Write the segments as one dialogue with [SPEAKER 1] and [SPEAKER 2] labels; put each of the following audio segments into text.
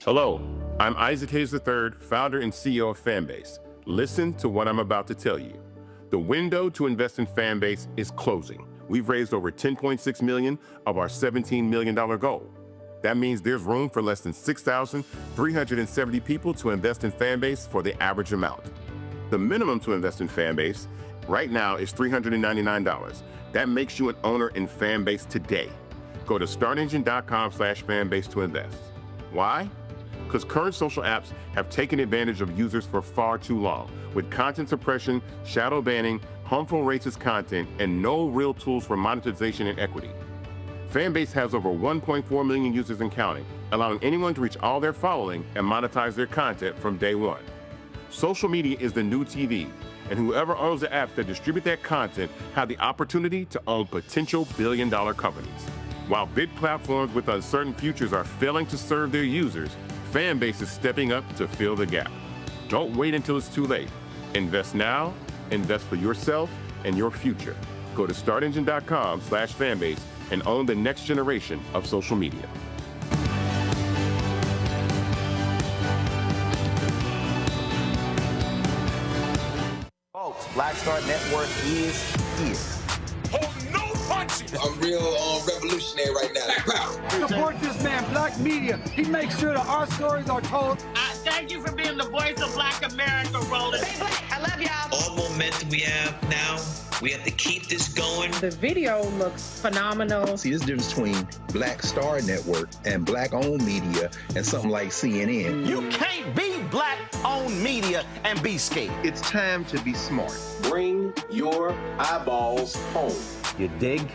[SPEAKER 1] Hello, I'm Isaac Hayes III, founder and CEO of Fanbase. Listen to what I'm about to tell you. The window to invest in Fanbase is closing. We've raised over $10.6 million of our $17 million goal. That means there's room for less than 6,370 people to invest in Fanbase for the average amount. The minimum to invest in Fanbase right now is $399. That makes you an owner in Fanbase today. Go to startengine.com/fanbase to invest. Why? Because current social apps have taken advantage of users for far too long, with content suppression, shadow banning, harmful racist content, and no real tools for monetization and equity. Fanbase has over 1.4 million users and counting, allowing anyone to reach all their following and monetize their content from day one. Social media is the new TV, and whoever owns the apps that distribute that content have the opportunity to own potential billion-dollar companies. While big platforms with uncertain futures are failing to serve their users, Fanbase is stepping up to fill the gap. Don't wait until it's too late. Invest now, invest for yourself and your future. Go to startengine.com/fanbase and own the next generation of social media.
[SPEAKER 2] Folks, Black Star Network is here.
[SPEAKER 3] Hold no punches!
[SPEAKER 4] I'm real revolutionary right now.
[SPEAKER 5] Support this man, Black Media. He makes sure that our stories are told.
[SPEAKER 6] Thank you for being the voice of Black America, Roland.
[SPEAKER 7] Stay black. I love y'all.
[SPEAKER 8] All momentum we have now, we have to keep this going.
[SPEAKER 9] The video looks phenomenal.
[SPEAKER 10] See, there's a difference between Black Star Network and Black-owned media and something like CNN.
[SPEAKER 2] You can't be Black-owned media and be scared.
[SPEAKER 10] It's time to be smart.
[SPEAKER 11] Bring your eyeballs home.
[SPEAKER 2] You dig?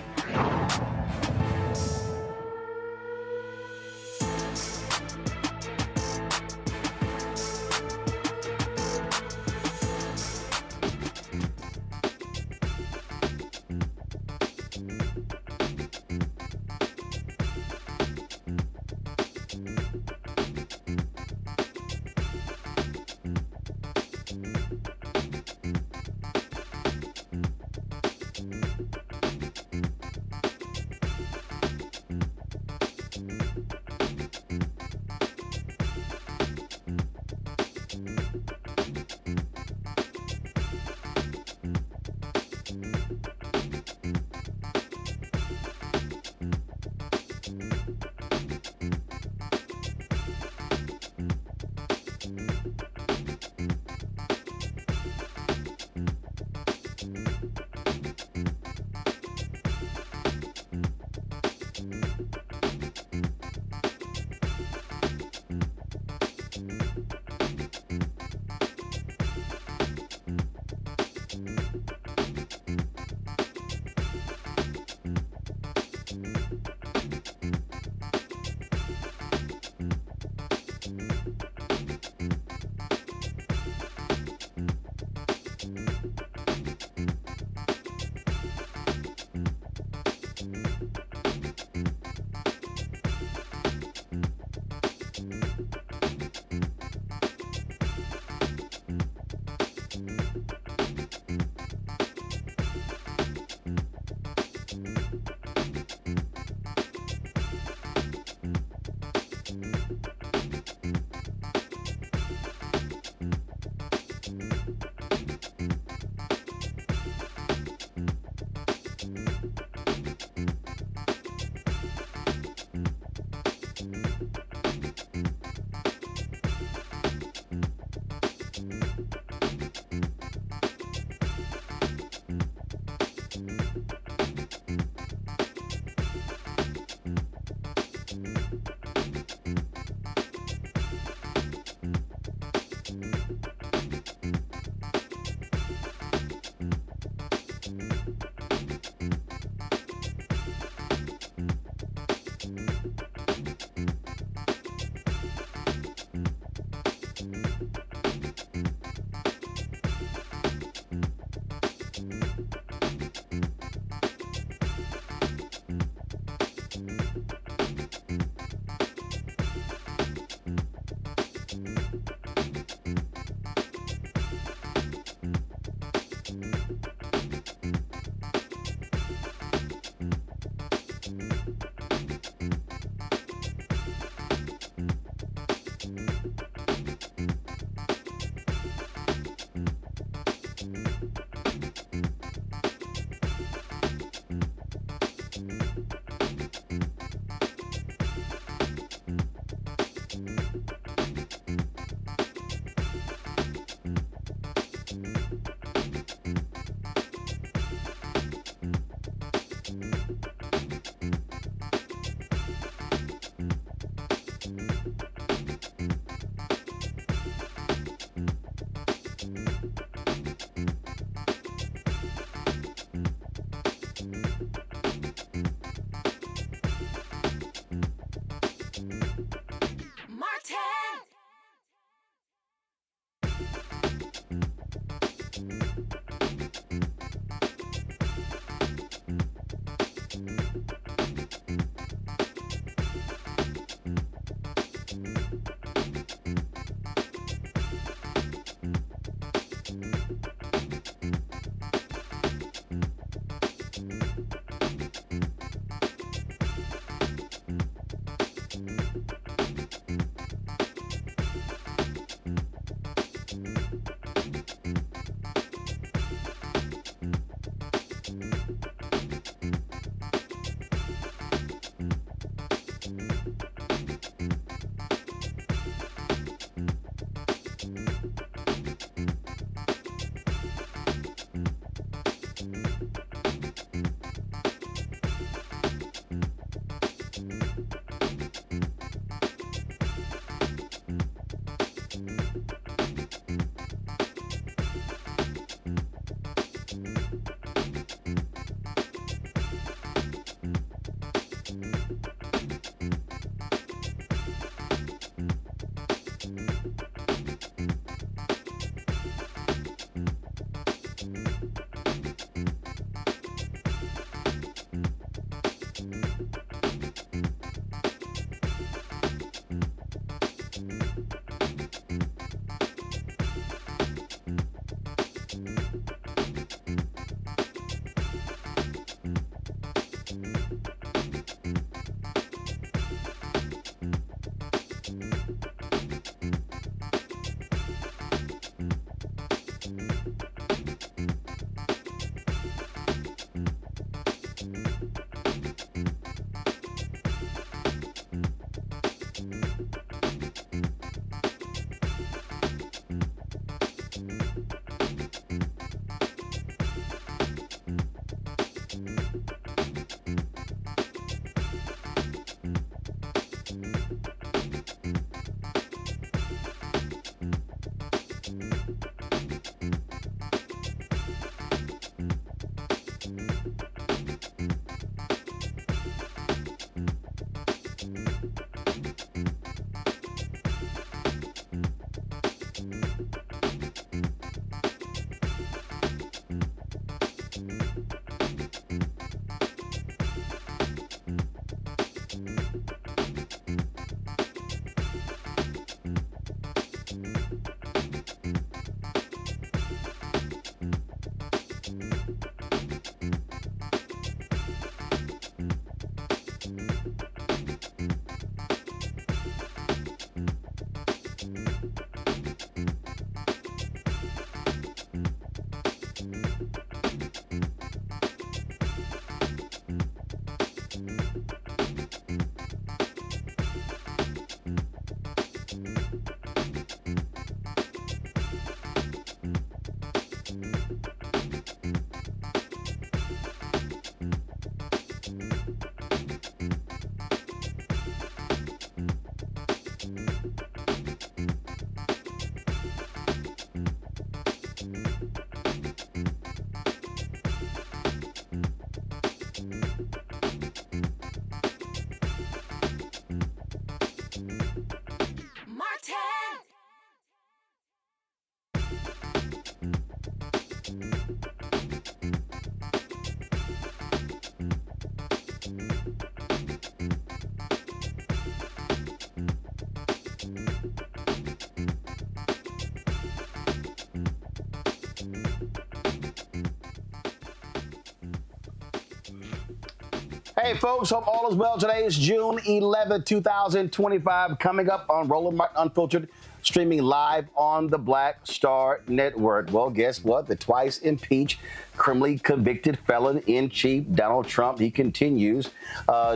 [SPEAKER 2] Hey, folks, hope all is well. Today is June 11, 2025. Coming up on Roland Martin Unfiltered, streaming live on the Black Star Network. Well, guess what? The twice impeached, criminally convicted felon-in-chief Donald Trump, he continues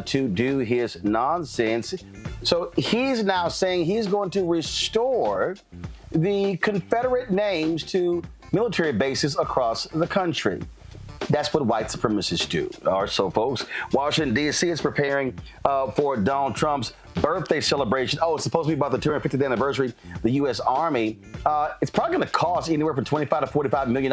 [SPEAKER 2] to do his nonsense. So he's now saying he's going to restore the Confederate names to military bases across the country. That's what white supremacists do. All right, so, folks, Washington, D.C. is preparing for Donald Trump's birthday celebration. Oh, it's supposed to be about the 250th anniversary of the U.S. Army. It's probably going to cost anywhere from $25 to $45 million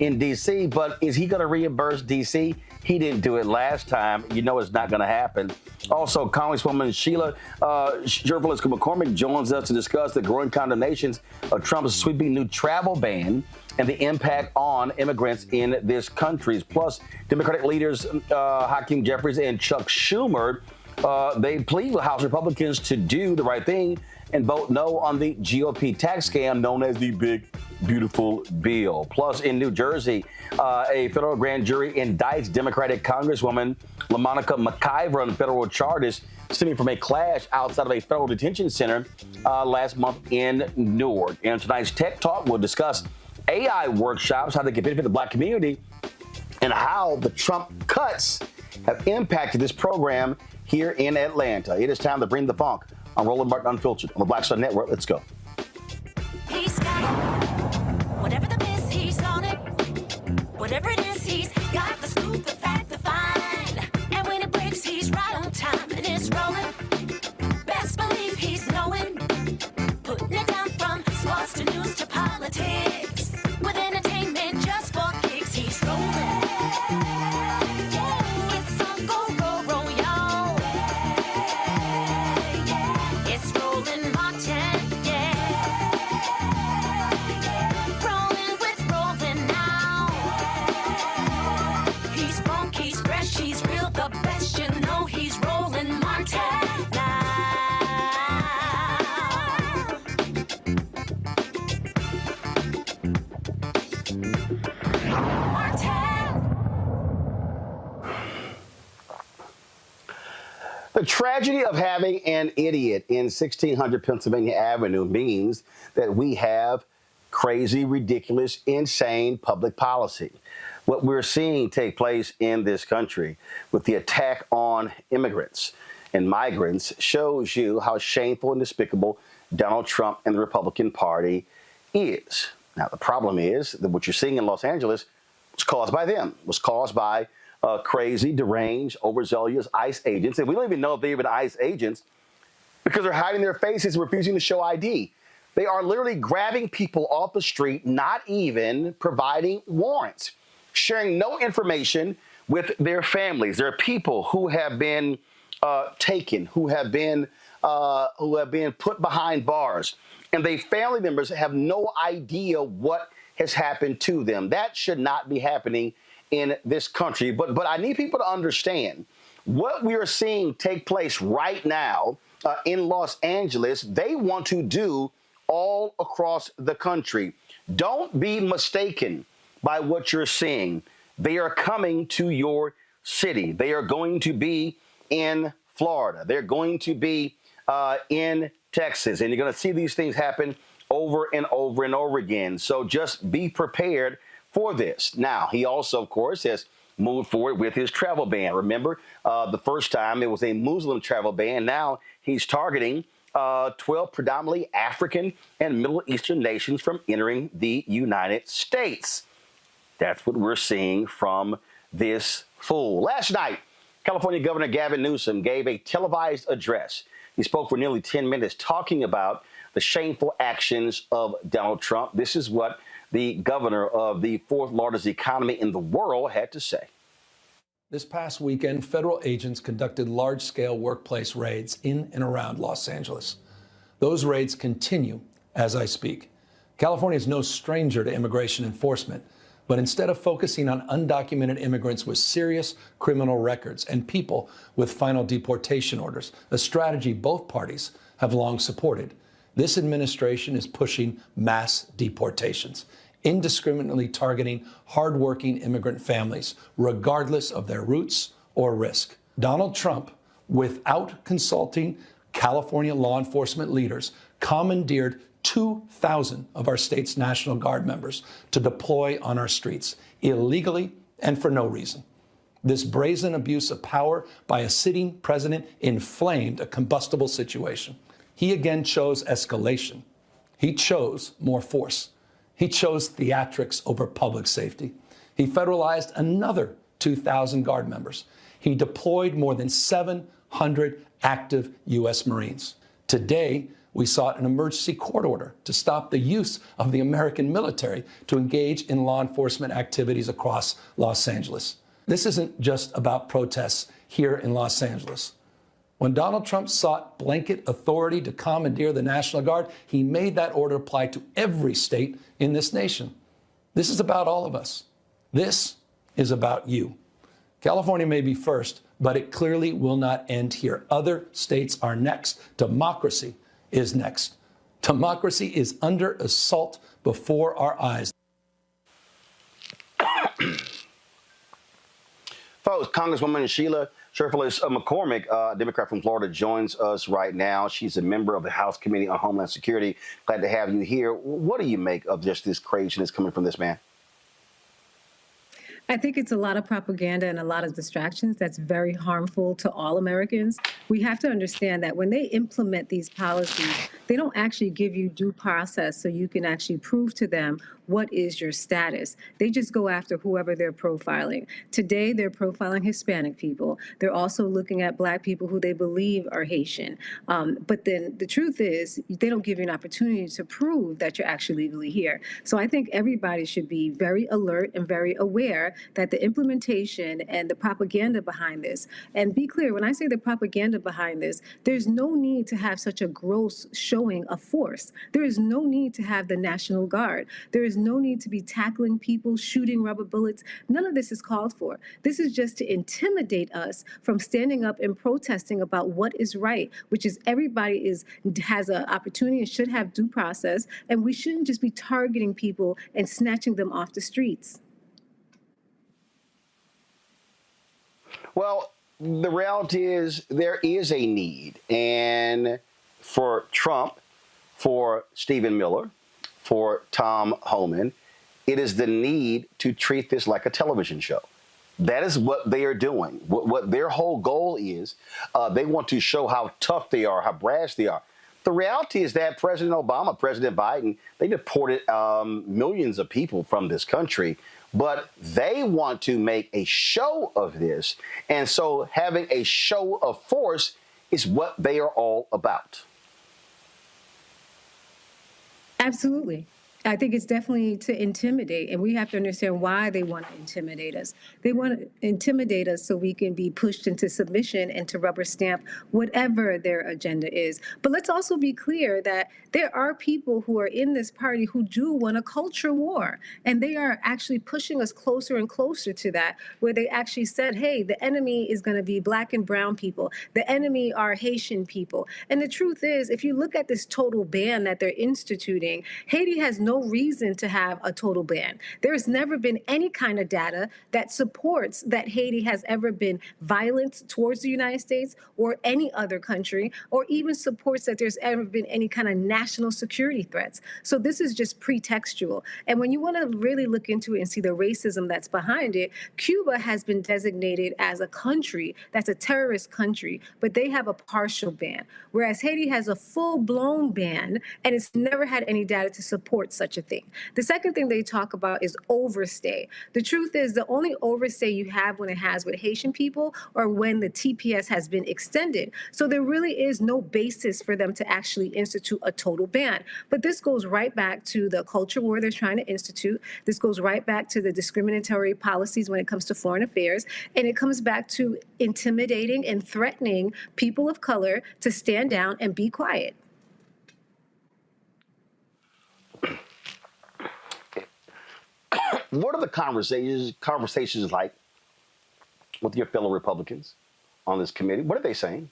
[SPEAKER 2] in D.C., but is he going to reimburse D.C.? He didn't do it last time. You know it's not going to happen. Also, Congresswoman Sheila Cherfilus-McCormick joins us to discuss the growing condemnations of Trump's sweeping new travel ban and the impact on immigrants in this country. Plus, Democratic leaders Hakeem, Jeffries, and Chuck Schumer, they plead with House Republicans to do the right thing and vote no on the GOP tax scam known as the Big Beautiful Bill. Plus, in New Jersey, a federal grand jury indicts Democratic Congresswoman LaMonica McIver on federal charges stemming from a clash outside of a federal detention center last month in Newark. And tonight's Tech Talk will discuss AI workshops, how they can benefit the black community, and how the Trump cuts have impacted this program here in Atlanta. It is time to bring the funk on Roland Martin Unfiltered on the Black Star Network. Let's go.
[SPEAKER 7] He's got it. Whatever the miss, he's on it. Whatever it is, he's got the scoop, the fact, the find. And when it breaks, he's right on time and it's rolling. Best believe he's knowing. Putting it down from sports to news to politics. With entertainment just for kicks, he's rolling. It's on go, roll, y'all. It's Roland Martin, rolling with Roland now. He's funky, he's fresh, he's real, the best, you know he's Roland Martin now.
[SPEAKER 2] The tragedy of having an idiot in 1600 Pennsylvania Avenue means that we have crazy, ridiculous, insane public policy. What we're seeing take place in this country with the attack on immigrants and migrants shows you how shameful and despicable Donald Trump and the Republican Party is. Now, the problem is that what you're seeing in Los Angeles was caused by them, was caused by crazy, deranged, overzealous ICE agents. And we don't even know if they're even ICE agents. because they're hiding their faces and refusing to show ID. They are literally grabbing people off the street, not even providing warrants, sharing no information with their families. There are people who have been taken, who have been put behind bars, and their family members have no idea what has happened to them. That should not be happening in this country. But I need people to understand what we are seeing take place right now in Los Angeles. They want to do all across the country. Don't be mistaken by what you're seeing. They are coming to your city. They are going to be in Florida. They're going to be in Texas. And you're going to see these things happen over and over and over again. So just be prepared for this. Now, he also, of course, has moved forward with his travel ban. Remember, the first time it was a Muslim travel ban. Now he's targeting 12 predominantly African and Middle Eastern nations from entering the United States. That's what we're seeing from this fool. Last night, California Governor Gavin Newsom gave a televised address. He spoke for nearly 10 minutes talking about the shameful actions of Donald Trump. This is what the governor of the fourth largest economy in the world had to say.
[SPEAKER 12] This past weekend, federal agents conducted large-scale workplace raids in and around Los Angeles. Those raids continue as I speak. California is no stranger to immigration enforcement, but instead of focusing on undocumented immigrants with serious criminal records and people with final deportation orders, a strategy both parties have long supported, this administration is pushing mass deportations, indiscriminately targeting hardworking immigrant families, regardless of their roots or risk. Donald Trump, without consulting California law enforcement leaders, commandeered 2,000 of our state's National Guard members to deploy on our streets, illegally and for no reason. This brazen abuse of power by a sitting president inflamed a combustible situation. He again chose escalation. He chose more force. He chose theatrics over public safety. He federalized another 2,000 Guard members. He deployed more than 700 active U.S. Marines. Today, we sought an emergency court order to stop the use of the American military to engage in law enforcement activities across Los Angeles. This isn't just about protests here in Los Angeles. When Donald Trump sought blanket authority to commandeer the National Guard, he made that order apply to every state in this nation. This is about all of us. This is about you. California may be first, but it clearly will not end here. Other states are next. Democracy is next. Democracy is under assault before our eyes.
[SPEAKER 2] Folks, Congresswoman Sheila Cherfilus-McCormick, Democrat from Florida, joins us right now. She's a member of the House Committee on Homeland Security. Glad to have you here. What do you make of just this craziness coming from this man?
[SPEAKER 9] I think it's a lot of propaganda and a lot of distractions that's very harmful to all Americans. We have to understand that when they implement these policies, they don't actually give you due process so you can actually prove to them what is your status. They just go after whoever they're profiling. Today, they're profiling Hispanic people. They're also looking at Black people who they believe are Haitian. But then the truth is, they don't give you an opportunity to prove that you're actually legally here. So I think everybody should be very alert and very aware that the implementation and the propaganda behind this, and be clear, when I say the propaganda behind this, there's no need to have such a gross showing of force. There is no need to have the National Guard. There is no need to be tackling people, shooting rubber bullets. None of this is called for. This is just to intimidate us from standing up and protesting about what is right, which is everybody has an opportunity and should have due process, and we shouldn't just be targeting people and snatching them off the streets.
[SPEAKER 2] Well, the reality is there is a need, and for Trump, for Stephen Miller, for Tom Homan, it is the need to treat this like a television show. That is what they are doing. What their whole goal is, they want to show how tough they are, how brash they are. The reality is that President Obama, President Biden, they deported millions of people from this country, but they want to make a show of this. And so having a show of force is what they are all about.
[SPEAKER 9] Absolutely. I think it's definitely to intimidate, and we have to understand why they want to intimidate us. They want to intimidate us so we can be pushed into submission and to rubber stamp whatever their agenda is. But let's also be clear that there are people who are in this party who do want a culture war, and they are actually pushing us closer and closer to that, where they actually said, hey, the enemy is going to be black and brown people. The enemy are Haitian people. And the truth is, if you look at this total ban that they're instituting, Haiti has no reason to have a total ban. There has never been any kind of data that supports that Haiti has ever been violent towards the United States or any other country, or even supports that there's ever been any kind of national security threats. So this is just pretextual. And when you want to really look into it and see the racism that's behind it, Cuba has been designated as a country that's a terrorist country, but they have a partial ban, whereas Haiti has a full-blown ban, and it's never had any data to support such a thing. The second thing they talk about is overstay. The truth is the only overstay you have when it has with Haitian people or when the TPS has been extended. So there really is no basis for them to actually institute a total ban. But this goes right back to the culture war they're trying to institute. This goes right back to the discriminatory policies when it comes to foreign affairs. And it comes back to intimidating and threatening people of color to stand down and be quiet.
[SPEAKER 2] What are the conversations like with your fellow Republicans on this committee? What are they saying?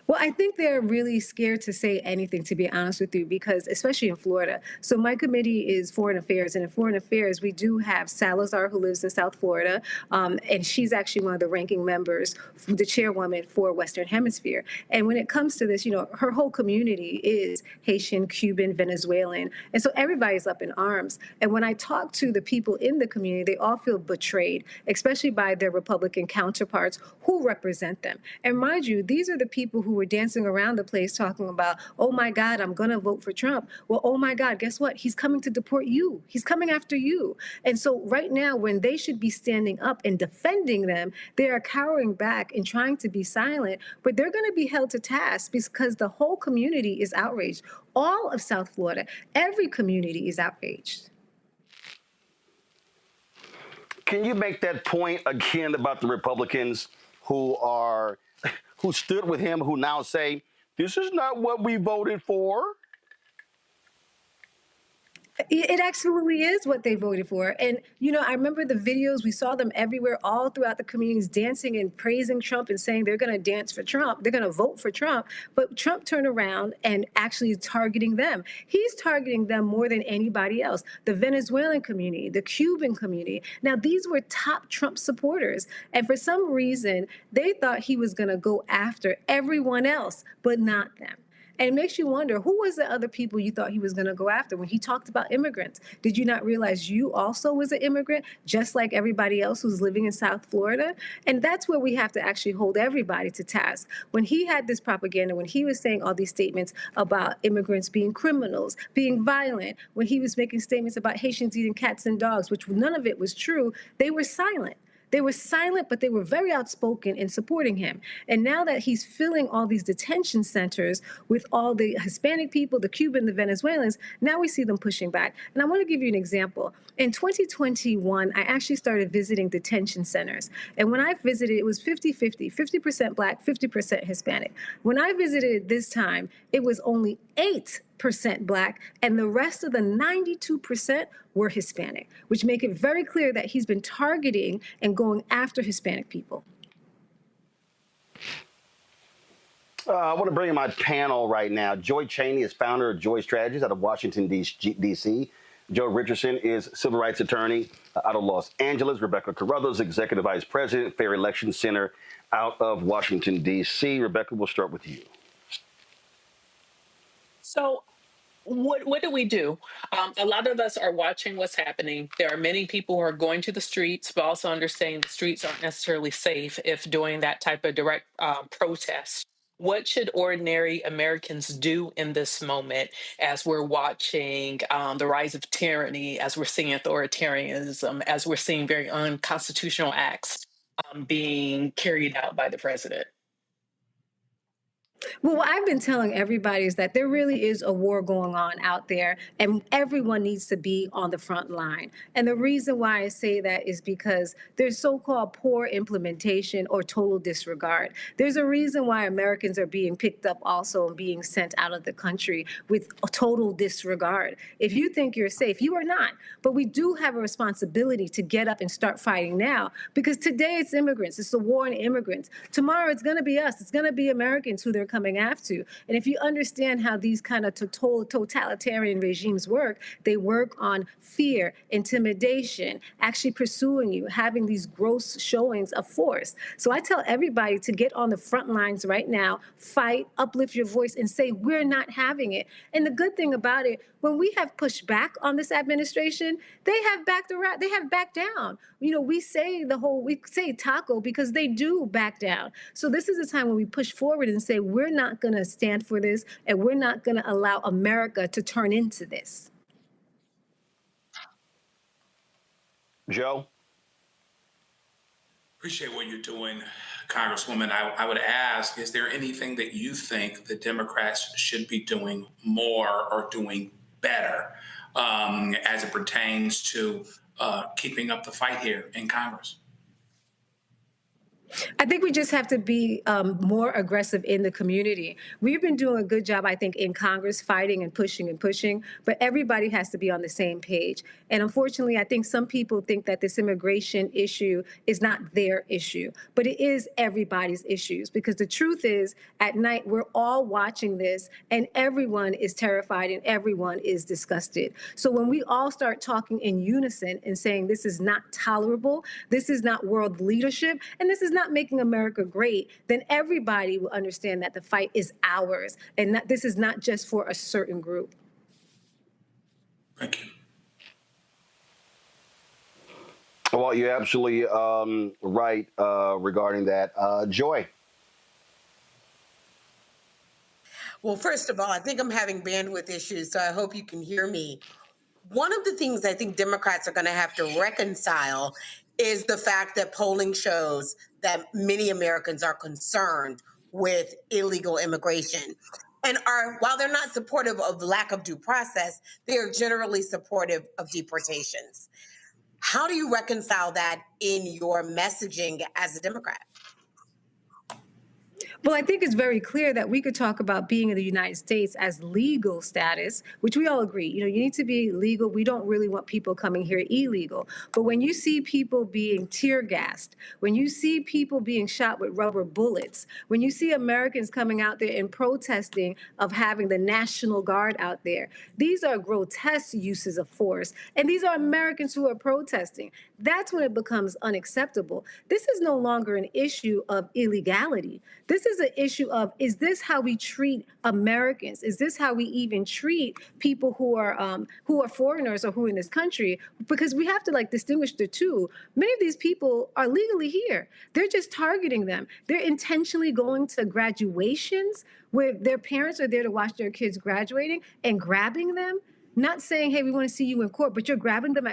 [SPEAKER 9] Well, I think they're really scared to say anything, to be honest with you, because especially in Florida. So my committee is Foreign Affairs, and in Foreign Affairs, we do have Salazar, who lives in South Florida, and she's actually one of the ranking members, the chairwoman for Western Hemisphere. And when it comes to this, you know, her whole community is Haitian, Cuban, Venezuelan, and so everybody's up in arms. And when I talk to the people in the community, they all feel betrayed, especially by their Republican counterparts who represent them. And mind you, these are the people who were dancing around the place talking about, oh my God, I'm going to vote for Trump. Well, oh my God, guess what? He's coming to deport you. He's coming after you. And so right now, when they should be standing up and defending them, they are cowering back and trying to be silent, but they're going to be held to task because the whole community is outraged. All of South Florida, every community is outraged.
[SPEAKER 2] Can you make that point again about the Republicans who stood with him, who now say, this is not what we voted for?
[SPEAKER 9] It absolutely is what they voted for. And, you know, I remember the videos, we saw them everywhere, all throughout the communities, dancing and praising Trump and saying they're going to dance for Trump, they're going to vote for Trump. But Trump turned around and actually targeting them. He's targeting them more than anybody else. The Venezuelan community, the Cuban community. Now, these were top Trump supporters. And for some reason, they thought he was going to go after everyone else, but not them. And it makes you wonder, who was the other people you thought he was going to go after when he talked about immigrants? Did you not realize you also was an immigrant, just like everybody else who's living in South Florida? And that's where we have to actually hold everybody to task. When he had this propaganda, when he was saying all these statements about immigrants being criminals, being violent, when he was making statements about Haitians eating cats and dogs, which none of it was true, they were silent. They were silent, but they were very outspoken in supporting him. And now that he's filling all these detention centers with all the Hispanic people, the Cuban, the Venezuelans, now we see them pushing back. And I want to give you an example. In 2021, I actually started visiting detention centers. And when I visited, it was 50-50, 50% Black, 50% Hispanic. When I visited this time, it was only 8% Black, and the rest of the 92% were Hispanic, which make it very clear that he's been targeting and going after Hispanic people.
[SPEAKER 2] I want to bring in my panel right now. Joy Chaney is founder of Joy Strategies out of Washington, D.C. Joe Richardson is civil rights attorney out of Los Angeles. Rebecca Carruthers, executive vice president, Fair Election Center out of Washington, D.C. Rebecca, we'll start with you.
[SPEAKER 13] So what do we do? A lot of us are watching what's happening. There are many people who are going to the streets, but also understanding the streets aren't necessarily safe if doing that type of direct protest. What should ordinary Americans do in this moment as we're watching the rise of tyranny, as we're seeing authoritarianism, as we're seeing very unconstitutional acts being carried out by the president?
[SPEAKER 9] Well, what I've been telling everybody is that there really is a war going on out there, and everyone needs to be on the front line. And the reason why I say that is because there's so-called poor implementation or total disregard. There's a reason why Americans are being picked up also and being sent out of the country with a total disregard. If you think you're safe, you are not. But we do have a responsibility to get up and start fighting now, because today it's immigrants. It's the war on immigrants. Tomorrow it's going to be us. It's going to be Americans who they're coming after. And if you understand how these kind of totalitarian regimes work, they work on fear, intimidation, actually pursuing you, having these gross showings of force. So I tell everybody to get on the front lines right now, fight, uplift your voice, and say, we're not having it. And the good thing about it, when we have pushed back on this administration, they have backed around, they have backed down. You know, we say taco because they do back down. So this is a time when we push forward and say, we're not going to stand for this, and we're not going to allow America to turn into this.
[SPEAKER 2] Joe?
[SPEAKER 3] Appreciate what you're doing, Congresswoman. I would ask, is there anything that you think the Democrats should be doing more or doing better as it pertains to keeping up the fight here in Congress?
[SPEAKER 9] I think we just have to be more aggressive in the community. We've been doing a good job, I think, in Congress, fighting and pushing, but everybody has to be on the same page. And unfortunately, I think some people think that this immigration issue is not their issue, but it is everybody's issues, because the truth is, at night, we're all watching this, and everyone is terrified and everyone is disgusted. So when we all start talking in unison and saying this is not tolerable, this is not world leadership, and this is not making America great, then everybody will understand that the fight is ours, and that this is not just for a certain group.
[SPEAKER 3] Thank you.
[SPEAKER 2] Well, you're absolutely right regarding that. Joy?
[SPEAKER 6] Well, first of all, I think I'm having bandwidth issues, so I hope you can hear me. One of the things I think Democrats are going to have to reconcile is the fact that polling shows that many Americans are concerned with illegal immigration. And while they're not supportive of lack of due process, they are generally supportive of deportations. How do you reconcile that in your messaging as a Democrat?
[SPEAKER 9] Well, I think it's very clear that we could talk about being in the United States as legal status, which we all agree. You know, you need to be legal. We don't really want people coming here illegal. But when you see people being tear gassed, when you see people being shot with rubber bullets, when you see Americans coming out there and protesting of having the National Guard out there, these are grotesque uses of force. And these are Americans who are protesting. That's when it becomes unacceptable. This is no longer an issue of illegality. This is an issue of, is this how we treat Americans? Is this how we even treat people who are foreigners or who are in this country? Because we have to distinguish the two. Many of these people are legally here. They're just targeting them. They're intentionally going to graduations where their parents are there to watch their kids graduating and grabbing them. Not saying, hey, we want to see you in court, but you're grabbing them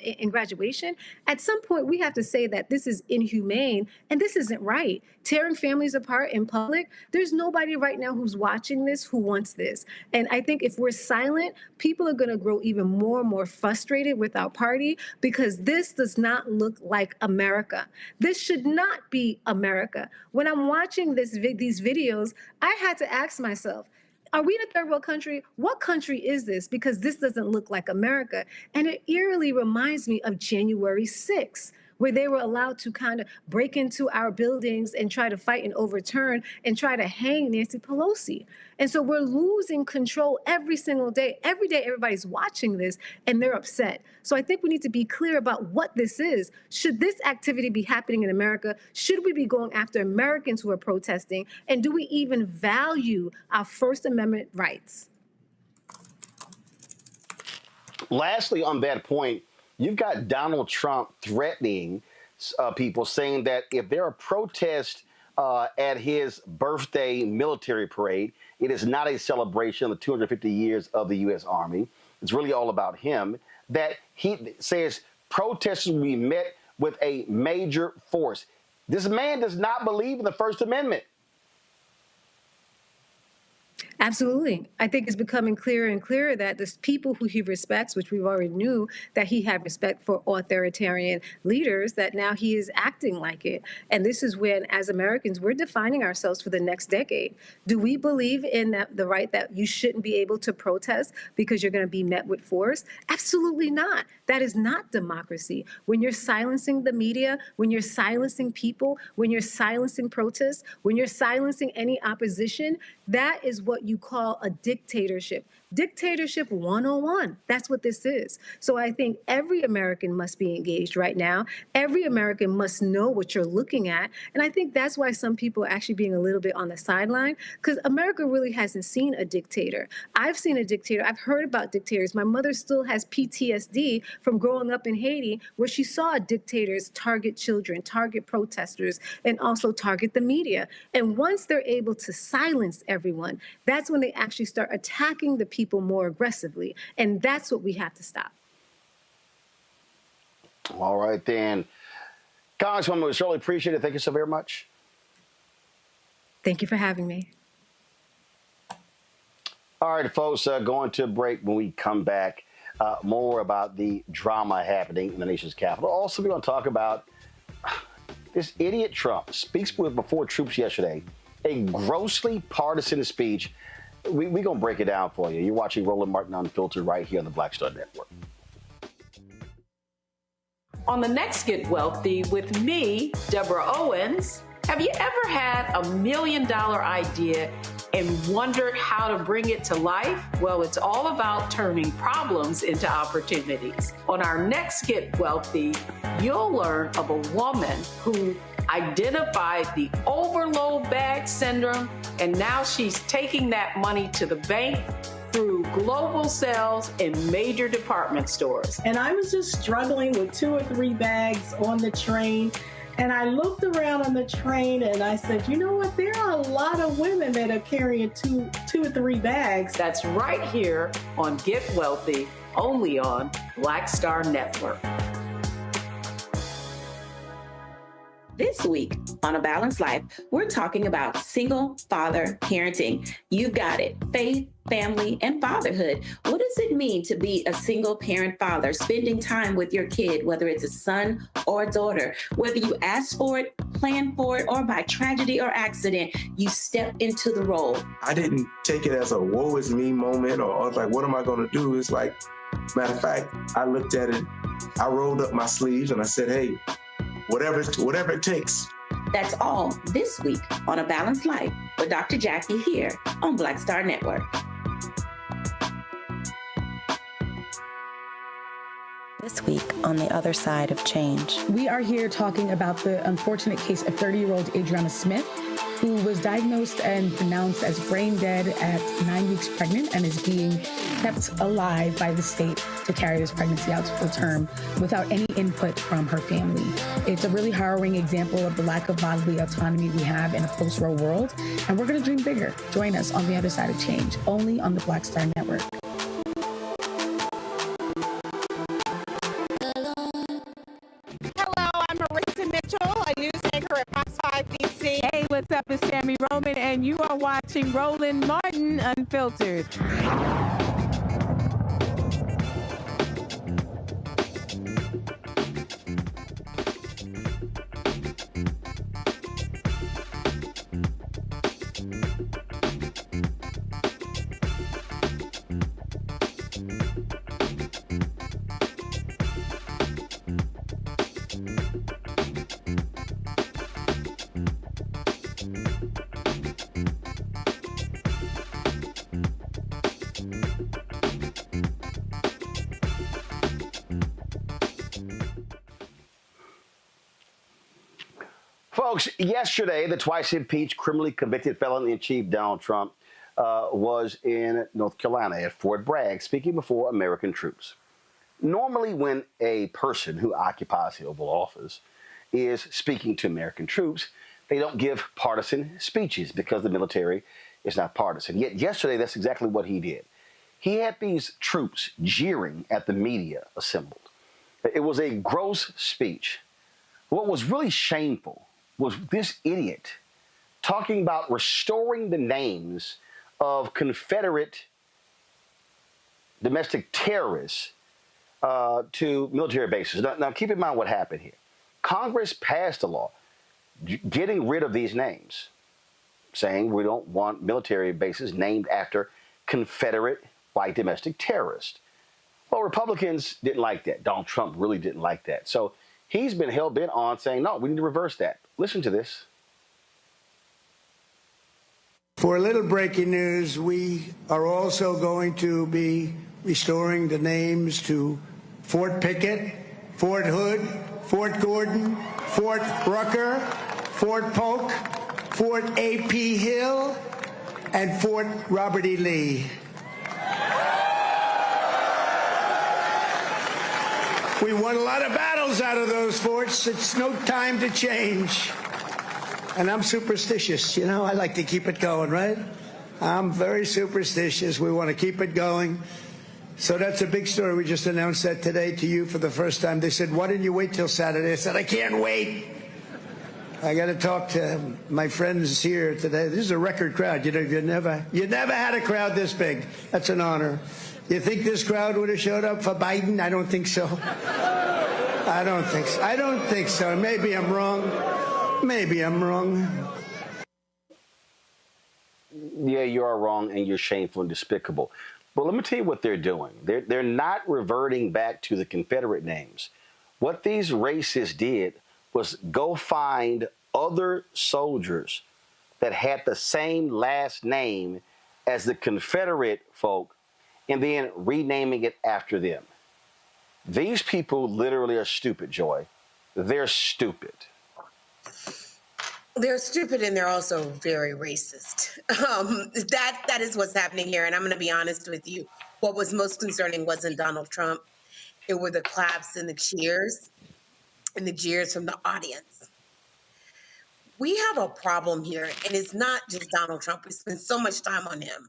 [SPEAKER 9] in graduation. At some point, we have to say that this is inhumane and this isn't right. Tearing families apart in public, there's nobody right now who's watching this who wants this. And I think if we're silent, people are going to grow even more and more frustrated with our party, because this does not look like America. This should not be America. When I'm watching these videos, I had to ask myself, are we in a third world country? What country is this? Because this doesn't look like America. And it eerily reminds me of January 6th, where they were allowed to kind of break into our buildings and try to fight and overturn and try to hang Nancy Pelosi. And so we're losing control every single day. Every day, everybody's watching this and they're upset. So I think we need to be clear about what this is. Should this activity be happening in America? Should we be going after Americans who are protesting? And do we even value our First Amendment rights?
[SPEAKER 2] Lastly, on that point, you've got Donald Trump threatening people, saying that if there are protests at his birthday military parade, it is not a celebration of the 250 years of the U.S. Army. It's really all about him. That he says protesters will be met with a major force. This man does not believe in the First Amendment.
[SPEAKER 9] Absolutely. I think it's becoming clearer and clearer that the people who he respects, which we've already knew that he had respect for authoritarian leaders, that now he is acting like it. And this is when, as Americans, we're defining ourselves for the next decade. Do we believe in the right that you shouldn't be able to protest because you're going to be met with force? Absolutely not. That is not democracy. When you're silencing the media, when you're silencing people, when you're silencing protests, when you're silencing any opposition, that is what you call a dictatorship. Dictatorship 101. That's what this is. So I think every American must be engaged right now. Every American must know what you're looking at. And I think that's why some people are actually being a little bit on the sideline, because America really hasn't seen a dictator. I've seen a dictator. I've heard about dictators. My mother still has PTSD from growing up in Haiti, where she saw dictators target children, target protesters, and also target the media. And once they're able to silence everyone, that's when they actually start attacking the people more aggressively. And that's what we have to stop.
[SPEAKER 2] All right, then. Congresswoman, we certainly appreciate it. Thank you so very much.
[SPEAKER 9] Thank you for having me.
[SPEAKER 2] All right, folks, going to a break. When we come back, more about the drama happening in the nation's capital. Also, we're going to talk about this idiot Trump speaks before troops yesterday, a grossly partisan speech. We're going to break it down for you. You're watching Roland Martin Unfiltered right here on the Black Star Network.
[SPEAKER 14] On the next Get Wealthy with me, Deborah Owens, have you ever had $1 million idea and wondered how to bring it to life? Well, it's all about turning problems into opportunities. On our next Get Wealthy, you'll learn of a woman who identified the overload bag syndrome, and now she's taking that money to the bank through global sales in major department stores.
[SPEAKER 15] And I was just struggling with 2 or 3 bags on the train. And I looked around on the train and I said, you know what? There are a lot of women that are carrying two or 3 bags.
[SPEAKER 14] That's right here on Get Wealthy, only on Black Star Network.
[SPEAKER 16] This week on A Balanced Life, we're talking about single father parenting. You got it. Faith, family, and fatherhood. What does it mean to be a single parent father, spending time with your kid, whether it's a son or a daughter? Whether you ask for it, plan for it, or by tragedy or accident, you step into the role.
[SPEAKER 17] I didn't take it as a woe is me moment or like, what am I going to do? It's like, matter of fact, I looked at it, I rolled up my sleeves and I said, hey, whatever it takes.
[SPEAKER 16] That's all this week on A Balanced Life with Dr. Jackie here on Black Star Network.
[SPEAKER 18] This week on The Other Side of Change.
[SPEAKER 19] We are here talking about the unfortunate case of 30-year-old Adriana Smith, who was diagnosed and pronounced as brain dead at 9 weeks pregnant and is being kept alive by the state to carry this pregnancy out to full term without any input from her family. It's a really harrowing example of the lack of bodily autonomy we have in a post-war world, and we're going to dream bigger. Join us on The Other Side of Change, only on the Black Star Network.
[SPEAKER 20] Hey, what's up? It's Tammy Roman, and you are watching Roland Martin Unfiltered.
[SPEAKER 2] Folks, yesterday, the twice-impeached, criminally convicted felon-in-chief Donald Trump was in North Carolina at Fort Bragg speaking before American troops. Normally, when a person who occupies the Oval Office is speaking to American troops, they don't give partisan speeches because the military is not partisan. Yet yesterday, that's exactly what he did. He had these troops jeering at the media assembled. It was a gross speech. What was really shameful was this idiot talking about restoring the names of Confederate domestic terrorists to military bases. Now, keep in mind what happened here. Congress passed a law getting rid of these names, saying we don't want military bases named after Confederate white domestic terrorists. Well, Republicans didn't like that. Donald Trump really didn't like that. So he's been hell-bent on saying, no, we need to reverse that. Listen to this.
[SPEAKER 5] For a little breaking news, we are also going to be restoring the names to Fort Pickett, Fort Hood, Fort Gordon, Fort Rucker, Fort Polk, Fort A.P. Hill, and Fort Robert E. Lee. We won a lot of battles out of those forts. It's no time to change. And I'm superstitious, you know, I like to keep it going, right? I'm very superstitious. We want to keep it going. So that's a big story. We just announced that today to you for the first time. They said, why didn't you wait till Saturday? I said, I can't wait. I got to talk to my friends here today. This is a record crowd. You know, you never had a crowd this big. That's an honor. You think this crowd would have showed up for Biden? I don't think so. I don't think so. I don't think so. Maybe I'm wrong. Maybe I'm wrong.
[SPEAKER 2] Yeah, you are wrong, and you're shameful and despicable. But let me tell you what they're doing. They're not reverting back to the Confederate names. What these racists did was go find other soldiers that had the same last name as the Confederate folk and then renaming it after them. These people literally are stupid, Joy. They're stupid.
[SPEAKER 6] They're stupid, and they're also very racist. That is what's happening here. And I'm going to be honest with you. What was most concerning wasn't Donald Trump. It were the claps and the cheers and the jeers from the audience. We have a problem here, and it's not just Donald Trump. We spend so much time on him.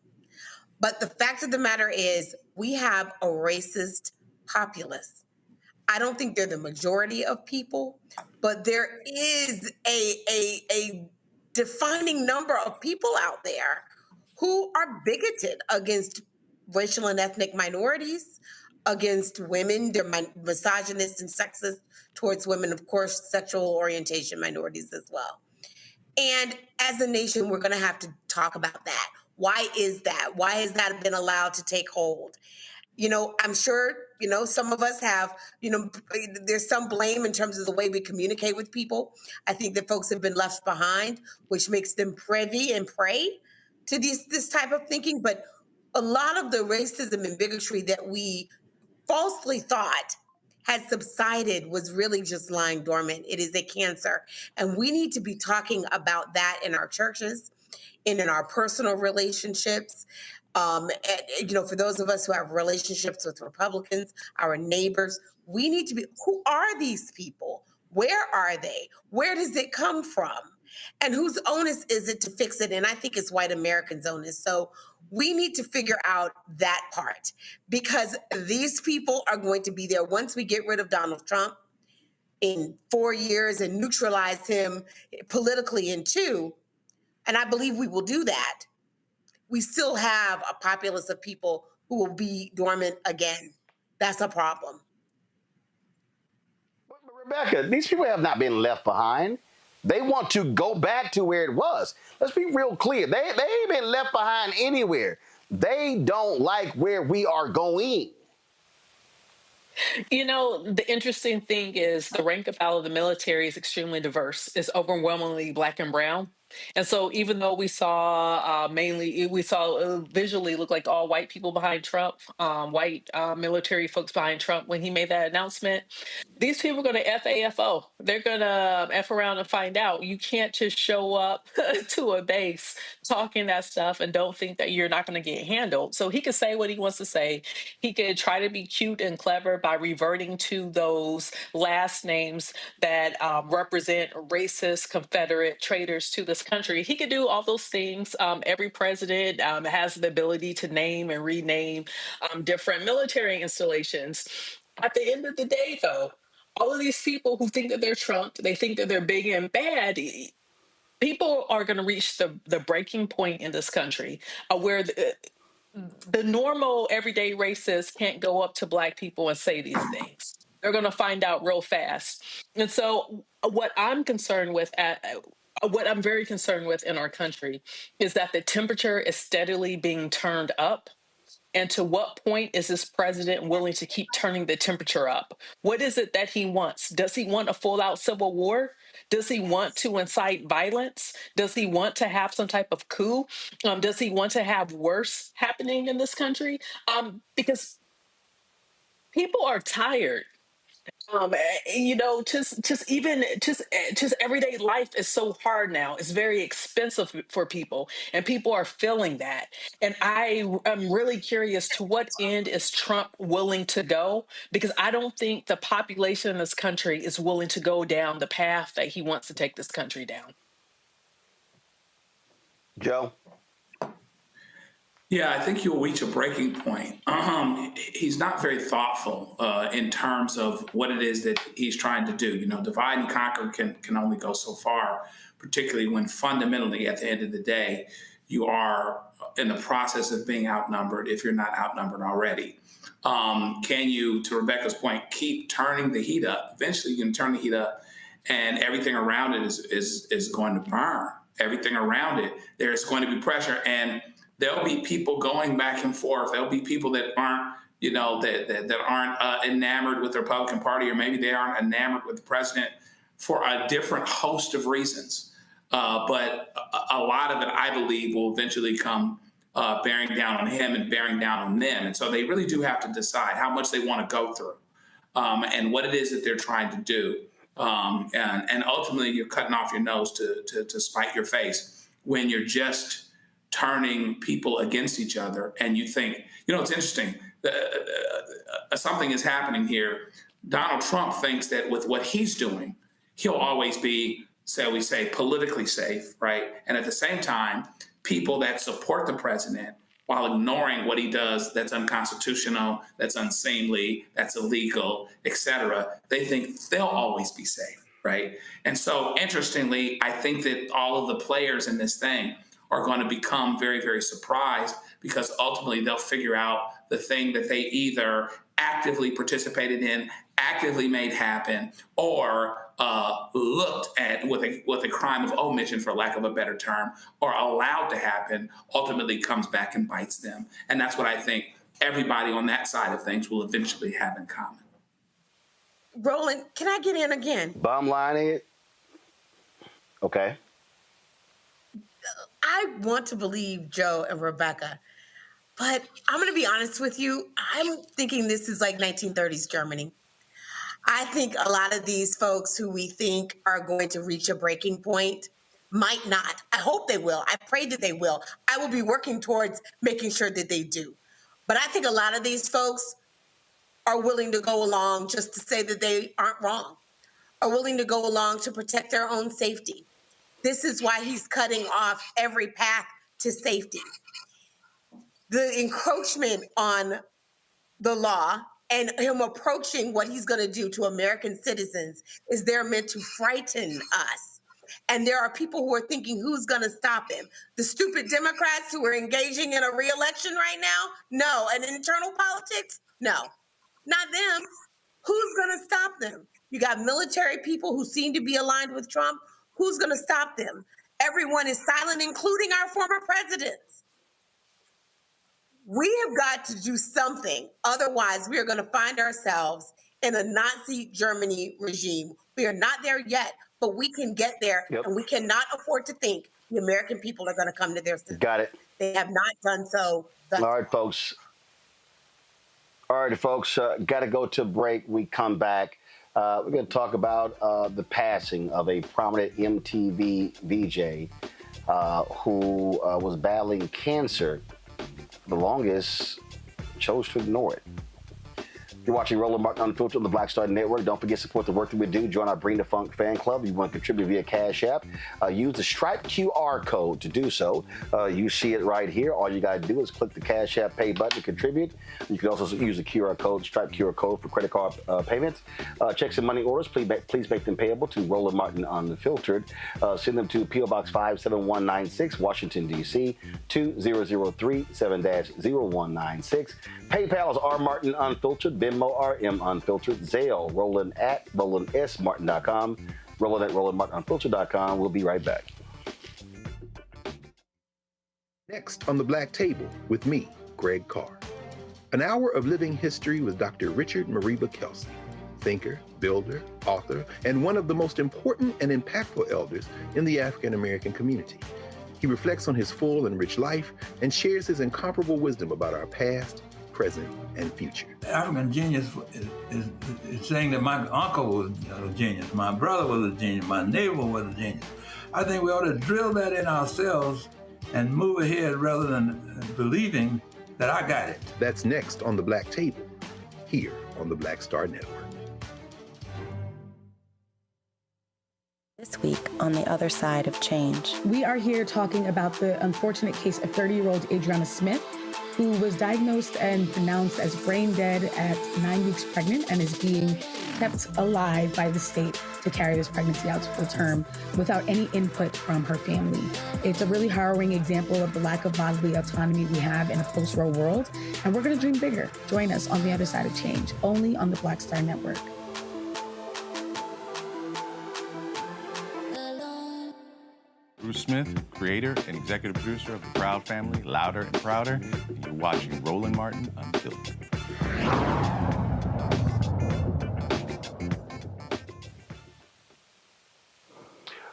[SPEAKER 6] But the fact of the matter is we have a racist populace. I don't think they're the majority of people, but there is a defining number of people out there who are bigoted against racial and ethnic minorities, against women. They're misogynist and sexist towards women, of course, sexual orientation minorities as well. And as a nation, we're going to have to talk about that. Why is that? Why has that been allowed to take hold? You know, I'm sure, you know, some of us have, you know, there's some blame in terms of the way we communicate with people. I think that folks have been left behind, which makes them privy and prey to this type of thinking. But a lot of the racism and bigotry that we falsely thought had subsided was really just lying dormant. It is a cancer. And we need to be talking about that in our churches and in our personal relationships. And, you know, for those of us who have relationships with Republicans, our neighbors, we need to be, who are these people? Where are they? Where does it come from? And whose onus is it to fix it? And I think it's white Americans' onus. So we need to figure out that part, because these people are going to be there once we get rid of Donald Trump in 4 years and neutralize him politically in 2. And I believe we will do that. We still have a populace of people who will be dormant again. That's a problem.
[SPEAKER 2] But Rebecca, these people have not been left behind. They want to go back to where it was. Let's be real clear. They ain't been left behind anywhere. They don't like where we are going.
[SPEAKER 13] You know, the interesting thing is the rank and file of the military is extremely diverse. It's overwhelmingly Black and brown. And so even though we saw visually look like all white people behind Trump, white military folks behind Trump when he made that announcement, these people are going to FAFO. They're going to F around and find out. You can't just show up to a base talking that stuff and don't think that you're not going to get handled. So he could say what he wants to say. He could try to be cute and clever by reverting to those last names that represent racist Confederate traitors to this country. He could do all those things. Every president has the ability to name and rename different military installations. At the end of the day, though, all of these people who think that they're Trump, they think that they're big and bad. people are going to reach the breaking point in this country where the normal everyday racists can't go up to Black people and say these things. They're going to find out real fast. And so what I'm concerned with what I'm very concerned with in our country is that the temperature is steadily being turned up. And to what point is this president willing to keep turning the temperature up? What is it that he wants? Does he want a full-out civil war? Does he want to incite violence? Does he want to have some type of coup? Does he want to have worse happening in this country? Because people are tired. Just everyday life is so hard now. It's very expensive for people, and people are feeling that. And I am really curious, to what end is Trump willing to go? Because I don't think the population in this country is willing to go down the path that he wants to take this country down.
[SPEAKER 2] Joe?
[SPEAKER 3] Yeah, I think you'll reach a breaking point. He's not very thoughtful in terms of what it is that he's trying to do. You know, divide and conquer can only go so far, particularly when fundamentally, at the end of the day, you are in the process of being outnumbered if you're not outnumbered already. Can you, to Rebecca's point, keep turning the heat up? Eventually, you can turn the heat up, and everything around it is going to burn. Everything around it, there's going to be pressure, and there'll be people going back and forth. There'll be people that aren't, that aren't enamored with the Republican Party, or maybe they aren't enamored with the president for a different host of reasons. But a lot of it, I believe, will eventually come bearing down on him and bearing down on them. And so they really do have to decide how much they want to go through and what it is that they're trying to do. And ultimately, you're cutting off your nose to spite your face when you're just turning people against each other. And you think, it's interesting. Something is happening here. Donald Trump thinks that with what he's doing, he'll always be, shall we say, politically safe, right? And at the same time, people that support the president, while ignoring what he does that's unconstitutional, that's unseemly, that's illegal, et cetera, they think they'll always be safe, right? And so, interestingly, I think that all of the players in this thing are going to become very, very surprised, because ultimately they'll figure out the thing that they either actively participated in, actively made happen, or looked at with a crime of omission, for lack of a better term, or allowed to happen, ultimately comes back and bites them. And that's what I think everybody on that side of things will eventually have in common.
[SPEAKER 6] Roland, can I get in again?
[SPEAKER 2] Bottom line is, okay.
[SPEAKER 6] I want to believe Joe and Rebecca, but I'm going to be honest with you. I'm thinking this is like 1930s Germany. I think a lot of these folks who we think are going to reach a breaking point might not. I hope they will. I pray that they will. I will be working towards making sure that they do. But I think a lot of these folks are willing to go along just to say that they aren't wrong, are willing to go along to protect their own safety. This is why he's cutting off every path to safety. The encroachment on the law and him approaching what he's going to do to American citizens is there meant to frighten us. And there are people who are thinking, who's going to stop him? The stupid Democrats who are engaging in a re-election right now? No. And internal politics? No. Not them. Who's going to stop them? You got military people who seem to be aligned with Trump. Who's going to stop them? Everyone is silent, including our former presidents. We have got to do something. Otherwise, we are going to find ourselves in a Nazi Germany regime. We are not there yet, but we can get there. Yep. And we cannot afford to think the American people are going to come to their senses.
[SPEAKER 2] Got it.
[SPEAKER 6] They have not done so.
[SPEAKER 2] All right, folks. Got to go to break. We come back. We're going to talk about the passing of a prominent MTV VJ who was battling cancer for the longest, chose to ignore it. You're watching Roland Martin Unfiltered on the Black Star Network. Don't forget to support the work that we do. Join our Bring the Funk fan club. If you want to contribute via Cash App, use the Stripe QR code to do so. You see it right here. All you got to do is click the Cash App pay button to contribute. You can also use the QR code, Stripe QR code for credit card payments. Checks and money orders, please make them payable to Roland Martin Unfiltered. Send them to P.O. Box 57196, Washington, D.C. 2003 7-0196. PayPal is R Martin Unfiltered, Venmo RM Unfiltered, Zelle, Roland at RolandSMartin.com, Roland at RolandMartinUnfiltered.com. We'll be right back.
[SPEAKER 10] Next on the Black Table with me, Greg Carr. An hour of living history with Dr. Richard Mariba Kelsey, thinker, builder, author, and one of the most important and impactful elders in the African American community. He reflects on his full and rich life and shares his incomparable wisdom about our past, present, and future.
[SPEAKER 21] African genius is saying that my uncle was a genius, my brother was a genius, my neighbor was a genius. I think we ought to drill that in ourselves and move ahead rather than believing that I got it.
[SPEAKER 10] That's next on the Black Table, here on the Black Star Network.
[SPEAKER 18] This week on the other side of change.
[SPEAKER 19] We are here talking about the unfortunate case of 30-year-old Adriana Smith, who was diagnosed and pronounced as brain dead at 9 weeks pregnant and is being kept alive by the state to carry this pregnancy out to full term without any input from her family. It's a really harrowing example of the lack of bodily autonomy we have in a post-Roe world, and we're going to dream bigger. Join us on the other side of change, only on the Black Star Network.
[SPEAKER 22] Bruce Smith, creator and executive producer of the Proud Family, Louder and Prouder, and you're watching Roland Martin Unfiltered.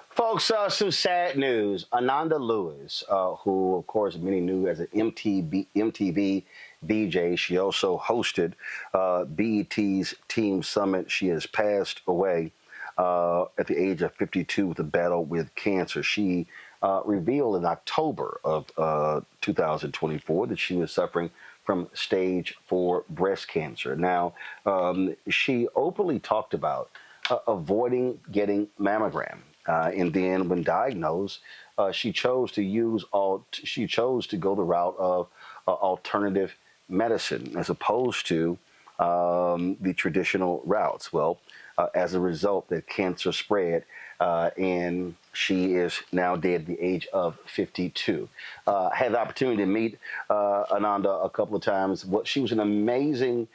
[SPEAKER 2] Folks, some sad news. Ananda Lewis, who, of course, many knew as an MTV VJ. She also hosted BET's Team Summit. She has passed away at the age of 52 with a battle with cancer. She revealed in October of 2024 that she was suffering from stage 4 breast cancer. Now, she openly talked about avoiding getting mammogram. And then when diagnosed, she chose to go the route of alternative medicine as opposed to the traditional routes. Well, as a result, the cancer spread, and she is now dead at the age of 52. I had the opportunity to meet Ananda a couple of times. She was an amazing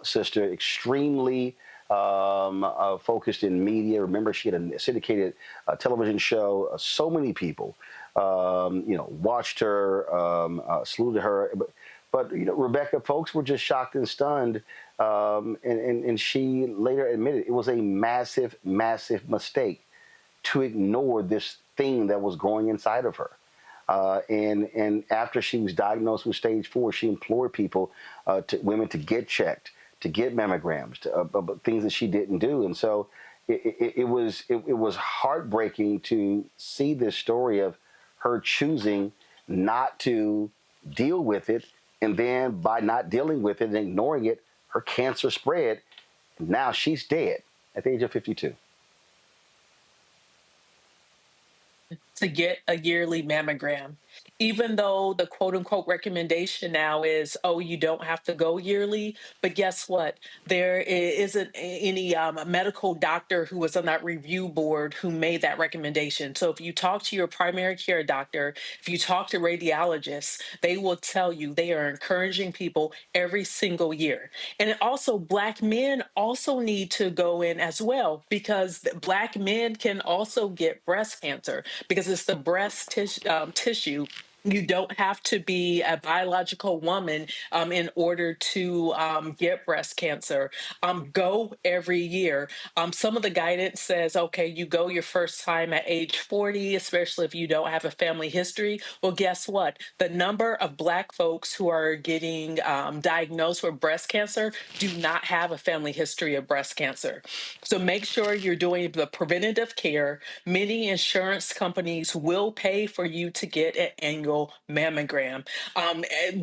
[SPEAKER 2] sister, extremely focused in media. Remember, she had a syndicated television show. So many people, watched her, saluted her. But Rebecca, folks were just shocked and stunned. And she later admitted it was a massive, massive mistake to ignore this thing that was growing inside of her. And after she was diagnosed with stage 4, she implored women to get checked, to get mammograms, things that she didn't do. And so it was heartbreaking to see this story of her choosing not to deal with it. And then by not dealing with it and ignoring it, her cancer spread. And now she's dead at the age of 52.
[SPEAKER 13] To get a yearly mammogram, even though the quote unquote recommendation now is, oh, you don't have to go yearly. But guess what? There isn't any medical doctor who was on that review board who made that recommendation. So if you talk to your primary care doctor, if you talk to radiologists, they will tell you they are encouraging people every single year. And also Black men also need to go in as well, because Black men can also get breast cancer because it's the breast tissue. You don't have to be a biological woman in order to get breast cancer. Go every year. Some of the guidance says, okay, you go your first time at age 40, especially if you don't have a family history. Well, guess what? The number of Black folks who are getting diagnosed with breast cancer do not have a family history of breast cancer. So make sure you're doing the preventative care. Many insurance companies will pay for you to get an annual single mammogram.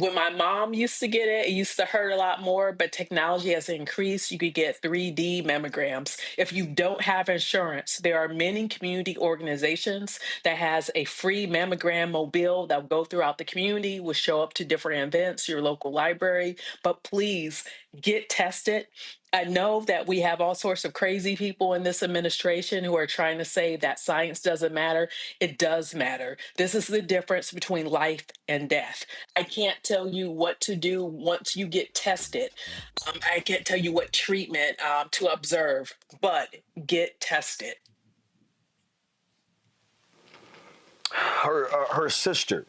[SPEAKER 13] When my mom used to get it, it used to hurt a lot more, but technology has increased. You could get 3D mammograms. If you don't have insurance, there are many community organizations that has a free mammogram mobile that will go throughout the community, will show up to different events, your local library, but please get tested. I know that we have all sorts of crazy people in this administration who are trying to say that science doesn't matter. It does matter. This is the difference between life and death. I can't tell you what to do once you get tested. I can't tell you what treatment to observe, but get tested.
[SPEAKER 2] Her sister,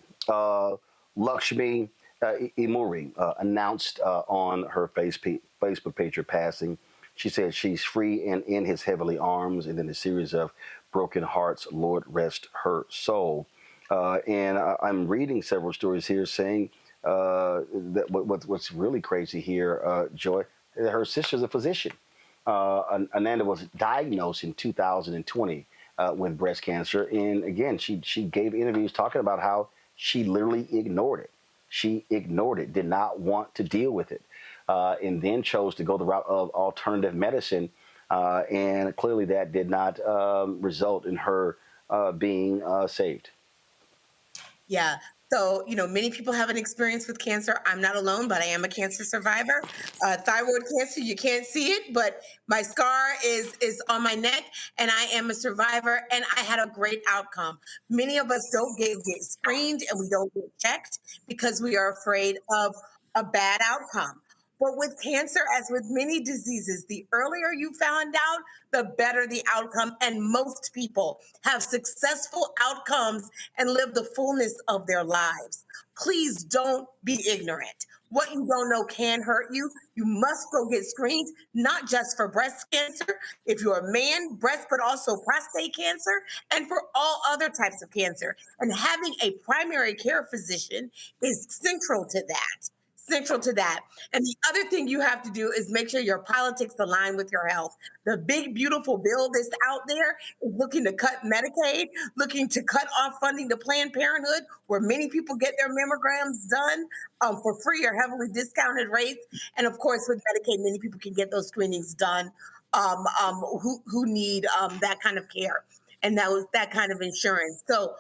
[SPEAKER 2] Lakshmi Imuri, announced on her Facebook page her passing. She said she's free and in his heavenly arms, and then a series of broken hearts, Lord rest her soul. And I'm reading several stories here saying that what's really crazy here, Joy, her sister's a physician. Ananda was diagnosed in 2020 with breast cancer. And again, she gave interviews talking about how she literally ignored it. She ignored it, did not want to deal with it, and then chose to go the route of alternative medicine. And clearly that did not result in her being saved.
[SPEAKER 6] Yeah. So, many people have an experience with cancer. I'm not alone, but I am a cancer survivor. Thyroid cancer, you can't see it, but my scar is on my neck, and I am a survivor, and I had a great outcome. Many of us don't get screened, and we don't get checked because we are afraid of a bad outcome. But with cancer, as with many diseases, the earlier you found out, the better the outcome. And most people have successful outcomes and live the fullness of their lives. Please don't be ignorant. What you don't know can hurt you. You must go get screened, not just for breast cancer. If you're a man, breast, but also prostate cancer, and for all other types of cancer. And having a primary care physician is central to that. And the other thing you have to do is make sure your politics align with your health. The big, beautiful bill that's out there is looking to cut Medicaid, looking to cut off funding to Planned Parenthood, where many people get their mammograms done for free or heavily discounted rates. And of course, with Medicaid, many people can get those screenings done who need that kind of care and that kind of insurance. So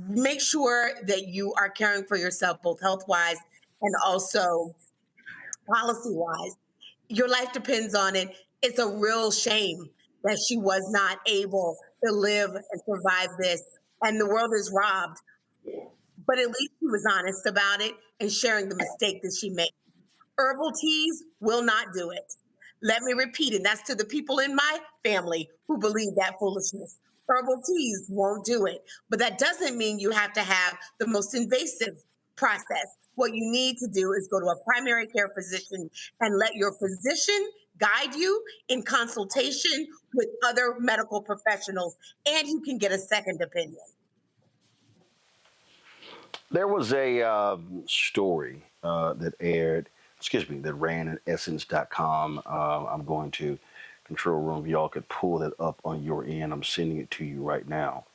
[SPEAKER 6] make sure that you are caring for yourself, both health-wise and also policy-wise. Your life depends on it. It's a real shame that she was not able to live and survive this, and the world is robbed. But at least she was honest about it and sharing the mistake that she made. Herbal teas will not do it. Let me repeat, and that's to the people in my family who believe that foolishness. Herbal teas won't do it. But that doesn't mean you have to have the most invasive process. What you need to do is go to a primary care physician and let your physician guide you in consultation with other medical professionals, and you can get a second opinion.
[SPEAKER 2] There was a story that ran at essence.com. I'm going to control room. Y'all could pull that up on your end. I'm sending it to you right now.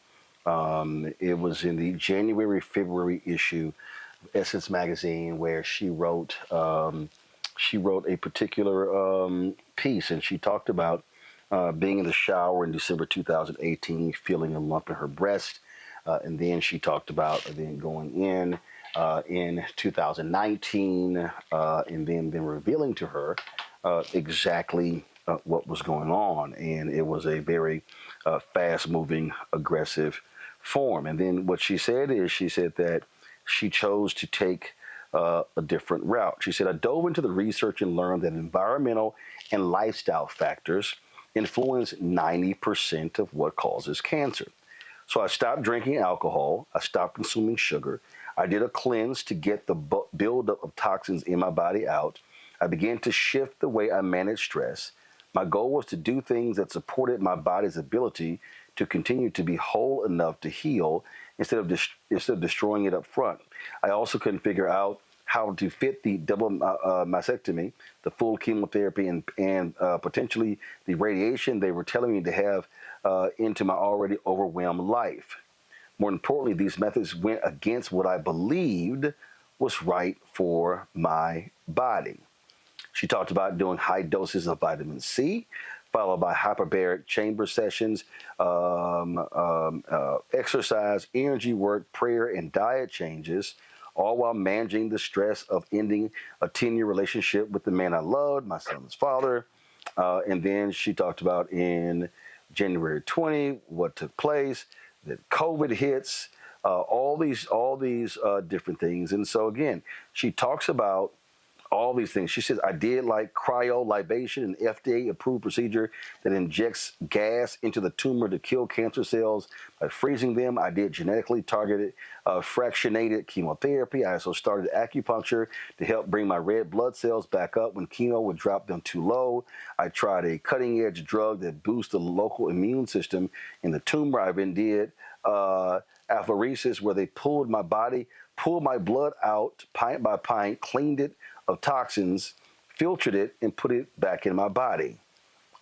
[SPEAKER 2] It was in the January-February issue of Essence magazine where she wrote a particular piece, and she talked about being in the shower in December 2018, feeling a lump in her breast. And then she talked about then going in 2019 and then revealing to her exactly what was going on. And it was a very fast-moving, aggressive form. And then what she said that she chose to take a different route. She said, I dove into the research and learned that environmental and lifestyle factors influence 90% of what causes cancer. So I stopped drinking alcohol. I stopped consuming sugar. I did a cleanse to get the buildup of toxins in my body out. I began to shift the way I managed stress. My goal was to do things that supported my body's ability to continue to be whole enough to heal instead of destroying it up front. I also couldn't figure out how to fit the double mastectomy, the full chemotherapy, and potentially the radiation they were telling me to have into my already overwhelmed life. More importantly, these methods went against what I believed was right for my body. She talked about doing high doses of vitamin C, followed by hyperbaric chamber sessions, exercise, energy work, prayer, and diet changes, all while managing the stress of ending a 10-year relationship with the man I loved, my son's father. And then she talked about in January 20, what took place, that COVID hits, all these different things. And so again, she talks about all these things. She says, I did like cryolibation, an FDA-approved procedure that injects gas into the tumor to kill cancer cells by freezing them. I did genetically targeted, fractionated chemotherapy. I also started acupuncture to help bring my red blood cells back up when chemo would drop them too low. I tried a cutting-edge drug that boosts the local immune system in the tumor. I even did apheresis, where they pulled my blood out pint by pint, cleaned it of toxins, filtered it, and put it back in my body.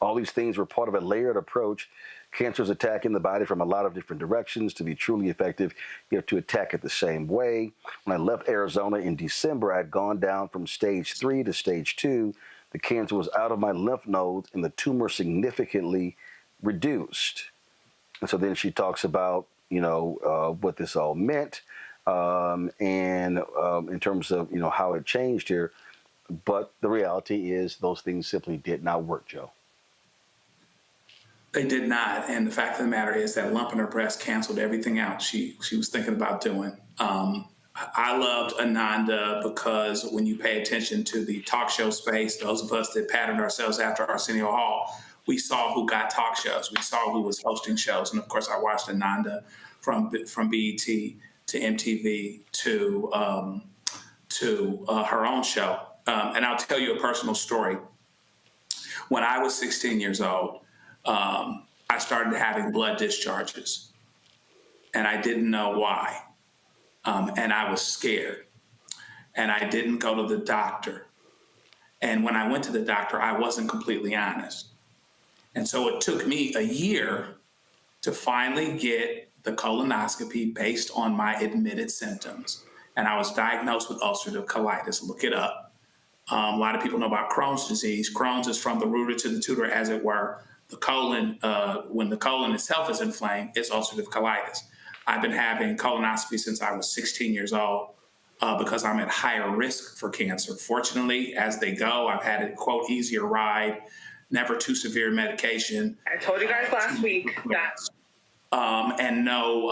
[SPEAKER 2] All these things were part of a layered approach. Cancer is attacking the body from a lot of different directions. To be truly effective, you have to attack it the same way. When I left Arizona in December, I had gone down from stage 3 to stage 2. The cancer was out of my lymph nodes and the tumor significantly reduced. And so then she talks about, what this all meant. And in terms of, how it changed here. But the reality is those things simply did not work, Joe.
[SPEAKER 3] They did not. And the fact of the matter is that lump in her breast canceled everything out she was thinking about doing. I loved Ananda because when you pay attention to the talk show space, those of us that patterned ourselves after Arsenio Hall, we saw who got talk shows. We saw who was hosting shows. And of course, I watched Ananda from BET to MTV to her own show. And I'll tell you a personal story. When I was 16 years old, I started having blood discharges, and I didn't know why. And I was scared, and I didn't go to the doctor. And when I went to the doctor, I wasn't completely honest. And so it took me a year to finally get the colonoscopy based on my admitted symptoms. And I was diagnosed with ulcerative colitis. Look it up. A lot of people know about Crohn's disease. Crohn's is from the rooter to the tutor, as it were. The colon, when the colon itself is inflamed, it's ulcerative colitis. I've been having colonoscopy since I was 16 years old because I'm at higher risk for cancer. Fortunately, as they go, I've had a, quote, easier ride, never too severe medication.
[SPEAKER 13] I told you guys last week that.
[SPEAKER 3] And no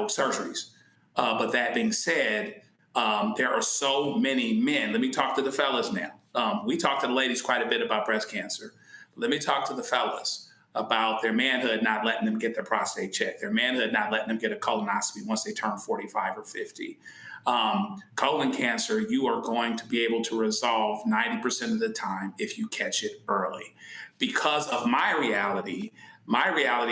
[SPEAKER 3] surgeries. But that being said, there are so many men. Let me talk to the fellas now. We talk to the ladies quite a bit about breast cancer. Let me talk to the fellas about their manhood not letting them get their prostate checked, their manhood not letting them get a colonoscopy once they turn 45 or 50. Colon cancer, you are going to be able to resolve 90% of the time if you catch it early. Because of my reality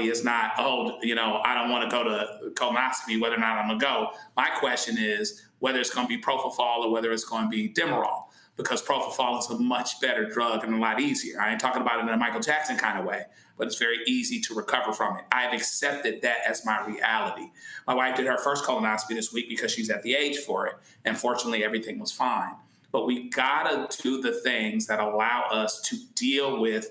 [SPEAKER 3] is not, I don't want to go to colonoscopy, whether or not I'm going to go. My question is whether it's going to be propofol or whether it's going to be Demerol, because propofol is a much better drug and a lot easier. I ain't talking about it in a Michael Jackson kind of way, but it's very easy to recover from it. I've accepted that as my reality. My wife did her first colonoscopy this week because she's at the age for it, and fortunately everything was fine. But we gotta do the things that allow us to deal with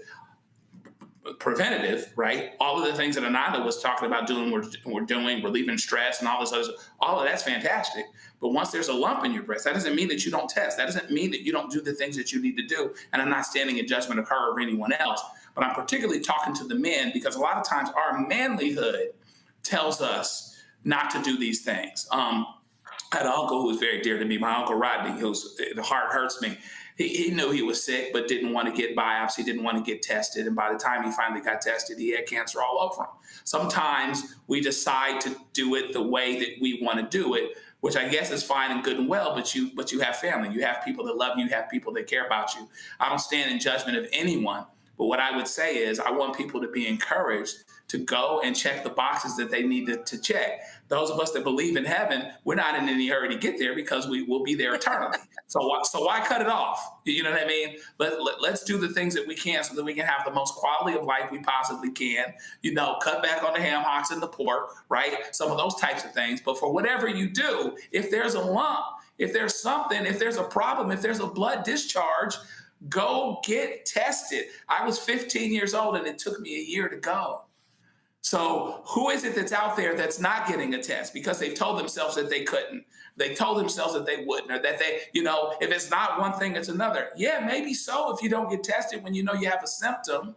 [SPEAKER 3] preventative, right? All of the things that Ananda was talking about doing, we're doing, relieving stress and all this other stuff. All of that's fantastic. But once there's a lump in your breast, that doesn't mean that you don't test. That doesn't mean that you don't do the things that you need to do. And I'm not standing in judgment of her or anyone else, but I'm particularly talking to the men because a lot of times our manlyhood tells us not to do these things. I had an uncle who was very dear to me, my Uncle Rodney, the heart hurts me. He knew he was sick, but didn't want to get biopsy, didn't want to get tested. And by the time he finally got tested, he had cancer all over him. Sometimes we decide to do it the way that we want to do it, which I guess is fine and good and well, but you have family. You have people that love you. You have people that care about you. I don't stand in judgment of anyone, But what I would say is I want people to be encouraged to go and check the boxes that they need to check. Those of us that believe in heaven, we're not in any hurry to get there because we will be there eternally. So why cut it off? You know what I mean? Let's do the things that we can so that we can have the most quality of life we possibly can. You know, cut back on the ham hocks and the pork, right? Some of those types of things. But for whatever you do, if there's a lump, if there's something, if there's a problem, if there's a blood discharge, go get tested. I was 15 years old and it took me a year to go. So who is it that's out there that's not getting a test because they've told themselves that they couldn't? They told themselves that they wouldn't, or that they, you know, if it's not one thing, it's another. Yeah, maybe so if you don't get tested when you know you have a symptom.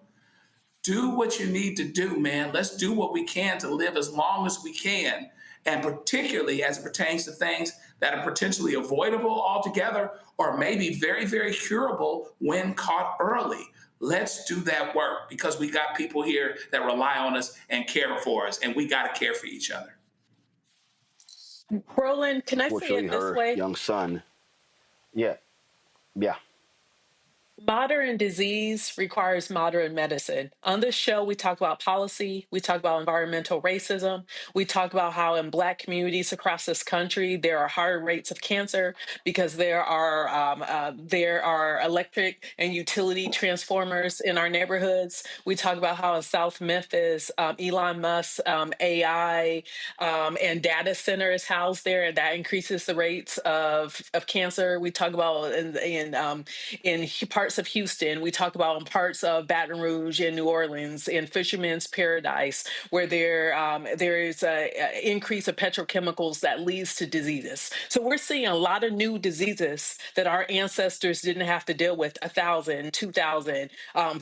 [SPEAKER 3] Do what you need to do, man. Let's do what we can to live as long as we can. And particularly as it pertains to things that are potentially avoidable altogether, or maybe very, very curable when caught early. Let's do that work because we got people here that rely on us and care for us, and we got to care for each other.
[SPEAKER 13] Roland, can I say it this way?
[SPEAKER 2] Young son. Yeah.
[SPEAKER 13] Modern disease requires modern medicine. On this show, we talk about policy, we talk about environmental racism, we talk about how in Black communities across this country, there are higher rates of cancer because there are electric and utility transformers in our neighborhoods. We talk about how in South Memphis, Elon Musk, AI, and data center is housed there, and that increases the rates of cancer. We talk about in parts of Houston, we talk about in parts of Baton Rouge and New Orleans, in Fisherman's Paradise, where there is an increase of petrochemicals that leads to diseases. So we're seeing a lot of new diseases that our ancestors didn't have to deal with 1,000, 2,000,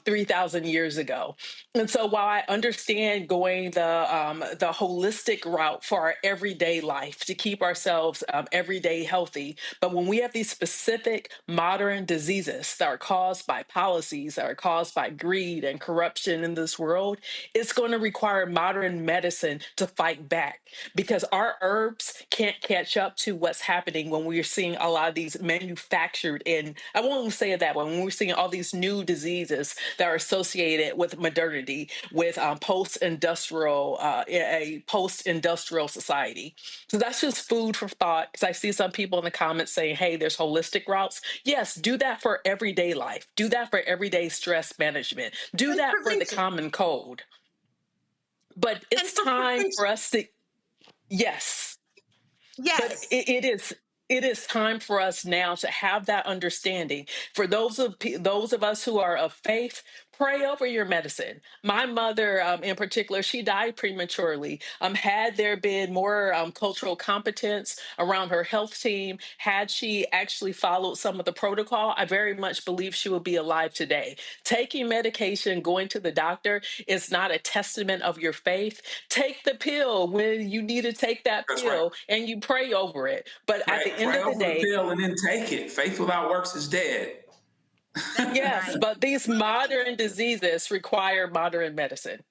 [SPEAKER 13] 3,000 years ago. And so while I understand going the holistic route for our everyday life to keep ourselves everyday healthy, but when we have these specific modern diseases that are caused by policies, that are caused by greed and corruption in this world, it's going to require modern medicine to fight back because our herbs can't catch up to what's happening when we're seeing a lot of these manufactured in, I won't say it that way, when we're seeing all these new diseases that are associated with modernity, with post-industrial society. So that's just food for thought, because I see some people in the comments saying, hey, there's holistic routes. Yes, do that for everyday life. Do that for everyday stress management. Do that for the common cold. But it's time for us to, yes. But it is time for us now to have that understanding. For those of us who are of faith, pray over your medicine. My mother, in particular, she died prematurely. Had there been more cultural competence around her health team, had she actually followed some of the protocol, I very much believe she would be alive today. Taking medication, going to the doctor is not a testament of your faith. Take the pill when you need to take that pill, and you pray over it. But at the end of the day,
[SPEAKER 3] pray over the pill and then take it. Faith without works is dead.
[SPEAKER 13] Yes, but these modern diseases require modern medicine.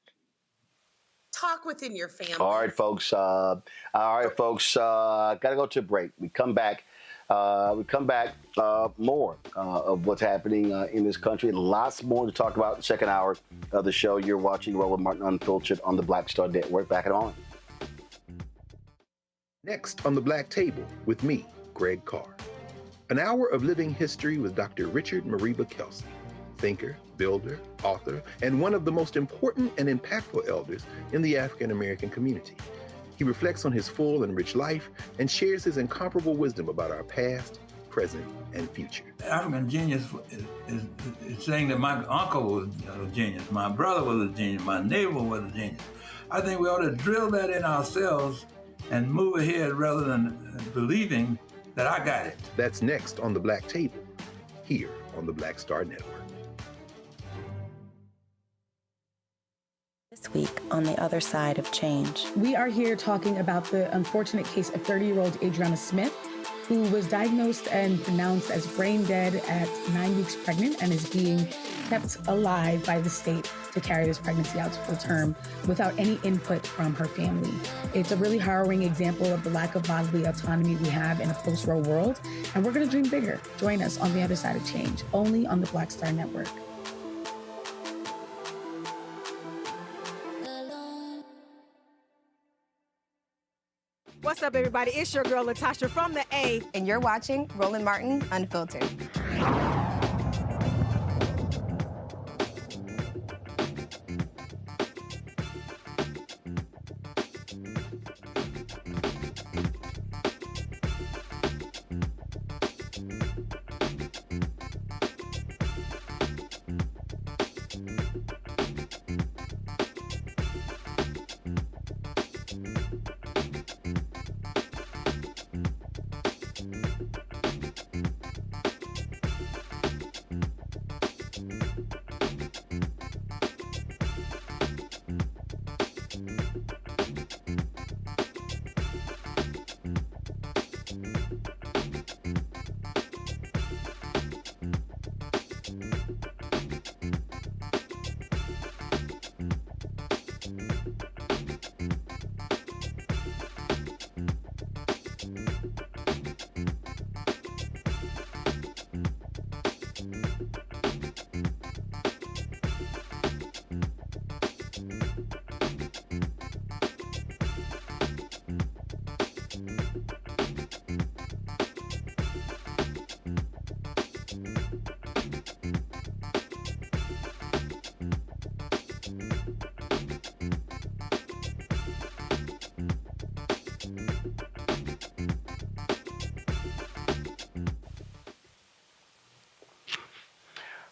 [SPEAKER 6] Talk within your family.
[SPEAKER 2] All right, folks. Got to go to a break. We come back. More of what's happening in this country. Lots more to talk about in the second hour of the show. You're watching Roland Martin Unfiltered on the Black Star Network. Back it on.
[SPEAKER 10] Next on the Black Table with me, Greg Carr. An hour of living history with Dr. Richard Mariba Kelsey, thinker, builder, author, and one of the most important and impactful elders in the African American community. He reflects on his full and rich life and shares his incomparable wisdom about our past, present, and future.
[SPEAKER 21] African genius is saying that my uncle was a genius, my brother was a genius, my neighbor was a genius. I think we ought to drill that in ourselves and move ahead rather than believing that I got it.
[SPEAKER 10] That's next on the Black Table, here on the Black Star Network.
[SPEAKER 18] This week on the other side of change.
[SPEAKER 19] We are here talking about the unfortunate case of 30-year-old Adriana Smith, who was diagnosed and pronounced as brain dead at 9 weeks pregnant and is being kept alive by the state to carry this pregnancy out to full term without any input from her family. It's a really harrowing example of the lack of bodily autonomy we have in a post-Roe world, and we're going to dream bigger. Join us on the other side of change, only on the Black Star Network.
[SPEAKER 1] What's up, everybody? It's your girl, Latasha from the A.
[SPEAKER 4] And you're watching Roland Martin Unfiltered.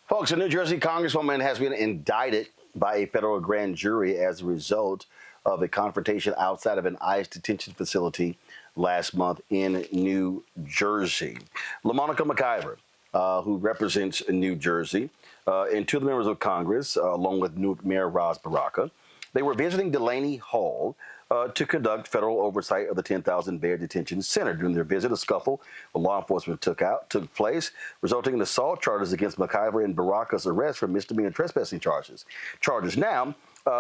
[SPEAKER 2] Folks, a New Jersey Congresswoman has been indicted by a federal grand jury as a result of a confrontation outside of an ICE detention facility last month in New Jersey. LaMonica McIver, who represents New Jersey, and two of the members of Congress, along with Newark Mayor Ras Baraka, they were visiting Delaney Hall to conduct federal oversight of the 10,000-bed detention center. During their visit, a scuffle with law enforcement took place, resulting in assault charges against McIver and Baraka's arrest for misdemeanor trespassing charges. Now,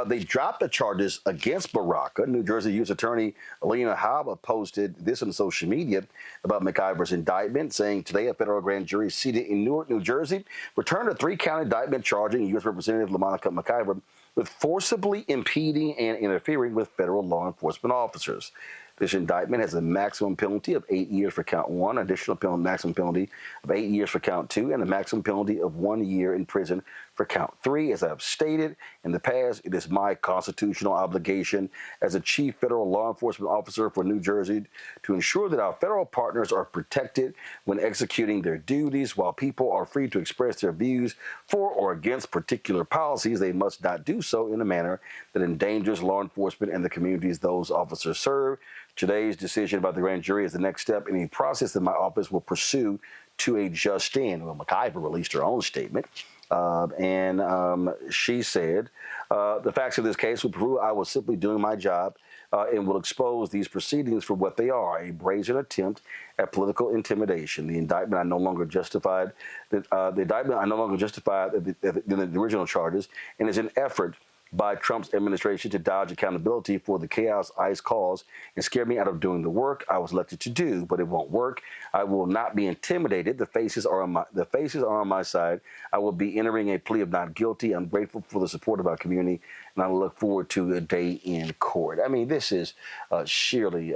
[SPEAKER 2] they dropped the charges against Baraka. New Jersey U.S. Attorney Alina Habba posted this on social media about McIver's indictment, saying today a federal grand jury seated in Newark, New Jersey, returned a 3-count indictment charging U.S. Representative LaMonica McIver with forcibly impeding and interfering with federal law enforcement officers. This indictment has a maximum penalty of 8 years for count 1, additional maximum penalty of 8 years for count 2, and a maximum penalty of 1 year in prison for count 3. As I've stated in the past, it is my constitutional obligation as a chief federal law enforcement officer for New Jersey to ensure that our federal partners are protected when executing their duties. While people are free to express their views for or against particular policies, they must not do so in a manner that endangers law enforcement and the communities those officers serve. Today's decision about the grand jury is the next step in a process that my office will pursue to a just end. Well, McIver released her own statement, and she said, the facts of this case will prove I was simply doing my job and will expose these proceedings for what they are, a brazen attempt at political intimidation. The indictment I no longer justified the original charges, and is an effort by Trump's administration to dodge accountability for the chaos ICE caused and scare me out of doing the work I was elected to do. But it won't work. I will not be intimidated. The faces are on my side. I will be entering a plea of not guilty. I'm grateful for the support of our community, and I look forward to a day in court. I mean, this is sheerly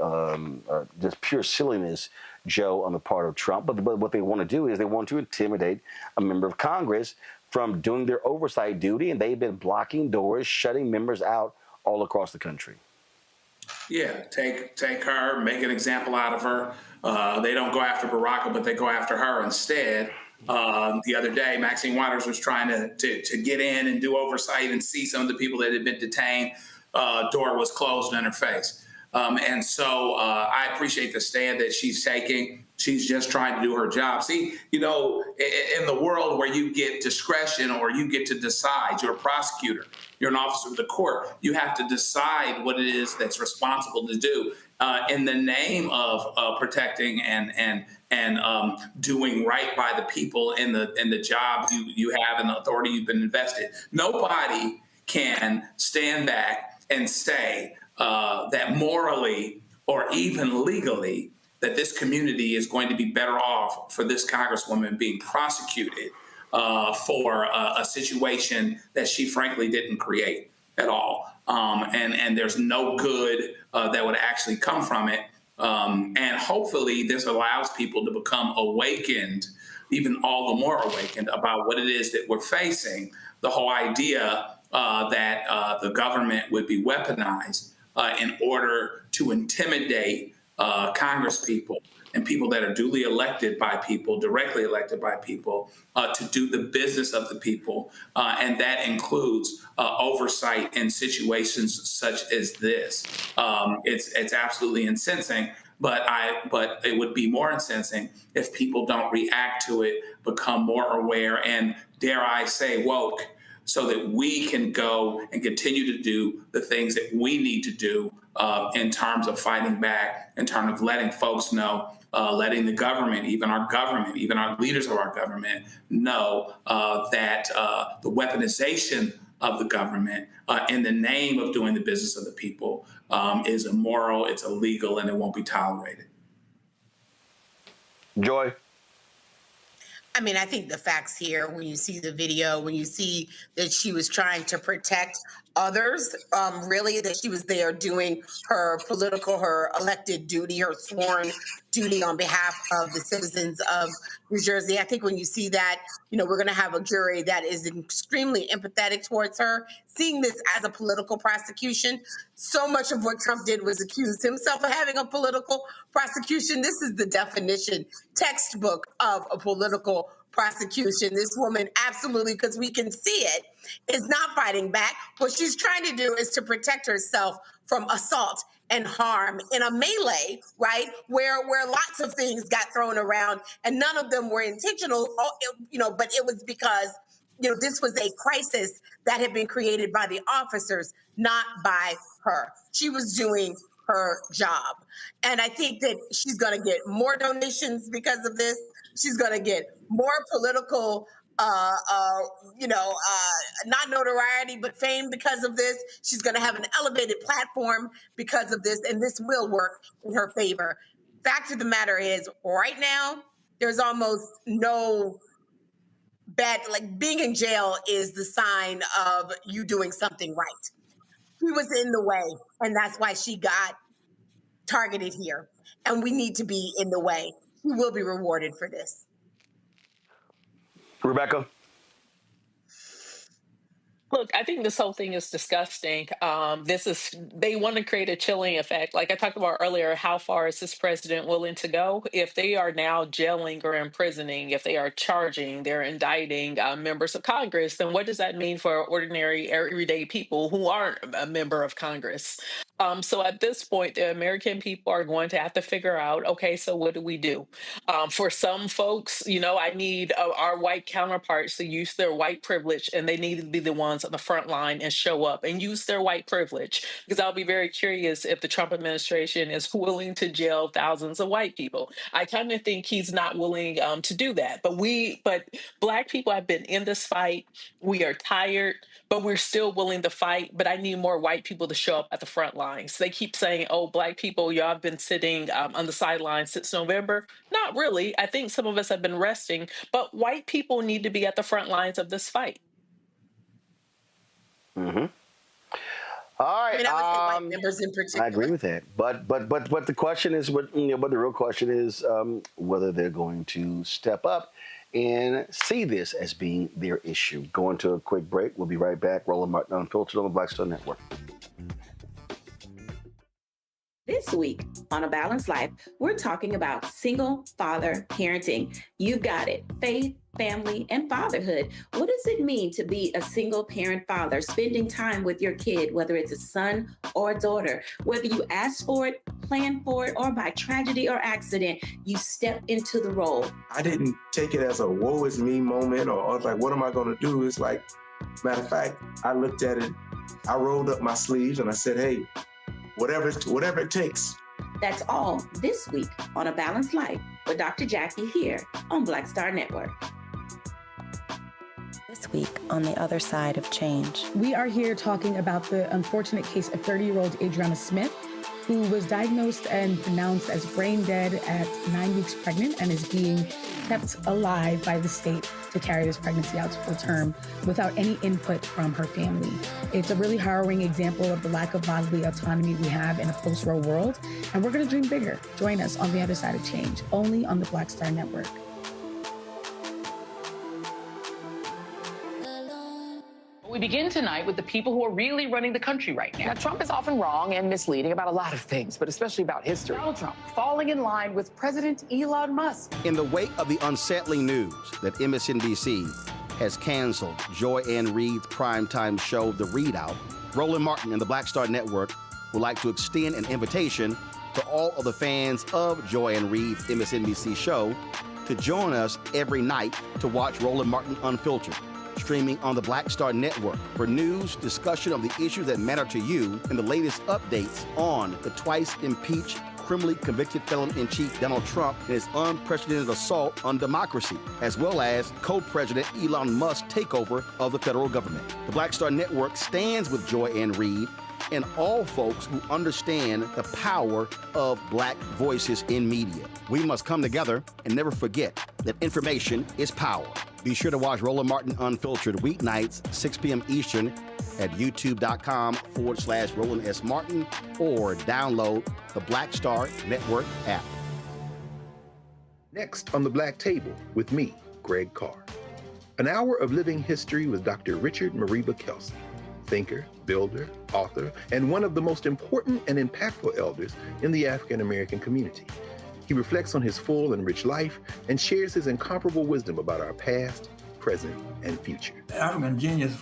[SPEAKER 2] just pure silliness, Joe, on the part of Trump. But what they want to do is they want to intimidate a member of Congress from doing their oversight duty, and they've been blocking doors, shutting members out all across the country.
[SPEAKER 3] Yeah, take her, make an example out of her. They don't go after Baraka, but they go after her instead. The other day, Maxine Waters was trying to get in and do oversight and see some of the people that had been detained. Door was closed in her face. And so I appreciate the stand that she's taking. She's just trying to do her job. See, you know, in the world where you get discretion or you get to decide, you're a prosecutor, you're an officer of the court, you have to decide what it is that's responsible to do in the name of protecting and doing right by the people in the job you have and the authority you've been invested. Nobody can stand back and say that morally or even legally that this community is going to be better off for this Congresswoman being prosecuted for a situation that she frankly didn't create at all. And there's no good that would actually come from it And hopefully this allows people to become awakened, even all the more awakened about what it is that we're facing. The whole idea that the government would be weaponized in order to intimidate Congress people and people that are duly elected by people, directly elected by people, to do the business of the people. And that includes oversight in situations such as this. It's absolutely incensing, but it would be more incensing if people don't react to it, become more aware, and dare I say woke, so that we can go and continue to do the things that we need to do in terms of fighting back, in terms of letting folks know, letting the government, even our leaders of our government know that the weaponization of the government in the name of doing the business of the people is immoral, it's illegal, and it won't be tolerated.
[SPEAKER 2] Joy?
[SPEAKER 6] I mean, I think the facts here, when you see the video, when you see that she was trying to protect others, really, that she was there doing her elected duty, her sworn duty on behalf of the citizens of New Jersey. I think when you see that, we're going to have a jury that is extremely empathetic towards her, seeing this as a political prosecution. So much of what Trump did was accuse himself of having a political prosecution. This is the definition, textbook of a political prosecution. This woman absolutely, because we can see it, is not fighting back. What she's trying to do is to protect herself from assault and harm in a melee, right? Where lots of things got thrown around and none of them were intentional, but it was because, this was a crisis that had been created by the officers, not by her. She was doing her job. And I think that she's going to get more donations because of this. She's going to get more political, not notoriety, but fame because of this. She's going to have an elevated platform because of this, and this will work in her favor. Fact of the matter is, right now, there's almost no bad, being in jail is the sign of you doing something right. She was in the way, and that's why she got targeted here. And we need to be in the way. She will be rewarded for this.
[SPEAKER 2] Rebecca?
[SPEAKER 13] Look, I think this whole thing is disgusting. They want to create a chilling effect. Like I talked about earlier, how far is this president willing to go? If they are now jailing or imprisoning, if they are charging, they're indicting members of Congress, then what does that mean for ordinary, everyday people who aren't a member of Congress? So at this point, the American people are going to have to figure out, okay, so what do we do? For some folks, I need our white counterparts to use their white privilege, and they need to be the ones on the front line and show up and use their white privilege. Because I'll be very curious if the Trump administration is willing to jail thousands of white people. I kind of think he's not willing to do that. But Black people have been in this fight. We are tired, but we're still willing to fight. But I need more white people to show up at the front lines. They keep saying, oh, Black people, y'all have been sitting on the sidelines since November. Not really. I think some of us have been resting, but white people need to be at the front lines of this fight.
[SPEAKER 2] Mm-hmm. All right.
[SPEAKER 6] I mean, I would say white members in particular.
[SPEAKER 2] I agree with that. But the question is, but the real question is whether they're going to step up and see this as being their issue. Going to a quick break. We'll be right back. Roland Martin Unfiltered on the Black Star Network.
[SPEAKER 16] This week on A Balanced Life, we're talking about single father parenting. You got it. Faith, family, and fatherhood. What does it mean to be a single parent father, spending time with your kid, whether it's a son or a daughter? Whether you ask for it, plan for it, or by tragedy or accident, you step into the role.
[SPEAKER 17] I didn't take it as a woe is me moment or like, what am I going to do? It's like, matter of fact, I looked at it, I rolled up my sleeves and I said, hey, whatever it takes.
[SPEAKER 16] That's all this week on A Balanced Life with Dr. Jackie here on Black Star Network.
[SPEAKER 18] This week on the other side of change.
[SPEAKER 19] We are here talking about the unfortunate case of 30-year-old Adriana Smith, who was diagnosed and pronounced as brain dead at 9 weeks pregnant and is being kept alive by the state to carry this pregnancy out to full term without any input from her family. It's a really harrowing example of the lack of bodily autonomy we have in a post-Roe world, and we're going to dream bigger. Join us on the other side of change, only on the Black Star Network.
[SPEAKER 8] We begin tonight with the people who are really running the country right now.
[SPEAKER 11] Now, Trump is often wrong and misleading about a lot of things, but especially about history.
[SPEAKER 8] Donald Trump falling in line with President Elon Musk.
[SPEAKER 2] In the wake of the unsettling news that MSNBC has canceled Joy Ann Reid's primetime show, The Readout, Roland Martin and the Black Star Network would like to extend an invitation to all of the fans of Joy Ann Reid's MSNBC show to join us every night to watch Roland Martin Unfiltered, streaming on the Black Star Network for news, discussion of the issues that matter to you, and the latest updates on the twice-impeached, criminally convicted felon-in-chief Donald Trump and his unprecedented assault on democracy, as well as co-president Elon Musk's takeover of the federal government. The Black Star Network stands with Joy Ann Reid and all folks who understand the power of Black voices in media. We must come together and never forget that information is power. Be sure to watch Roland Martin Unfiltered weeknights, 6 p.m. Eastern at youtube.com/Roland S. Martin or download the Black Star Network app.
[SPEAKER 10] Next on the Black Table with me, Greg Carr. An hour of living history with Dr. Richard Mariba-Kelsey, thinker, builder, author, and one of the most important and impactful elders in the African American community. He reflects on his full and rich life and shares his incomparable wisdom about our past, present, and future.
[SPEAKER 21] African genius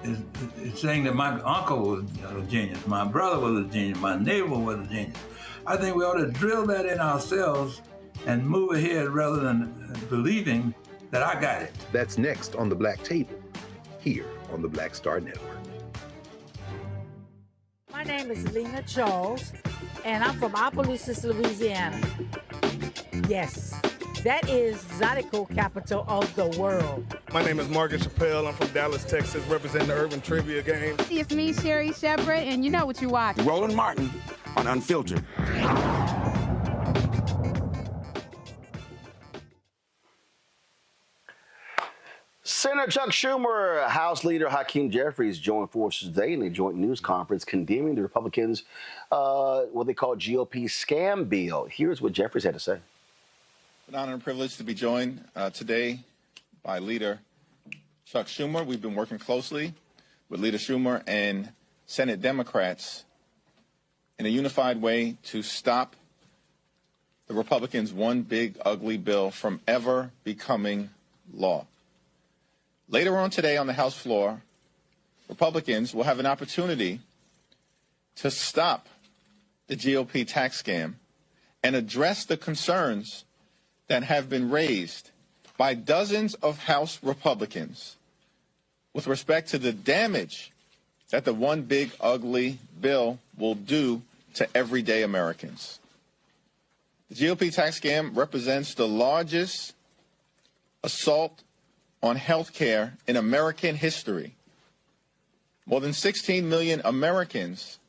[SPEAKER 21] is saying that my uncle was a genius, my brother was a genius, my neighbor was a genius. I think we ought to drill that in ourselves and move ahead rather than believing that I got it.
[SPEAKER 10] That's next on the Black Table, here on the Black Star Network.
[SPEAKER 23] My name is Lena Charles, and I'm from Opelousas, Louisiana. Yes, that is Zydeco capital of the world.
[SPEAKER 24] My name is Margaret Chappelle. I'm from Dallas, Texas, representing the Urban Trivia Game.
[SPEAKER 20] It's me, Sherry Shepherd, and you know what you watch.
[SPEAKER 25] Roland Martin on Unfiltered.
[SPEAKER 2] Senator Chuck Schumer, House Leader Hakeem Jeffries joined forces today in a joint news conference condemning the Republicans' what they call GOP scam bill. Here's what Jeffries had to say.
[SPEAKER 26] It's an honor and privilege to be joined today by Leader Chuck Schumer. We've been working closely with Leader Schumer and Senate Democrats in a unified way to stop the Republicans' one big ugly bill from ever becoming law. Later on today on the House floor, Republicans will have an opportunity to stop the GOP tax scam and address the concerns that have been raised by dozens of House Republicans with respect to the damage that the one big ugly bill will do to everyday Americans. The GOP tax scam represents the largest assault on health care in American history. More than 16 million Americans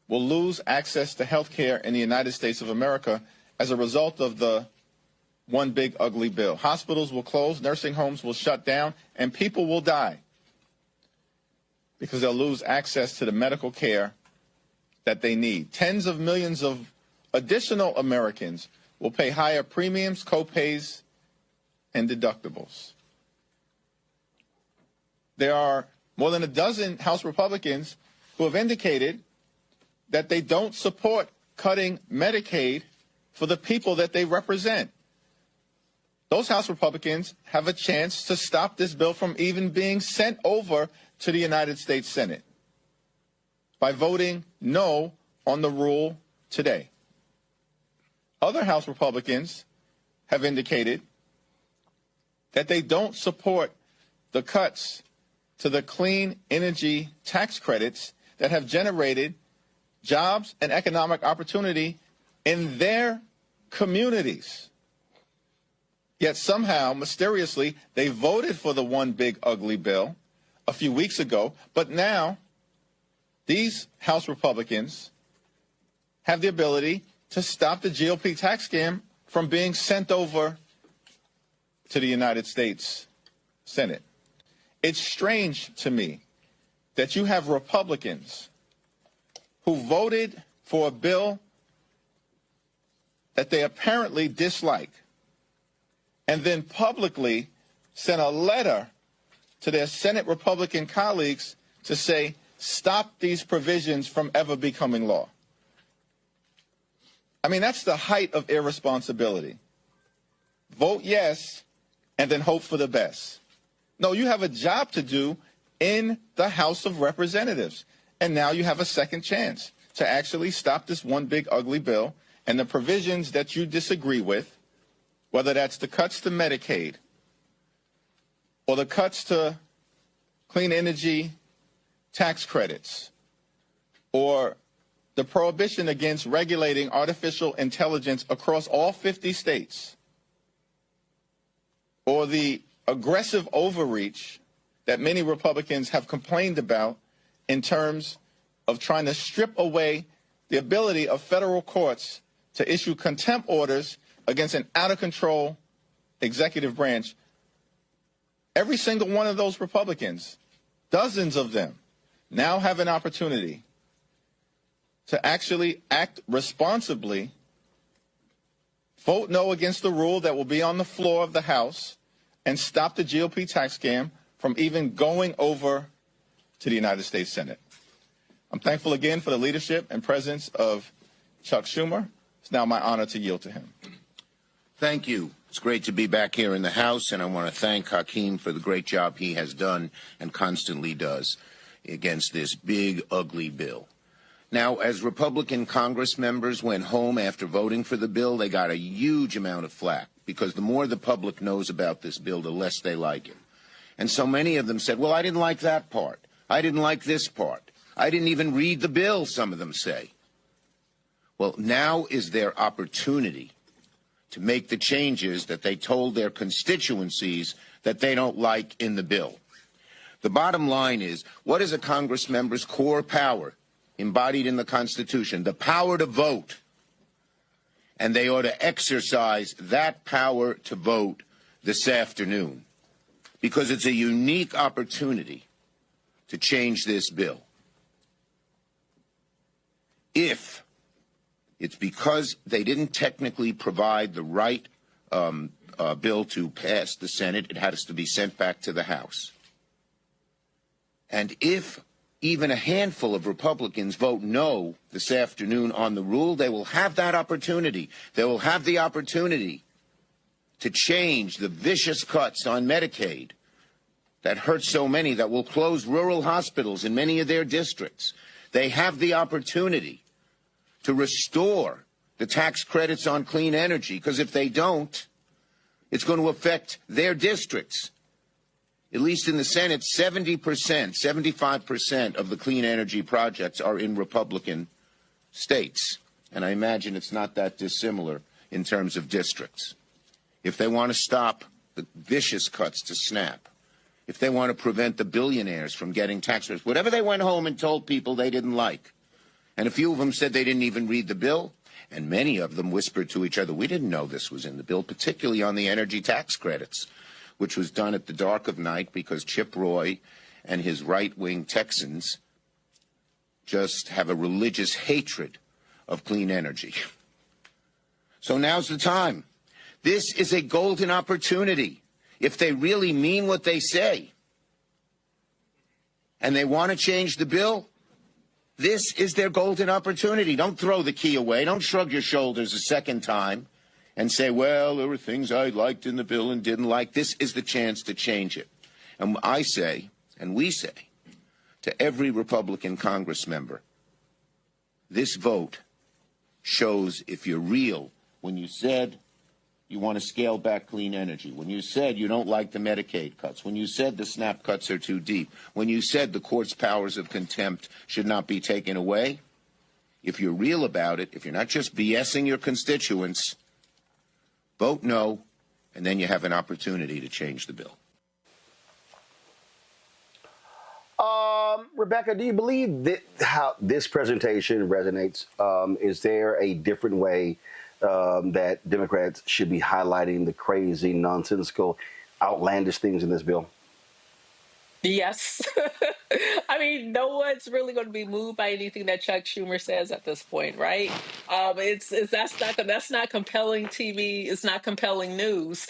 [SPEAKER 26] will lose access to health care in the United States of America as a result of the one big ugly bill. Hospitals will close, nursing homes will shut down, and people will die because they'll lose access to the medical care that they need. Tens of millions of additional Americans will pay higher premiums, co-pays, and deductibles. There are more than a dozen House Republicans who have indicated that they don't support cutting Medicaid for the people that they represent. Those House Republicans have a chance to stop this bill from even being sent over to the United States Senate by voting no on the rule today. Other House Republicans have indicated that they don't support the cuts to the clean energy tax credits that have generated jobs and economic opportunity in their communities. Yet somehow, mysteriously, they voted for the one big ugly bill a few weeks ago, but now these House Republicans have the ability to stop the GOP tax scam from being sent over to the United States Senate. It's strange to me that you have Republicans who voted for a bill that they apparently dislike and then publicly sent a letter to their Senate Republican colleagues to say, stop these provisions from ever becoming law. I mean, that's the height of irresponsibility. Vote yes and then hope for the best. No, you have a job to do in the House of Representatives. And now you have a second chance to actually stop this one big ugly bill and the provisions that you disagree with, whether that's the cuts to Medicaid or the cuts to clean energy tax credits or the prohibition against regulating artificial intelligence across all 50 states, or the aggressive overreach that many Republicans have complained about in terms of trying to strip away the ability of federal courts to issue contempt orders against an out-of-control executive branch. Every single one of those Republicans, dozens of them, now have an opportunity to actually act responsibly, vote no against the rule that will be on the floor of the House, and stop the GOP tax scam from even going over to the United States Senate. I'm thankful again for the leadership and presence of Chuck Schumer. It's now my honor to yield to him.
[SPEAKER 5] Thank you. It's great to be back here in the House, and I want to thank Hakeem for the great job he has done and constantly does against this big, ugly bill. Now, as Republican Congress members went home after voting for the bill, they got a huge amount of flack because the more the public knows about this bill, the less they like it. And so many of them said, well, I didn't like that part. I didn't like this part. I didn't even read the bill, some of them say. Well, now is their opportunity to make the changes that they told their constituencies that they don't like in the bill. The bottom line is, what is a Congress member's core power embodied in the Constitution? The power to vote. And they ought to exercise that power to vote this afternoon, because it's a unique opportunity to change this bill. If it's because they didn't technically provide the right bill to pass the Senate, it has to be sent back to the House. And if even a handful of Republicans vote no this afternoon on the rule, they will have that opportunity. They will have the opportunity to change the vicious cuts on Medicaid that hurt so many, that will close rural hospitals in many of their districts. They have the opportunity to restore the tax credits on clean energy, because if they don't, it's going to affect their districts. At least in the Senate, 70%, 75% of the clean energy projects are in Republican states. And I imagine it's not that dissimilar in terms of districts. If they want to stop the vicious cuts to SNAP, if they want to prevent the billionaires from getting tax credits, whatever they went home and told people they didn't like. And a few of them said they didn't even read the bill. And many of them whispered to each other, we didn't know this was in the bill, particularly on the energy tax credits, which was done at the dark of night because Chip Roy and his right-wing Texans just have a religious hatred of clean energy. So now's the time. This is a golden opportunity. If they really mean what they say and they want to change the bill, this is their golden opportunity. Don't throw the key away. Don't shrug your shoulders a second time and say, well, there were things I liked in the bill and didn't like. This is the chance to change it. And I say, and we say, to every Republican Congress member, this vote shows if you're real when you said you want to scale back clean energy, when you said you don't like the Medicaid cuts, when you said the SNAP cuts are too deep, when you said the court's powers of contempt should not be taken away. If you're real about it, if you're not just BSing your constituents, vote no, and then you have an opportunity to change the bill.
[SPEAKER 2] Rebecca, do you believe that how this presentation resonates? Is there a different way that Democrats should be highlighting the crazy, nonsensical, outlandish things in this bill?
[SPEAKER 13] Yes. I mean, no one's really going to be moved by anything that Chuck Schumer says at this point, right? That's not compelling TV. It's not compelling news.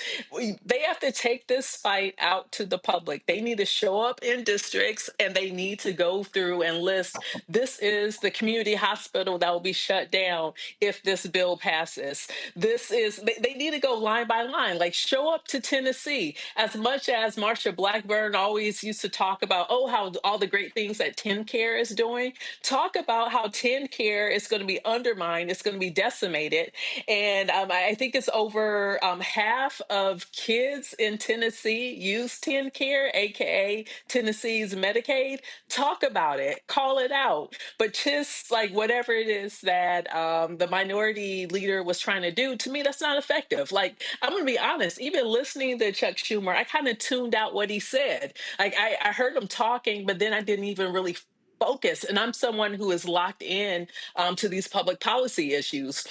[SPEAKER 13] They have to take this fight out to the public. They need to show up in districts and they need to go through and list, this is the community hospital that will be shut down if this bill passes. They need to go line by line, like show up to Tennessee. As much as Marsha Blackburn always used to talk about, how all the great things that TennCare is doing, talk about how TennCare is going to be undermined, it's going to be decimated. And I think it's over half of kids in Tennessee use TennCare, aka Tennessee's Medicaid. Talk about it, call it out. But just like whatever it is that the minority leader was trying to do, to me, that's not effective. Like, I'm going to be honest, even listening to Chuck Schumer, I kind of tuned out what he said. Like, I heard him talking, but then I didn't even really focus. And I'm someone who is locked in to these public policy issues.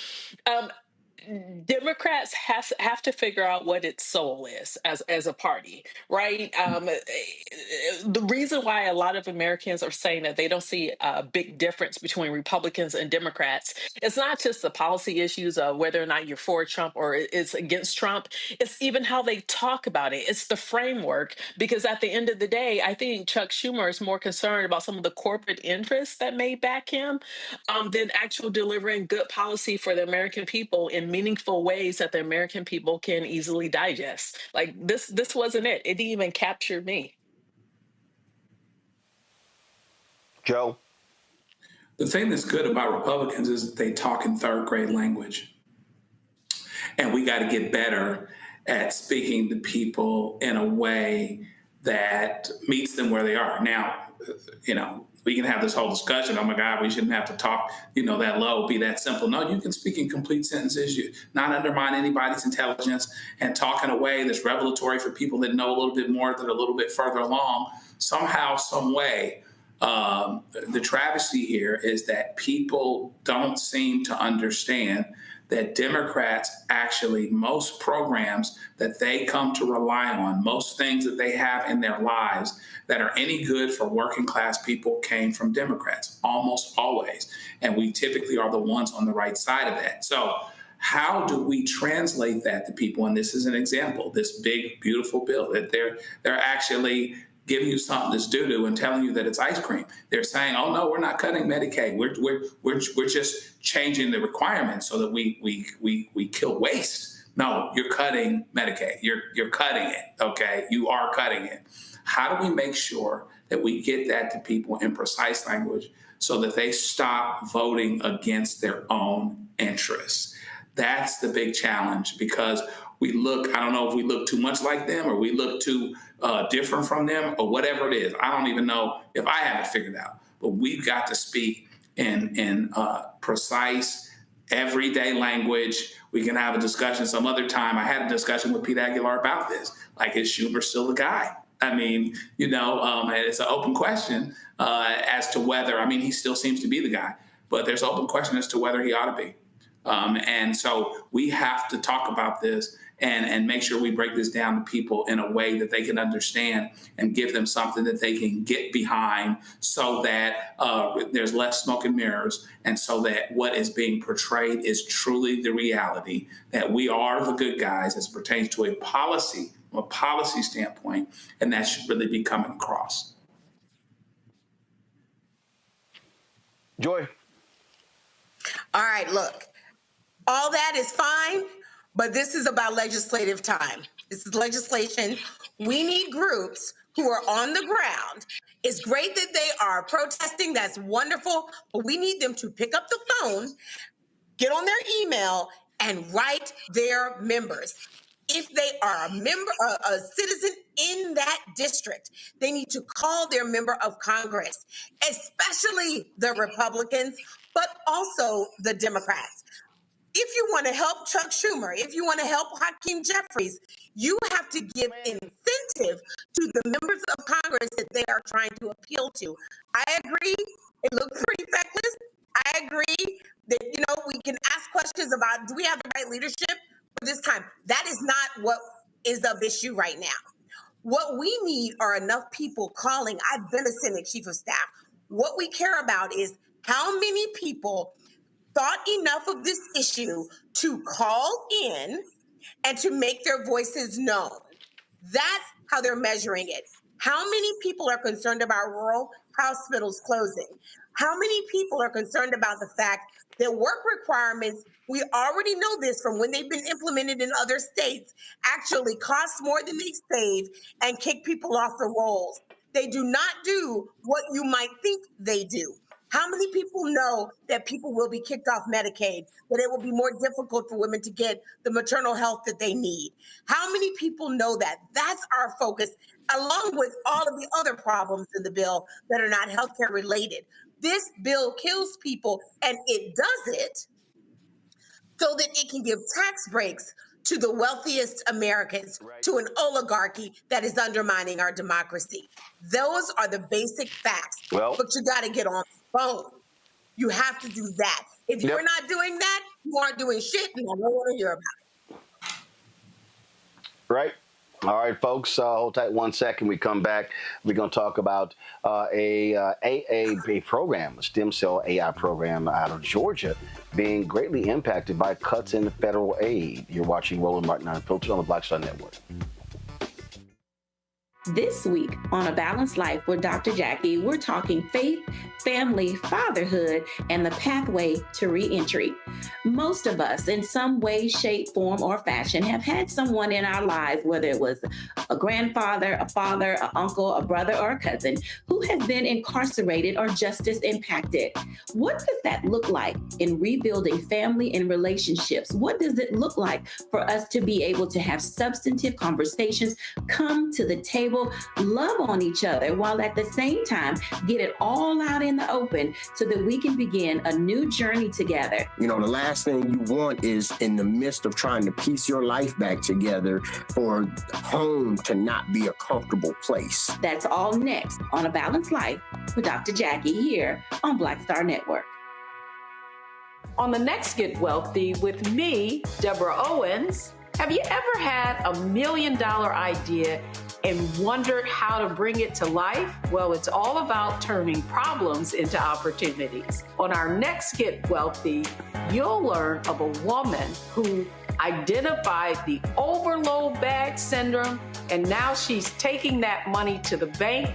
[SPEAKER 13] Democrats have to figure out what its soul is as a party, right? The reason why a lot of Americans are saying that they don't see a big difference between Republicans and Democrats, it's not just the policy issues of whether or not you're for Trump or it's against Trump. It's even how they talk about it. It's the framework, because at the end of the day, I think Chuck Schumer is more concerned about some of the corporate interests that may back him than actual delivering good policy for the American people in meaningful ways that the American people can easily digest. Like this wasn't it. It didn't even capture me.
[SPEAKER 2] Joe?
[SPEAKER 3] The thing that's good about Republicans is that they talk in third grade language. And we got to get better at speaking to people in a way that meets them where they are. Now, we can have this whole discussion, oh my God, we shouldn't have to talk, that low, be that simple. No, you can speak in complete sentences, not undermine anybody's intelligence, and talk in a way that's revelatory for people that know a little bit more, that are a little bit further along. Somehow, some way, the travesty here is that people don't seem to understand that Democrats actually, most programs that they come to rely on, most things that they have in their lives that are any good for working class people came from Democrats, almost always. And we typically are the ones on the right side of that. So how do we translate that to people? And this is an example, this big, beautiful bill that they're actually giving you something that's doo-doo and telling you that it's ice cream. They're saying, oh no, we're not cutting Medicaid. We're just changing the requirements so that we kill waste. No, you're cutting Medicaid. You're cutting it, okay? You are cutting it. How do we make sure that we get that to people in precise language so that they stop voting against their own interests? That's the big challenge, because I don't know if we look too much like them or we look too different from them or whatever it is. I don't even know if I have it figured out, but we've got to speak in precise, everyday language. We can have a discussion some other time. I had a discussion with Pete Aguilar about this. Like, is Schumer still the guy? I mean, it's an open question as to whether, he still seems to be the guy, but there's an open question as to whether he ought to be. And so we have to talk about this and make sure we break this down to people in a way that they can understand and give them something that they can get behind so that there's less smoke and mirrors, and so that what is being portrayed is truly the reality, that we are the good guys as it pertains to a policy standpoint, and that should really be coming across.
[SPEAKER 2] Joy?
[SPEAKER 6] All right, look, all that is fine, but this is about legislative time. This is legislation. We need groups who are on the ground. It's great that they are protesting. That's wonderful. But we need them to pick up the phone, get on their email, and write their members. If they are a citizen in that district, they need to call their member of Congress, especially the Republicans, but also the Democrats. If you want to help Chuck Schumer, if you want to help Hakeem Jeffries, you have to give incentive to the members of Congress that they are trying to appeal to. I agree, it looks pretty feckless. I agree That, you know, we can ask questions about, do we have the right leadership for this time? That is not what is of issue right now. What we need are enough people calling. I've been a Senate Chief of Staff. What we care about is how many people thought enough of this issue to call in and to make their voices known. That's how they're measuring it. How many people are concerned about rural hospitals closing? How many people are concerned about the fact that work requirements, we already know this from when they've been implemented in other states, actually cost more than they save and kick people off the rolls. They do not do what you might think they do. How many people know that people will be kicked off Medicaid, that it will be more difficult for women to get the maternal health that they need? How many people know that? That's our focus, along with all of the other problems in the bill that are not healthcare related. This bill kills people, and it does it so that it can give tax breaks to the wealthiest Americans, to an oligarchy that is undermining our democracy. Those are the basic facts.
[SPEAKER 2] Well,
[SPEAKER 6] but you got to get on the phone. You have to do that. If you're not doing that, you aren't doing shit, and I don't want to hear about it.
[SPEAKER 2] Right. All right, folks, hold tight 1 second. We come back. We're going to talk about a program, a stem cell AI program out of Georgia, being greatly impacted by cuts in federal aid. You're watching Roland Martin Unfiltered on the Black Star Network.
[SPEAKER 16] This week on A Balanced Life with Dr. Jackie, we're talking faith, family, fatherhood, and the pathway to reentry. Most of us, in some way, shape, form, or fashion, have had someone in our lives, whether it was a grandfather, a father, an uncle, a brother, or a cousin, who has been incarcerated or justice impacted. What does that look like in rebuilding family and relationships? What does it look like for us to be able to have substantive conversations, come to the table, love on each other, while at the same time get it all out in the open so that we can begin a new journey together?
[SPEAKER 25] You know, the last thing you want is, in the midst of trying to piece your life back together, for home to not be a comfortable place.
[SPEAKER 16] That's all next on A Balanced Life with Dr. Jackie here on Black Star Network.
[SPEAKER 7] On the next Get Wealthy with me, Deborah Owens, have you ever had $1 million idea and wondered how to bring it to life? Well, it's all about turning problems into opportunities. On our next Get Wealthy, you'll learn of a woman who identified the overload bag syndrome, and now she's taking that money to the bank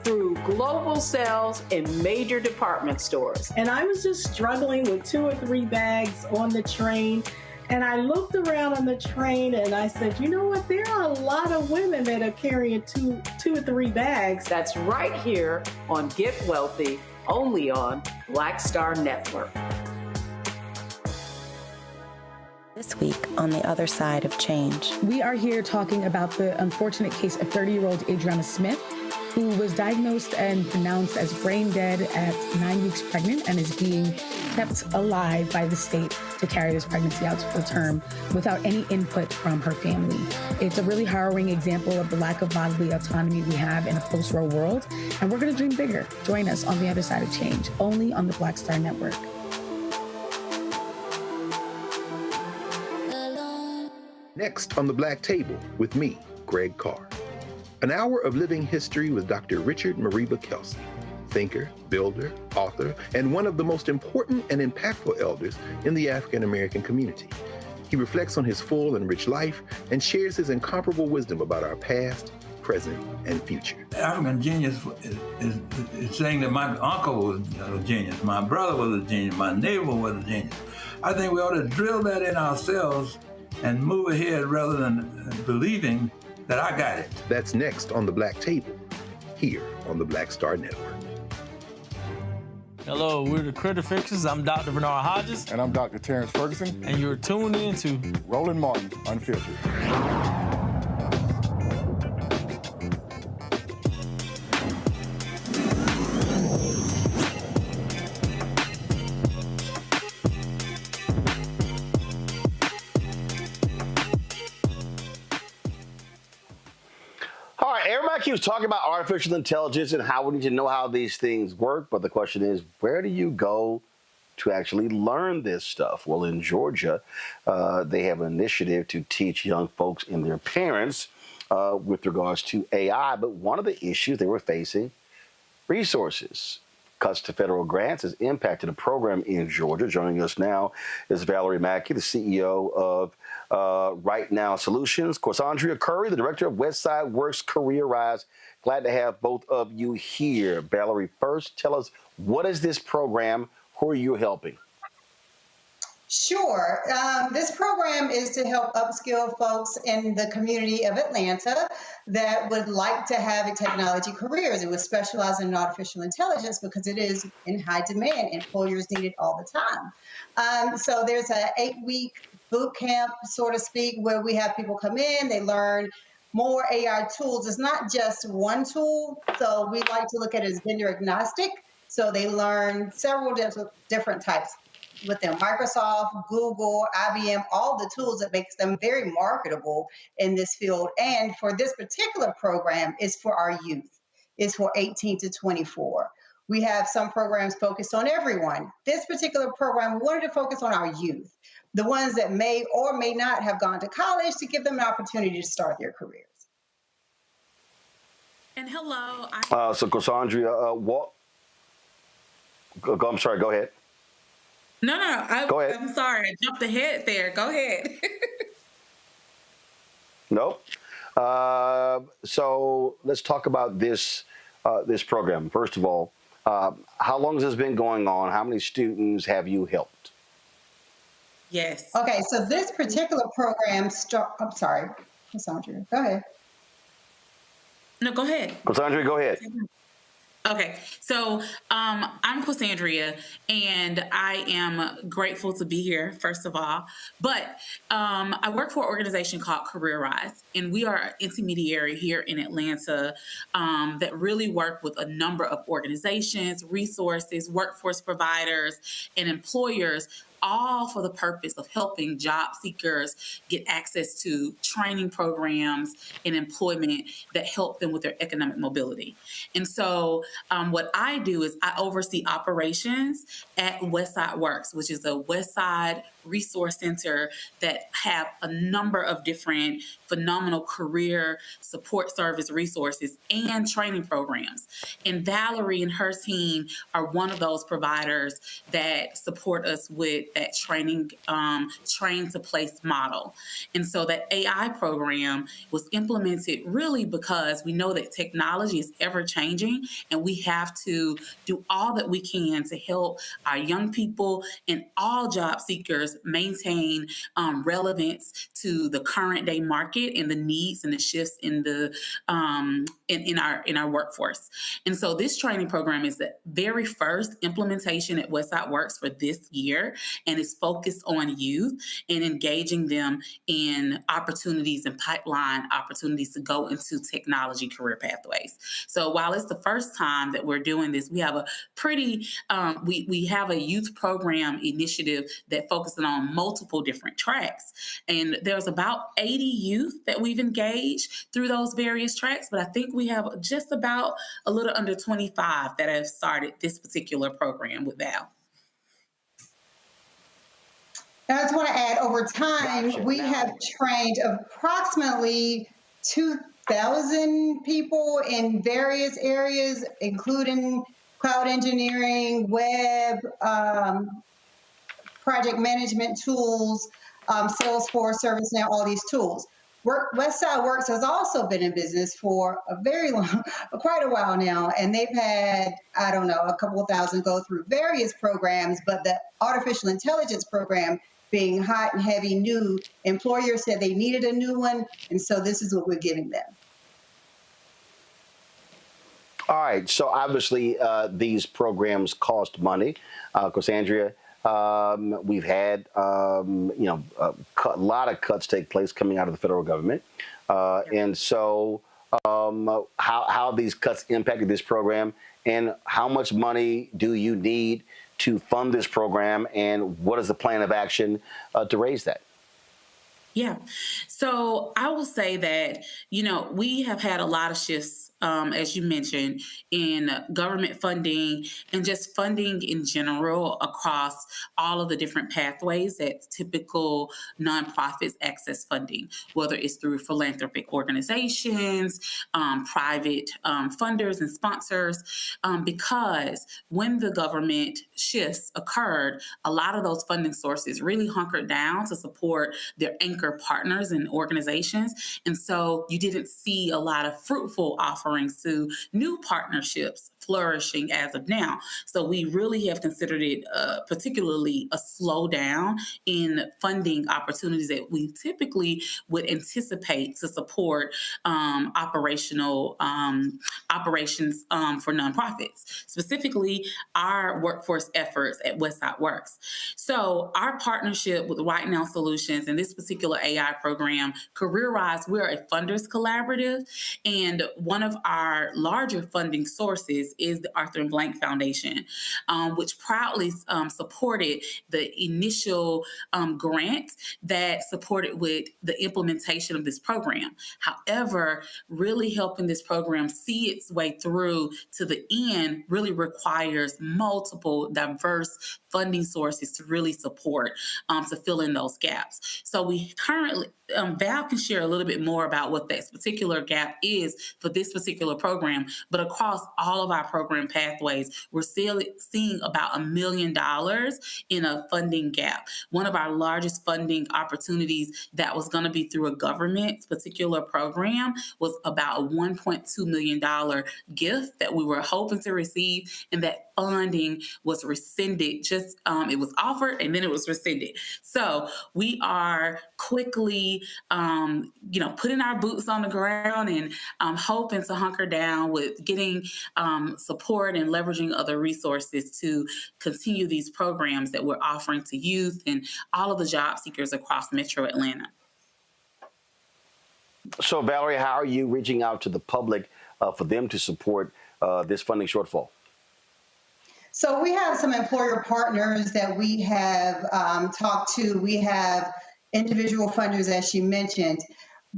[SPEAKER 7] through global sales in major department stores.
[SPEAKER 9] And I was just struggling with 2 or 3 bags on the train. And I looked around on the train and I said, you know what? There are a lot of women that are carrying two or 3 bags.
[SPEAKER 7] That's right here on Get Wealthy, only on Black Star Network.
[SPEAKER 18] This week on the other side of change.
[SPEAKER 19] We are here talking about the unfortunate case of 30-year-old Adriana Smith, who was diagnosed and pronounced as brain dead at 9 weeks pregnant and is being kept alive by the state to carry this pregnancy out to full term without any input from her family. It's a really harrowing example of the lack of bodily autonomy we have in a post-Roe world, and we're going to dream bigger. Join us on the other side of change, only on the Black Star Network.
[SPEAKER 10] Next on the Black Table with me, Greg Carr. An hour of living history with Dr. Richard Mariba-Kelsey, thinker, builder, author, and one of the most important and impactful elders in the African-American community. He reflects on his full and rich life and shares his incomparable wisdom about our past, present, and future.
[SPEAKER 21] African genius is saying that my uncle was a genius, my brother was a genius, my neighbor was a genius. I think we ought to drill that in ourselves and move ahead rather than believing that I got it.
[SPEAKER 10] That's next on the Black Table, here on the Black Star Network.
[SPEAKER 12] Hello, we're the Critter Fixers. I'm Dr. Bernard Hodges.
[SPEAKER 14] And I'm Dr. Terrence Ferguson.
[SPEAKER 12] And you're tuned in to
[SPEAKER 14] Roland Martin Unfiltered.
[SPEAKER 2] Everybody keeps talking about artificial intelligence and how we need to know how these things work, but the question is, where do you go to actually learn this stuff. Well, in Georgia, they have an initiative to teach young folks and their parents with regards to AI. But one of the issues they were facing, resources. Cuts to federal grants has impacted a program in Georgia. Joining us now is Valerie Mackey, the CEO of Right Now Solutions. Cassandra Curry, the director of Westside Works Career Rise. Glad to have both of you here. Valerie, first, tell us, what is this program? Who are you helping?
[SPEAKER 1] Sure. This program is to help upskill folks in the community of Atlanta that would like to have a technology careers. It would specialize in artificial intelligence because it is in high demand. Employers need it all the time. So there's an 8-week boot camp, so to speak, where we have people come in, they learn more AI tools. It's not just one tool. So we like to look at it as vendor agnostic. So they learn several different types with them, Microsoft, Google, IBM, all the tools that makes them very marketable in this field. And for this particular program, is for our youth. It's for 18 to 24. We have some programs focused on everyone. This particular program, we wanted to focus on our youth, the ones that may or may not have gone to college, to give them an opportunity to start their careers.
[SPEAKER 4] And hello.
[SPEAKER 2] So Cassandra, I'm sorry, go ahead.
[SPEAKER 4] No.
[SPEAKER 2] Go ahead.
[SPEAKER 4] I'm sorry. I jumped ahead there. Go ahead.
[SPEAKER 2] Nope. So let's talk about this program. First of all, how long has this been going on? How many students have you helped?
[SPEAKER 4] Yes.
[SPEAKER 1] Okay, so this particular program I'm sorry, Cassandra, go ahead.
[SPEAKER 4] No, go ahead.
[SPEAKER 2] Cassandra, go ahead.
[SPEAKER 4] Okay, so I'm Cassandra, and I am grateful to be here, first of all. But I work for an organization called Career Rise, and we are an intermediary here in Atlanta that really work with a number of organizations, resources, workforce providers, and employers, all for the purpose of helping job seekers get access to training programs and employment that help them with their economic mobility. And so what I do is I oversee operations at Westside Works, which is a Westside resource center that have a number of different phenomenal career support service resources and training programs. And Valerie and her team are one of those providers that support us with that training, train to place model. And so that AI program was implemented really because we know that technology is ever changing, and we have to do all that we can to help our young people and all job seekers maintain relevance to the current day market and the needs and the shifts in the in our workforce. And so this training program is the very first implementation at Westside Works for this year, and it's focused on youth and engaging them in opportunities and pipeline opportunities to go into technology career pathways. So while it's the first time that we're doing this, we have a pretty we have a youth program initiative that focuses on multiple different tracks, and there's about 80 youth that we've engaged through those various tracks, but I think we have just about a little under 25 that have started this particular program with Val.
[SPEAKER 1] And I just want to add, over time, we have trained approximately 2,000 people in various areas, including cloud engineering, web, project management tools, Salesforce, ServiceNow, all these tools. Westside Works has also been in business for a very long, quite a while now, and they've had, I don't know, a couple of thousand go through various programs, but the artificial intelligence program being hot and heavy new, employers said they needed a new one, and so this is what we're giving them.
[SPEAKER 2] All right, so obviously these programs cost money. Cassandra, we've had a lot of cuts take place coming out of the federal government, and so how these cuts impacted this program, and how much money do you need to fund this program, and what is the plan of action to raise that?
[SPEAKER 4] Yeah. So I will say that, we have had a lot of shifts, as you mentioned, in government funding and just funding in general across all of the different pathways that typical nonprofits access funding, whether it's through philanthropic organizations, private funders and sponsors, because when the government shifts occurred, a lot of those funding sources really hunkered down to support their anchor partners and organizations. And so you didn't see a lot of fruitful offerings to new partnerships flourishing as of now. So we really have considered it particularly a slowdown in funding opportunities that we typically would anticipate to support operational operations for nonprofits, specifically our workforce efforts at Westside Works. So our partnership with Right Now Solutions and this particular AI program, CareerWise, we're a funders collaborative, and one of our larger funding sources is the Arthur and Blank Foundation, which proudly supported the initial grant that supported with the implementation of this program. However, really helping this program see its way through to the end really requires multiple diverse funding sources to really support, to fill in those gaps. So we currently, Val can share a little bit more about what that particular gap is for this particular program, but across all of our program pathways, we're still seeing about $1 million in a funding gap. One of our largest funding opportunities that was going to be through a government particular program was about a $1.2 million gift that we were hoping to receive, and that funding was rescinded. It was offered and then it was rescinded. So we are quickly, putting our boots on the ground and hoping to hunker down with getting support and leveraging other resources to continue these programs that we're offering to youth and all of the job seekers across Metro Atlanta.
[SPEAKER 2] So, Valerie, how are you reaching out to the public for them to support this funding shortfall?
[SPEAKER 1] So we have some employer partners that we have talked to. We have individual funders, as she mentioned.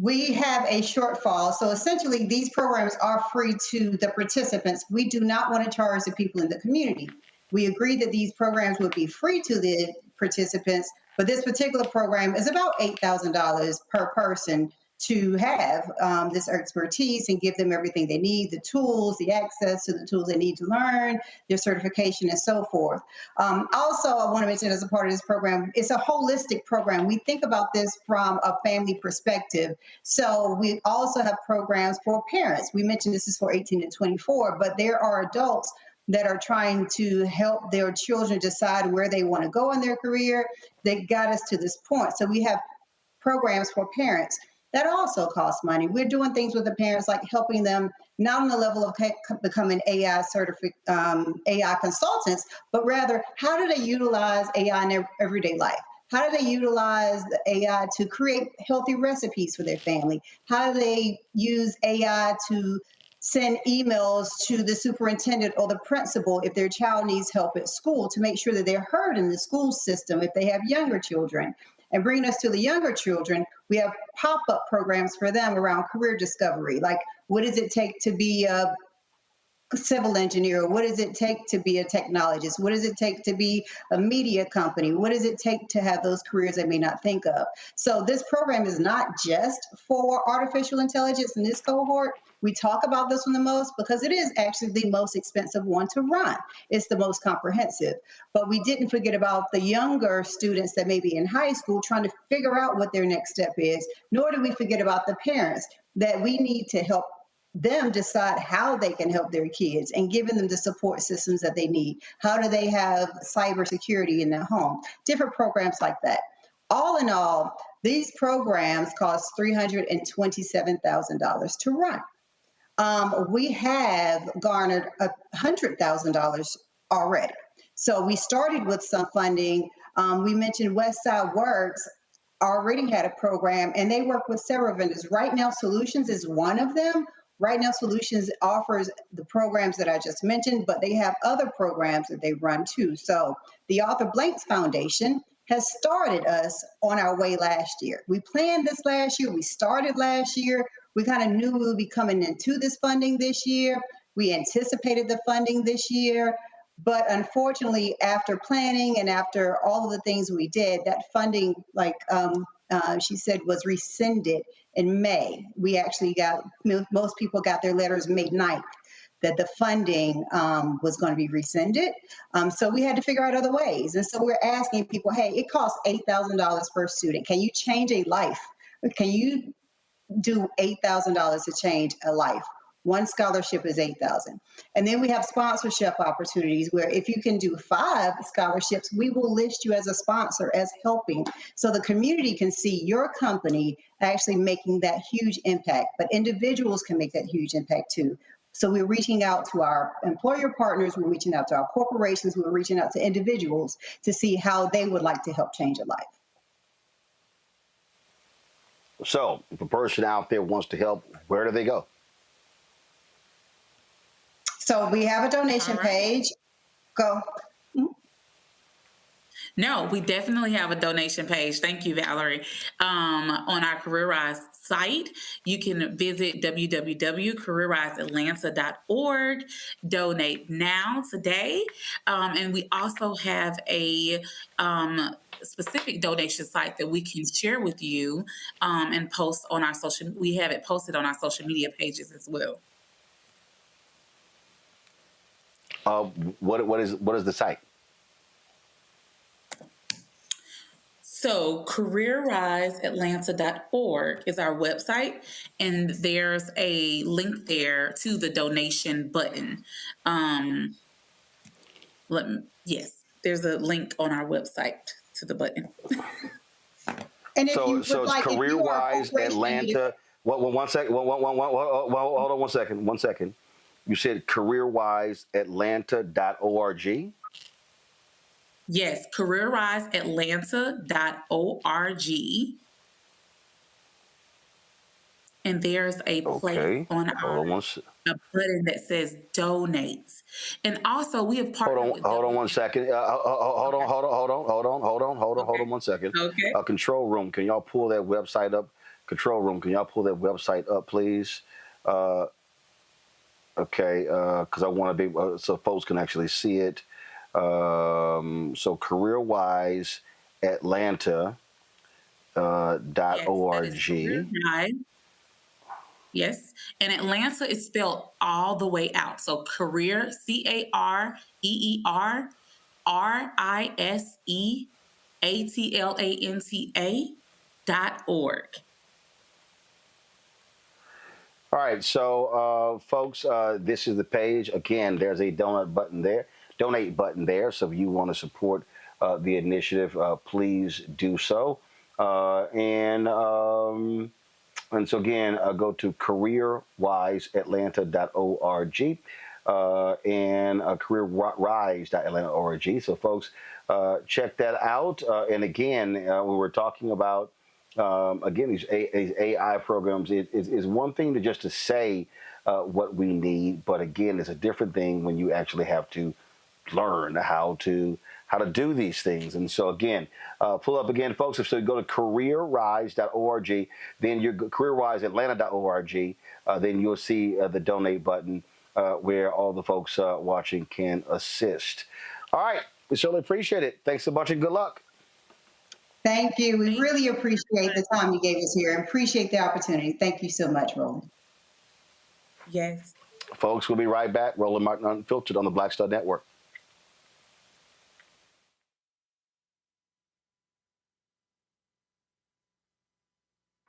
[SPEAKER 1] We have a shortfall. So essentially, these programs are free to the participants. We do not want to charge the people in the community. We agreed that these programs would be free to the participants, but this particular program is about $8,000 per person to have this expertise and give them everything they need, the tools, the access to the tools they need to learn, their certification, and so forth. Also, I want to mention as a part of this program, it's a holistic program. We think about this from a family perspective. So we also have programs for parents. We mentioned this is for 18 to 24, but there are adults that are trying to help their children decide where they want to go in their career. They got us to this point. So we have programs for parents. That also costs money. We're doing things with the parents, like helping them not on the level of becoming AI consultants, but rather how do they utilize AI in their everyday life? How do they utilize the AI to create healthy recipes for their family? How do they use AI to send emails to the superintendent or the principal if their child needs help at school, to make sure that they're heard in the school system if they have younger children? And bringing us to the younger children, we have pop-up programs for them around career discovery. Like, what does it take to be a civil engineer? What does it take to be a technologist? What does it take to be a media company? What does it take to have those careers they may not think of? So this program is not just for artificial intelligence in this cohort. We talk about this one the most because it is actually the most expensive one to run. It's the most comprehensive. But we didn't forget about the younger students that may be in high school trying to figure out what their next step is, nor do we forget about the parents that we need to help them decide how they can help their kids and giving them the support systems that they need. How do they have cybersecurity in their home? Different programs like that. All in all, these programs cost $327,000 to run. We have garnered $100,000 already. So we started with some funding. We mentioned Westside Works already had a program, and they work with several vendors. Right Now Solutions is one of them. Right Now Solutions offers the programs that I just mentioned, but they have other programs that they run too. So the Arthur Blanks Foundation has started us on our way last year. We planned this last year. We started last year. We kind of knew we would be coming into this funding this year. We anticipated the funding this year. But unfortunately, after planning and after all of the things we did, that funding, like she said, was rescinded in May. We actually most people got their letters May 9th that the funding was going to be rescinded. So we had to figure out other ways. And so we're asking people, hey, it costs $8,000 per student. Can you change a life? Can you do $8,000 to change a life? One scholarship is $8,000. And then we have sponsorship opportunities where if you can do 5 scholarships, we will list you as a sponsor, as helping. So the community can see your company actually making that huge impact, but individuals can make that huge impact too. So we're reaching out to our employer partners, we're reaching out to our corporations, we're reaching out to individuals to see how they would like to help change a life.
[SPEAKER 2] So if a person out there wants to help, where do they go?
[SPEAKER 1] So we have a donation page. Go.
[SPEAKER 4] No, we definitely have a donation page. Thank you, Valerie. On our Career Rise site, you can visit www.careerriseatlanta.org, donate now today. And we also have a specific donation site that we can share with you and post on our social. We have it posted on our social media pages as well.
[SPEAKER 2] What is the site?
[SPEAKER 4] So careerriseatlanta.org is our website, and there's a link there to the donation button. Yes, there's a link on our website to the button.
[SPEAKER 1] And if
[SPEAKER 2] so
[SPEAKER 1] you
[SPEAKER 2] it's
[SPEAKER 1] like,
[SPEAKER 2] CareerWise Atlanta. One second. Hold on 1 second. 1 second. You said CareerWiseAtlanta.org.
[SPEAKER 4] Yes, CareerWiseAtlanta.org. And there's a place on our a button that says donate. And also we have partnered
[SPEAKER 2] Hold on 1 second. Hold on 1 second.
[SPEAKER 4] Okay.
[SPEAKER 2] Control room, can y'all pull that website up? Control room, can y'all pull that website up, please? Okay, because I want to be so folks can actually see it. So CareerWiseAtlanta.org.
[SPEAKER 4] Yes, and Atlanta is spelled all the way out. So career, CareerRiseAtlanta.org.
[SPEAKER 2] All right, so folks, this is the page. Again, there's a donate button there. So if you want to support the initiative, please do so. And so again, go to CareerWiseAtlanta.org and CareerRise.Atlanta.org. So folks, check that out. And again, when we're talking about again, these AI programs, is one thing to say what we need, but again, it's a different thing when you actually have to learn how to do these things. And so again, pull up again, folks. So you go to CareerRise.org, then you go CareerWiseAtlanta.org, then you'll see the donate button where all the folks watching can assist. All right, we certainly appreciate it. Thanks so much and good luck.
[SPEAKER 1] Thank you. We really appreciate the time you gave us here and appreciate the opportunity. Thank you so much, Roland.
[SPEAKER 4] Yes.
[SPEAKER 2] Folks, we'll be right back. Roland Martin Unfiltered on the Black Star Network.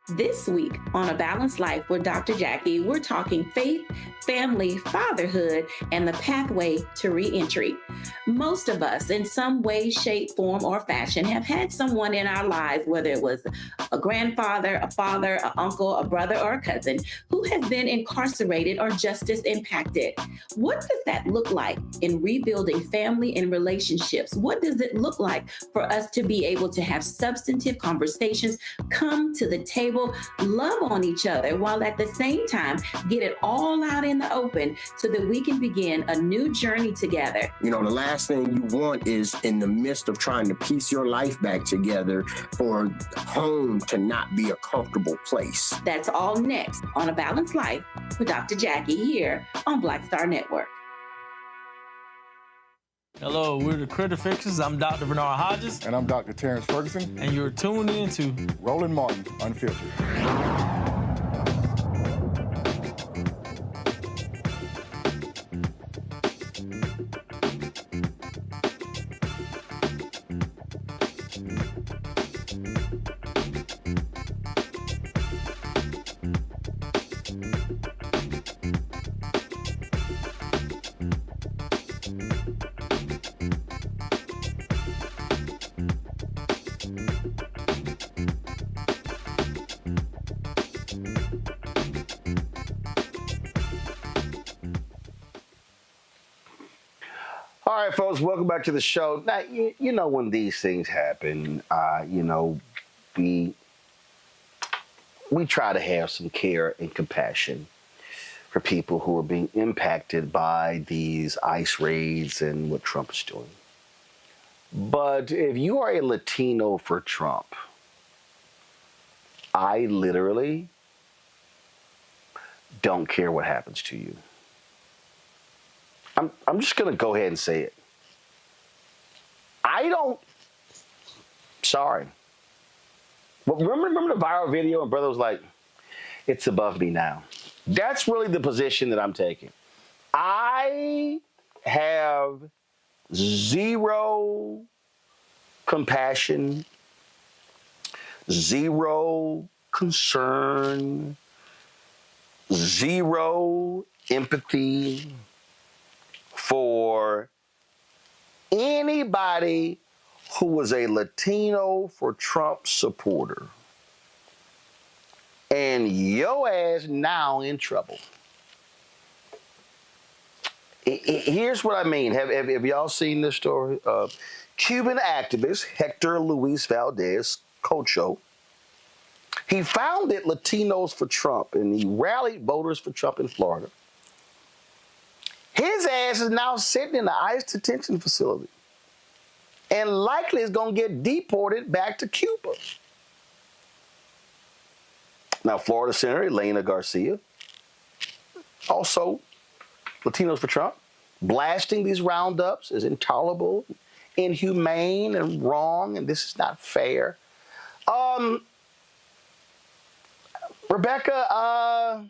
[SPEAKER 16] This week on A Balanced Life with Dr. Jackie, we're talking faith, family, fatherhood, and the pathway to reentry. Most of us, in some way, shape, form, or fashion, have had someone in our lives, whether it was a grandfather, a father, an uncle, a brother, or a cousin, who has been incarcerated or justice impacted. What does that look like in rebuilding family and relationships? What does it look like for us to be able to have substantive conversations, come to the table, people love on each other while at the same time get it all out in the open so that we can begin a new journey together.
[SPEAKER 25] You know, the last thing you want is in the midst of trying to piece your life back together for home to not be a comfortable place.
[SPEAKER 16] That's all next on A Balanced Life with Dr. Jackie here on Black Star Network.
[SPEAKER 12] Hello, we're the Critter Fixers. I'm Dr. Bernard Hodges.
[SPEAKER 14] And I'm Dr. Terrence Ferguson.
[SPEAKER 12] And you're tuned in to
[SPEAKER 14] Roland Martin Unfiltered.
[SPEAKER 2] All right, folks, welcome back to the show. Now, you know when these things happen, you know, we try to have some care and compassion for people who are being impacted by these ICE raids and what Trump is doing. But if you are a Latino for Trump, I literally don't care what happens to you. I'm just going to go ahead and say it. I don't. Sorry. But remember the viral video and brother was like, it's above me now. That's really the position that I'm taking. I have zero compassion, zero concern, zero empathy for anybody who was a Latino for Trump supporter and your ass now in trouble. Here's what I mean. Have y'all seen this story? Cuban activist Hector Luis Valdez Cocho, he founded Latinos for Trump and he rallied voters for Trump in Florida. His ass is now sitting in the ICE detention facility and likely is going to get deported back to Cuba. Now, Florida Senator Elena Garcia, also Latinos for Trump, blasting these roundups as intolerable, inhumane, and wrong, and this is not fair. Rebecca,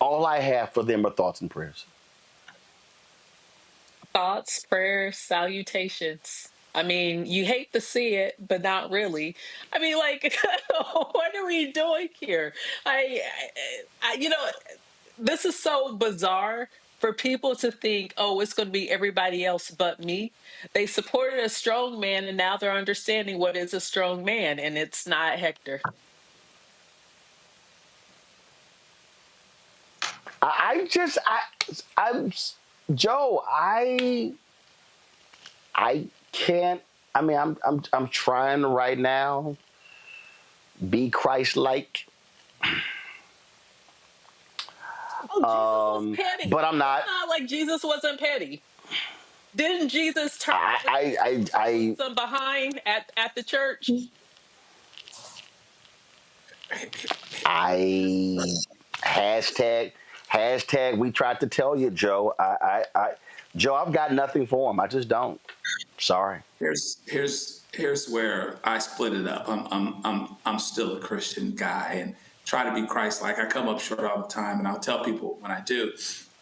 [SPEAKER 2] all I have for them are thoughts and prayers.
[SPEAKER 13] Thoughts, prayers, salutations. I mean, you hate to see it, but not really. I mean, like, what are we doing here? You know, this is so bizarre for people to think, oh, it's going to be everybody else but me. They supported a strong man, and now they're understanding what is a strong man, and it's not Hector.
[SPEAKER 2] Joe, I can't. I mean, I'm trying right now be Christ-like.
[SPEAKER 13] Oh, Jesus was petty.
[SPEAKER 2] But I'm not.
[SPEAKER 13] It's not like Jesus wasn't petty. Didn't Jesus turn some behind at the church?
[SPEAKER 2] Hashtag we tried to tell you, Joe. Joe, I've got nothing for him. I just don't. Sorry.
[SPEAKER 3] Here's where I split it up. I'm still a Christian guy and try to be Christ-like. I come up short all the time, and I'll tell people when I do.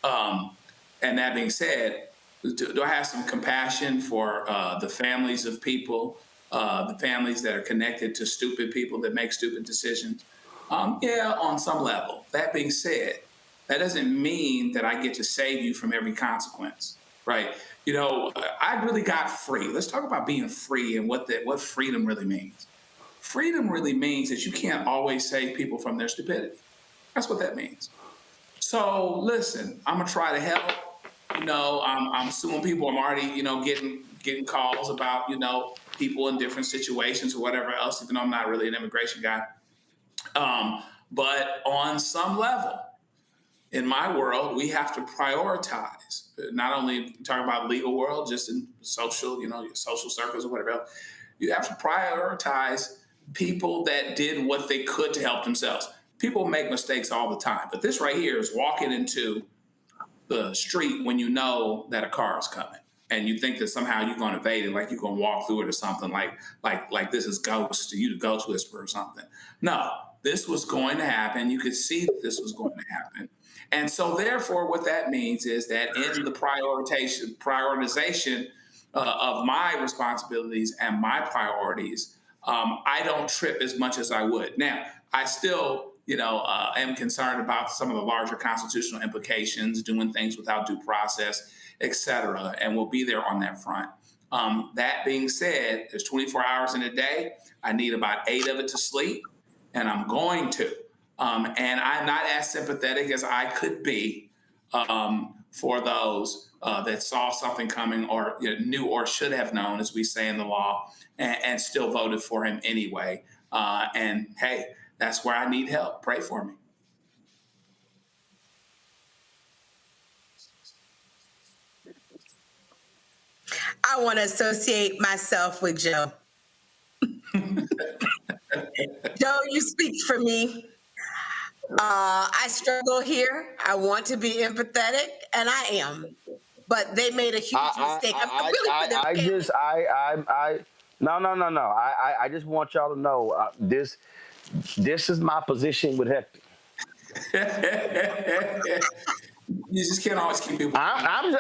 [SPEAKER 3] And that being said, do I have some compassion for the families of people, the families that are connected to stupid people that make stupid decisions? Yeah, on some level. That being said, that doesn't mean that I get to save you from every consequence, right? You know, I really got free. Let's talk about being free and what freedom really means. Freedom really means that you can't always save people from their stupidity. That's what that means. So listen, I'm gonna try to help. You know, I'm suing people. I'm already, getting calls about, people in different situations or whatever else, even though I'm not really an immigration guy. But on some level, in my world, we have to prioritize, not only talking about legal world, just in social, your social circles or whatever else. You have to prioritize people that did what they could to help themselves. People make mistakes all the time, but this right here is walking into the street when you know that a car is coming, and you think that somehow you're going to evade it, like you're going to walk through it or something, like this is ghost, you the ghost whisperer or something. No, this was going to happen. You could see that this was going to happen. And so therefore, what that means is that in the prioritization of my responsibilities and my priorities, I don't trip as much as I would. Now, I still, am concerned about some of the larger constitutional implications, doing things without due process, et cetera, and we'll be there on that front. That being said, there's 24 hours in a day. I need about 8 of it to sleep, and I'm going to. And I'm not as sympathetic as I could be for those that saw something coming or knew or should have known, as we say in the law, and still voted for him anyway. And hey, that's where I need help. Pray for me.
[SPEAKER 6] I want to associate myself with Joe. Joe, you speak for me. I struggle here. I want to be empathetic, and I am. But they made a huge mistake.
[SPEAKER 2] No. I just want y'all to know this is my position with Hector.
[SPEAKER 3] You just can't always keep people.
[SPEAKER 2] I'm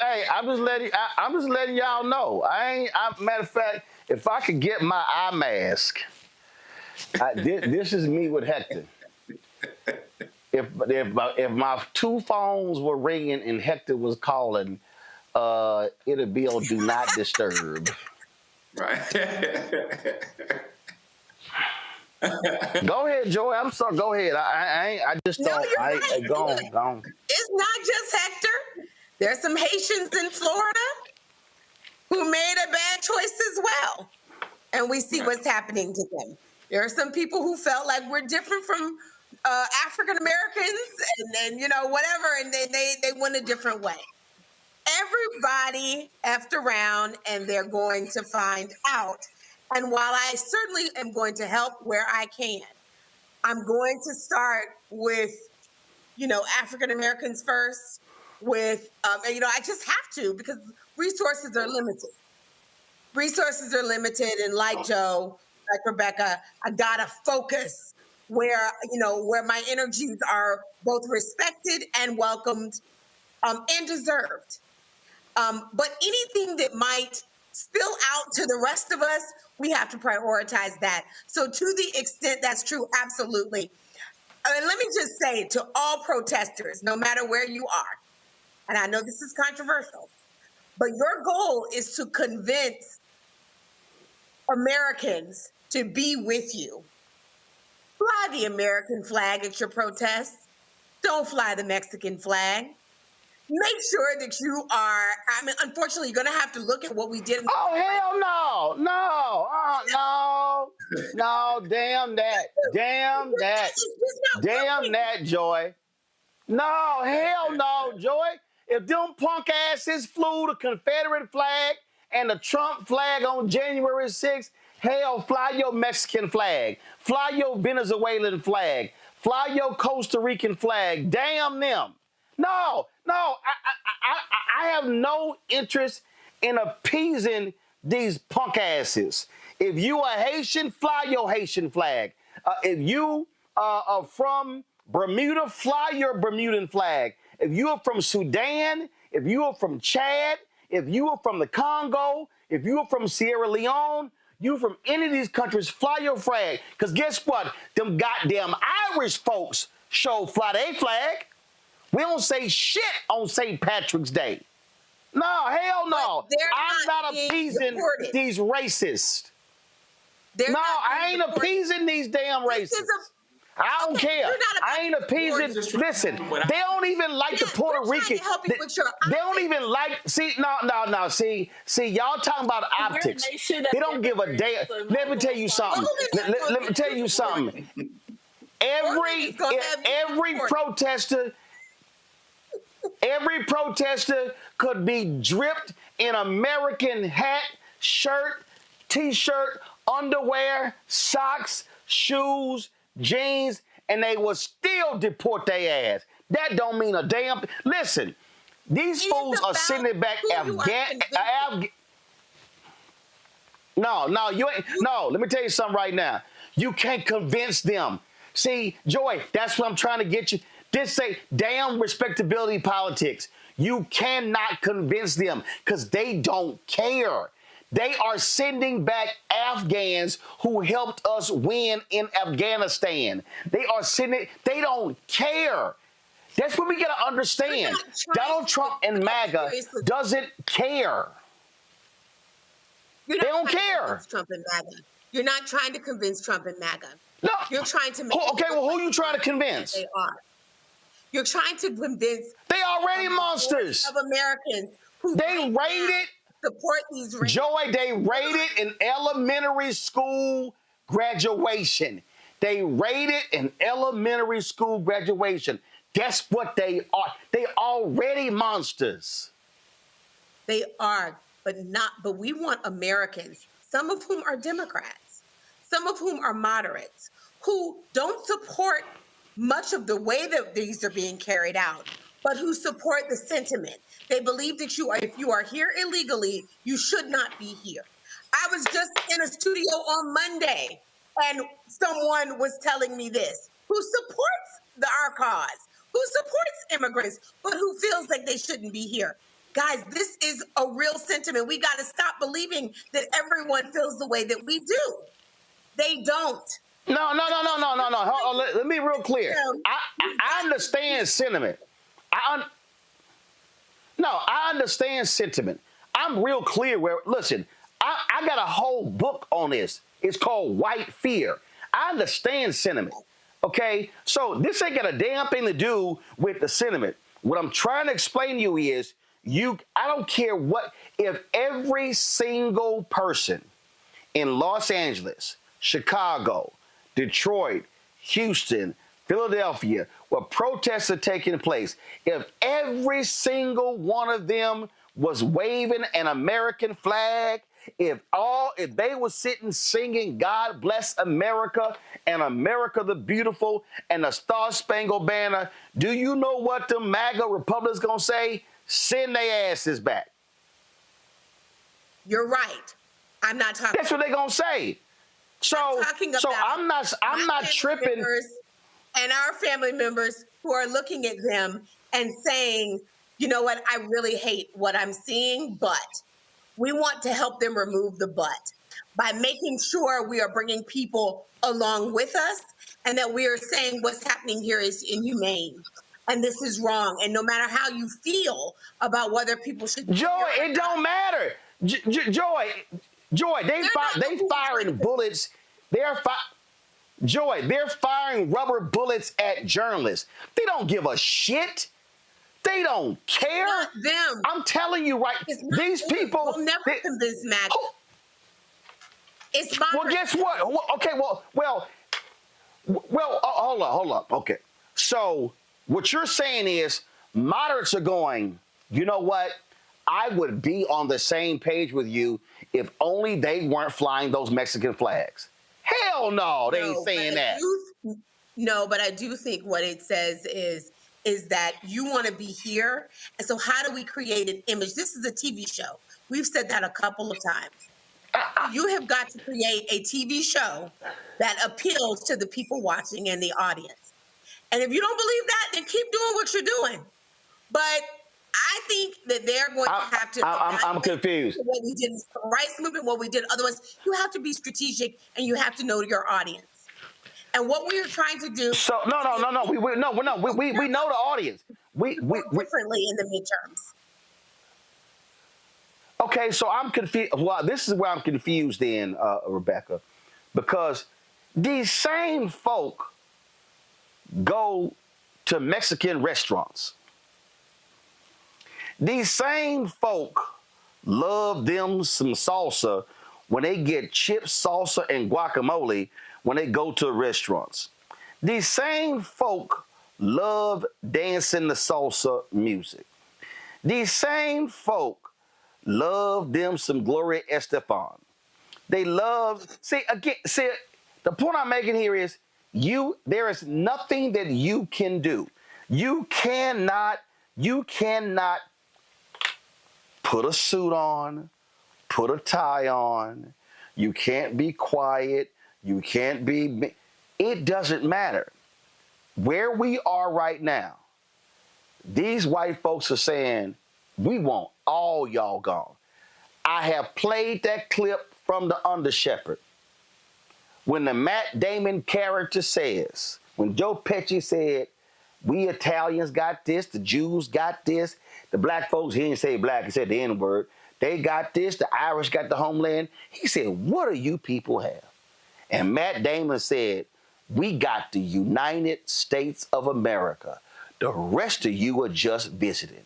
[SPEAKER 2] just letting y'all know. Matter of fact, if I could get my eye mask, this is me with Hector. If my 2 phones were ringing and Hector was calling, it'd be on do not disturb.
[SPEAKER 3] Right.
[SPEAKER 2] Go ahead, Joy. I'm sorry. Go ahead. I just don't. Go on.
[SPEAKER 6] It's not just Hector. There's some Haitians in Florida who made a bad choice as well, and we see what's happening to them. There are some people who felt like we're different from African Americans, and whatever, and they went a different way. Everybody effed around, and they're going to find out. And while I certainly am going to help where I can, I'm going to start with, African Americans first. With, I just have to, because resources are limited. And like Joe, like Rebecca, I gotta focus where my energies are both respected and welcomed, and deserved. But anything that might spill out to the rest of us, we have to prioritize that. So to the extent that's true, absolutely. And let me just say to all protesters, no matter where you are, and I know this is controversial, but your goal is to convince Americans to be with you. Fly the American flag at your protests. Don't fly the Mexican flag. Make sure that you are, unfortunately, you're going to have to look at what we did.
[SPEAKER 2] Oh, hell no. No, damn that, Joy. No, hell no, Joy. If them punk asses flew the Confederate flag and the Trump flag on January 6th, hell, fly your Mexican flag. Fly your Venezuelan flag. Fly your Costa Rican flag. Damn them. No, I have no interest in appeasing these punk asses. If you are Haitian, fly your Haitian flag. If you are from Bermuda, fly your Bermudan flag. If you are from Sudan, if you are from Chad, if you are from the Congo, if you are from Sierra Leone, you from any of these countries, fly your flag. Because guess what? Them goddamn Irish folks fly their flag. We don't say shit on St. Patrick's Day. No, hell no. I'm not appeasing these racists. I ain't appeasing these damn racists. I don't care. I ain't appeasing. Listen, they don't even like the Puerto Rican. They don't even like. See, no. See, y'all talking about optics. They don't give a damn. Let me tell you something. Let me tell you something. Every protester could be dripped in American hat, shirt, T-shirt, underwear, socks, shoes, jeans, and they will still deport their ass. That don't mean a damn. Listen, these fools are sending back No, you ain't. No, let me tell you something right now. You can't convince them. See, Joy, that's what I'm trying to get you. This say damn respectability politics. You cannot convince them because they don't care. They are sending back Afghans who helped us win in Afghanistan. They don't care. That's what we got to understand. Donald Trump and MAGA doesn't care. They don't care.
[SPEAKER 6] Trump and MAGA. You're not trying to convince Trump and MAGA.
[SPEAKER 2] No.
[SPEAKER 6] You're trying to make
[SPEAKER 2] okay, well, who are you trying to convince?
[SPEAKER 6] They are. You're trying to convince.
[SPEAKER 2] They already monsters.
[SPEAKER 6] Of Americans who
[SPEAKER 2] they raided.
[SPEAKER 6] Support these raids.
[SPEAKER 2] Joy, they raided an elementary school graduation. They raided an elementary school graduation. That's what they are. They already monsters.
[SPEAKER 6] They are, but we want Americans, some of whom are Democrats, some of whom are moderates, who don't support much of the way that these are being carried out, but who support the sentiment. They believe that if you are here illegally, you should not be here. I was just in a studio on Monday, and someone was telling me this, who supports our cause, who supports immigrants, but who feels like they shouldn't be here. Guys, this is a real sentiment. We got to stop believing that everyone feels the way that we do. They don't.
[SPEAKER 2] No. Let me be real clear. I understand sentiment. I understand sentiment. I'm real clear listen, I got a whole book on this. It's called White Fear. I understand sentiment. Okay? So this ain't got a damn thing to do with the sentiment. What I'm trying to explain to you is I don't care if every single person in Los Angeles, Chicago, Detroit, Houston, Philadelphia, where protests are taking place, if every single one of them was waving an American flag, if they were sitting singing God Bless America and America the Beautiful and the Star Spangled Banner, do you know what the MAGA Republicans gonna say? Send their asses back.
[SPEAKER 6] You're right. I'm not talking.
[SPEAKER 2] That's what they're gonna say. So I'm not tripping.
[SPEAKER 6] And our family members who are looking at them and saying, you know what, I really hate what I'm seeing, but we want to help them remove the but by making sure we are bringing people along with us and that we are saying what's happening here is inhumane and this is wrong. And no matter how you feel about whether people should.
[SPEAKER 2] Joy, it don't matter. Joy, they firing bullets. Joy, they're firing rubber bullets at journalists. They don't give a shit. They don't care.
[SPEAKER 6] It's not them.
[SPEAKER 2] I'm telling you, right? These people
[SPEAKER 6] will never convince MAGA. It's
[SPEAKER 2] well, guess what? Okay, well, hold up. Okay, so what you're saying is moderates are going, you know what? I would be on the same page with you if only they weren't flying those Mexican flags. Hell no, they ain't saying that.
[SPEAKER 6] No, but I do think what it says is that you want to be here. And so how do we create an image? This is a TV show. We've said that a couple of times. You have got to create a TV show that appeals to the people watching and the audience. And if you don't believe that, then keep doing what you're doing. But I think that they're going to have to.
[SPEAKER 2] I'm confused.
[SPEAKER 6] What we did in the rights movement, what we did. Otherwise, you have to be strategic and you have to know your audience. And what we are trying to do.
[SPEAKER 2] So no. We know the audience. We
[SPEAKER 6] differently in the midterms.
[SPEAKER 2] Okay, so I'm confused. Well, this is where I'm confused in, Rebecca, because these same folk go to Mexican restaurants. These same folk love them some salsa when they get chips, salsa, and guacamole when they go to restaurants. These same folk love dancing the salsa music. These same folk love them some Gloria Estefan. They love, the point I'm making here is there is nothing that you can do. You cannot put a suit on, put a tie on. You can't be quiet. You can't be, it doesn't matter. Where we are right now, these white folks are saying, we want all y'all gone. I have played that clip from the Under Shepherd. When the Matt Damon character says, when Joe Pesci said, we Italians got this, the Jews got this, the black folks, he didn't say black, he said the N-word, they got this, the Irish got the homeland. He said, what do you people have? And Matt Damon said, we got the United States of America. The rest of you are just visiting.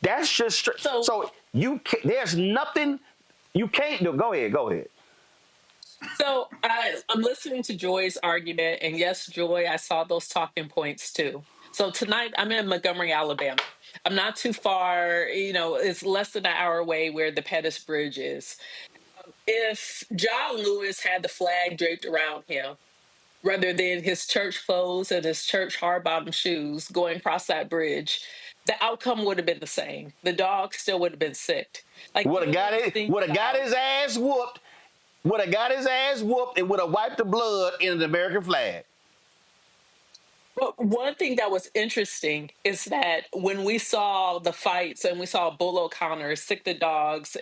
[SPEAKER 2] That's just so you can't, there's nothing you can't do. Go ahead.
[SPEAKER 13] So I'm listening to Joy's argument, and yes, Joy, I saw those talking points too. So tonight I'm in Montgomery, Alabama. I'm not too far, it's less than an hour away where the Pettus Bridge is. If John Lewis had the flag draped around him, rather than his church clothes and his church hard-bottom shoes going across that bridge, the outcome would have been the same. The dog still would have been sick.
[SPEAKER 2] Would have got his ass whooped. Would have got his ass whooped and would have wiped the blood in the American flag.
[SPEAKER 13] But one thing that was interesting is that when we saw the fights and we saw Bull O'Connor sick the dogs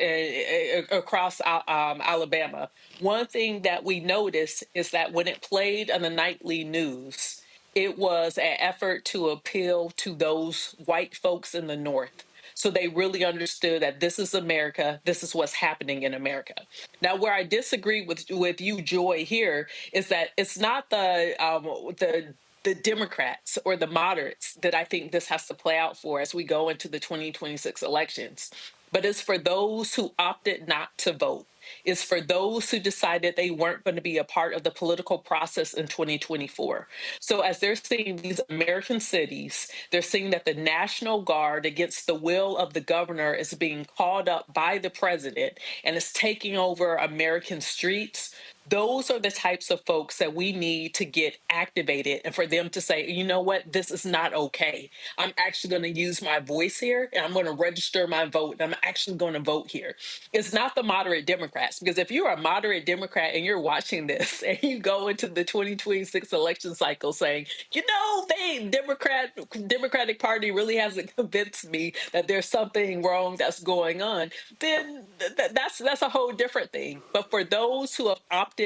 [SPEAKER 13] across Alabama, one thing that we noticed is that when it played on the nightly news, it was an effort to appeal to those white folks in the North. So they really understood that this is America. This is what's happening in America. Now, where I disagree with you, Joy, here is that it's not the Democrats or the moderates that I think this has to play out for as we go into the 2026 elections, but it's for those who opted not to vote. It's for those who decided they weren't going to be a part of the political process in 2024. So as they're seeing these American cities, they're seeing that the National Guard, against the will of the governor, is being called up by the president and is taking over American streets. Those are the types of folks that we need to get activated and for them to say, you know what, this is not okay. I'm actually going to use my voice here and I'm going to register my vote. And I'm actually going to vote here. It's not the moderate Democrats, because if you're a moderate Democrat and you're watching this and you go into the 2026 election cycle saying, the Democratic Party really hasn't convinced me that there's something wrong that's going on, then that's a whole different thing. But for those who have opted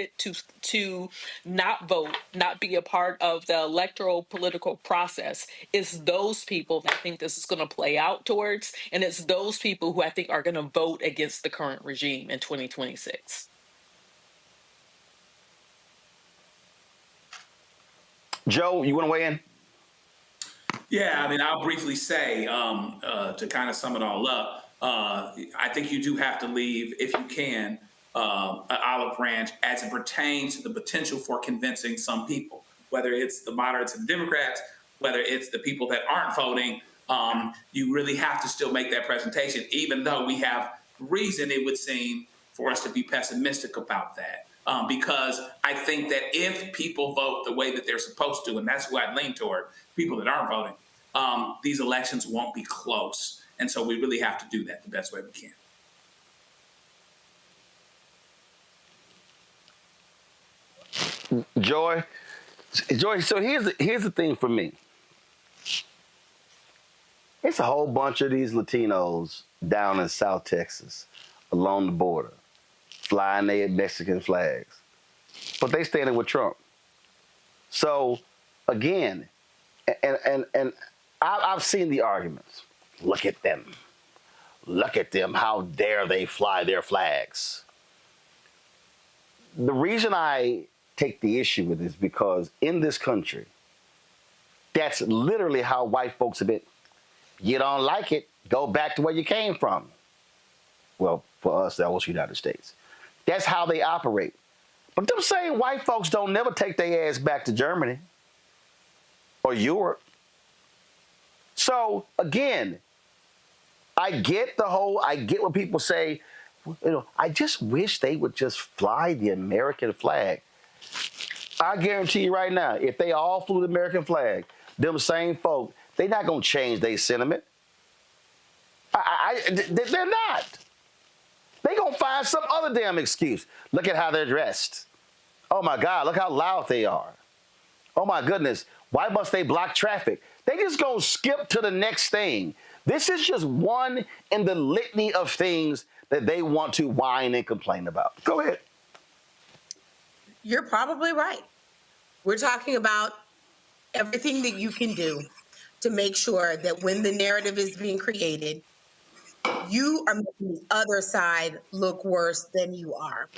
[SPEAKER 13] to not vote, not be a part of the electoral political process, it's those people that I think this is going to play out towards, and it's those people who I think are going to vote against the current regime in 2026.
[SPEAKER 2] Joe, you want to weigh in?
[SPEAKER 3] Yeah, I'll briefly say, to kind of sum it all up, I think you do have to leave, if you can, an olive branch as it pertains to the potential for convincing some people, whether it's the moderates and Democrats, whether it's the people that aren't voting. You really have to still make that presentation, even though we have reason, it would seem, for us to be pessimistic about that. Because I think that if people vote the way that they're supposed to, and that's who I'd lean toward, people that aren't voting, these elections won't be close. And so we really have to do that the best way we can.
[SPEAKER 2] Joy, so here's the thing for me. It's a whole bunch of these Latinos down in South Texas along the border flying their Mexican flags, but they standing with Trump. So again, and I've seen the arguments. Look at them. How dare they fly their flags? The reason I take the issue with this because in this country, that's literally how white folks have been. You don't like it, go back to where you came from. Well, for us, that was the United States. That's how they operate. But them same white folks don't never take their ass back to Germany or Europe. So, again, I get what people say, I just wish they would just fly the American flag. I guarantee you right now, if they all flew the American flag, them same folk, they're not going to change their sentiment. They're not. They're going to find some other damn excuse. Look at how they're dressed. Oh, my God, look how loud they are. Oh, my goodness, why must they block traffic? They just going to skip to the next thing. This is just one in the litany of things that they want to whine and complain about. Go ahead.
[SPEAKER 6] You're probably right. We're talking about everything that you can do to make sure that when the narrative is being created, you are making the other side look worse than you are.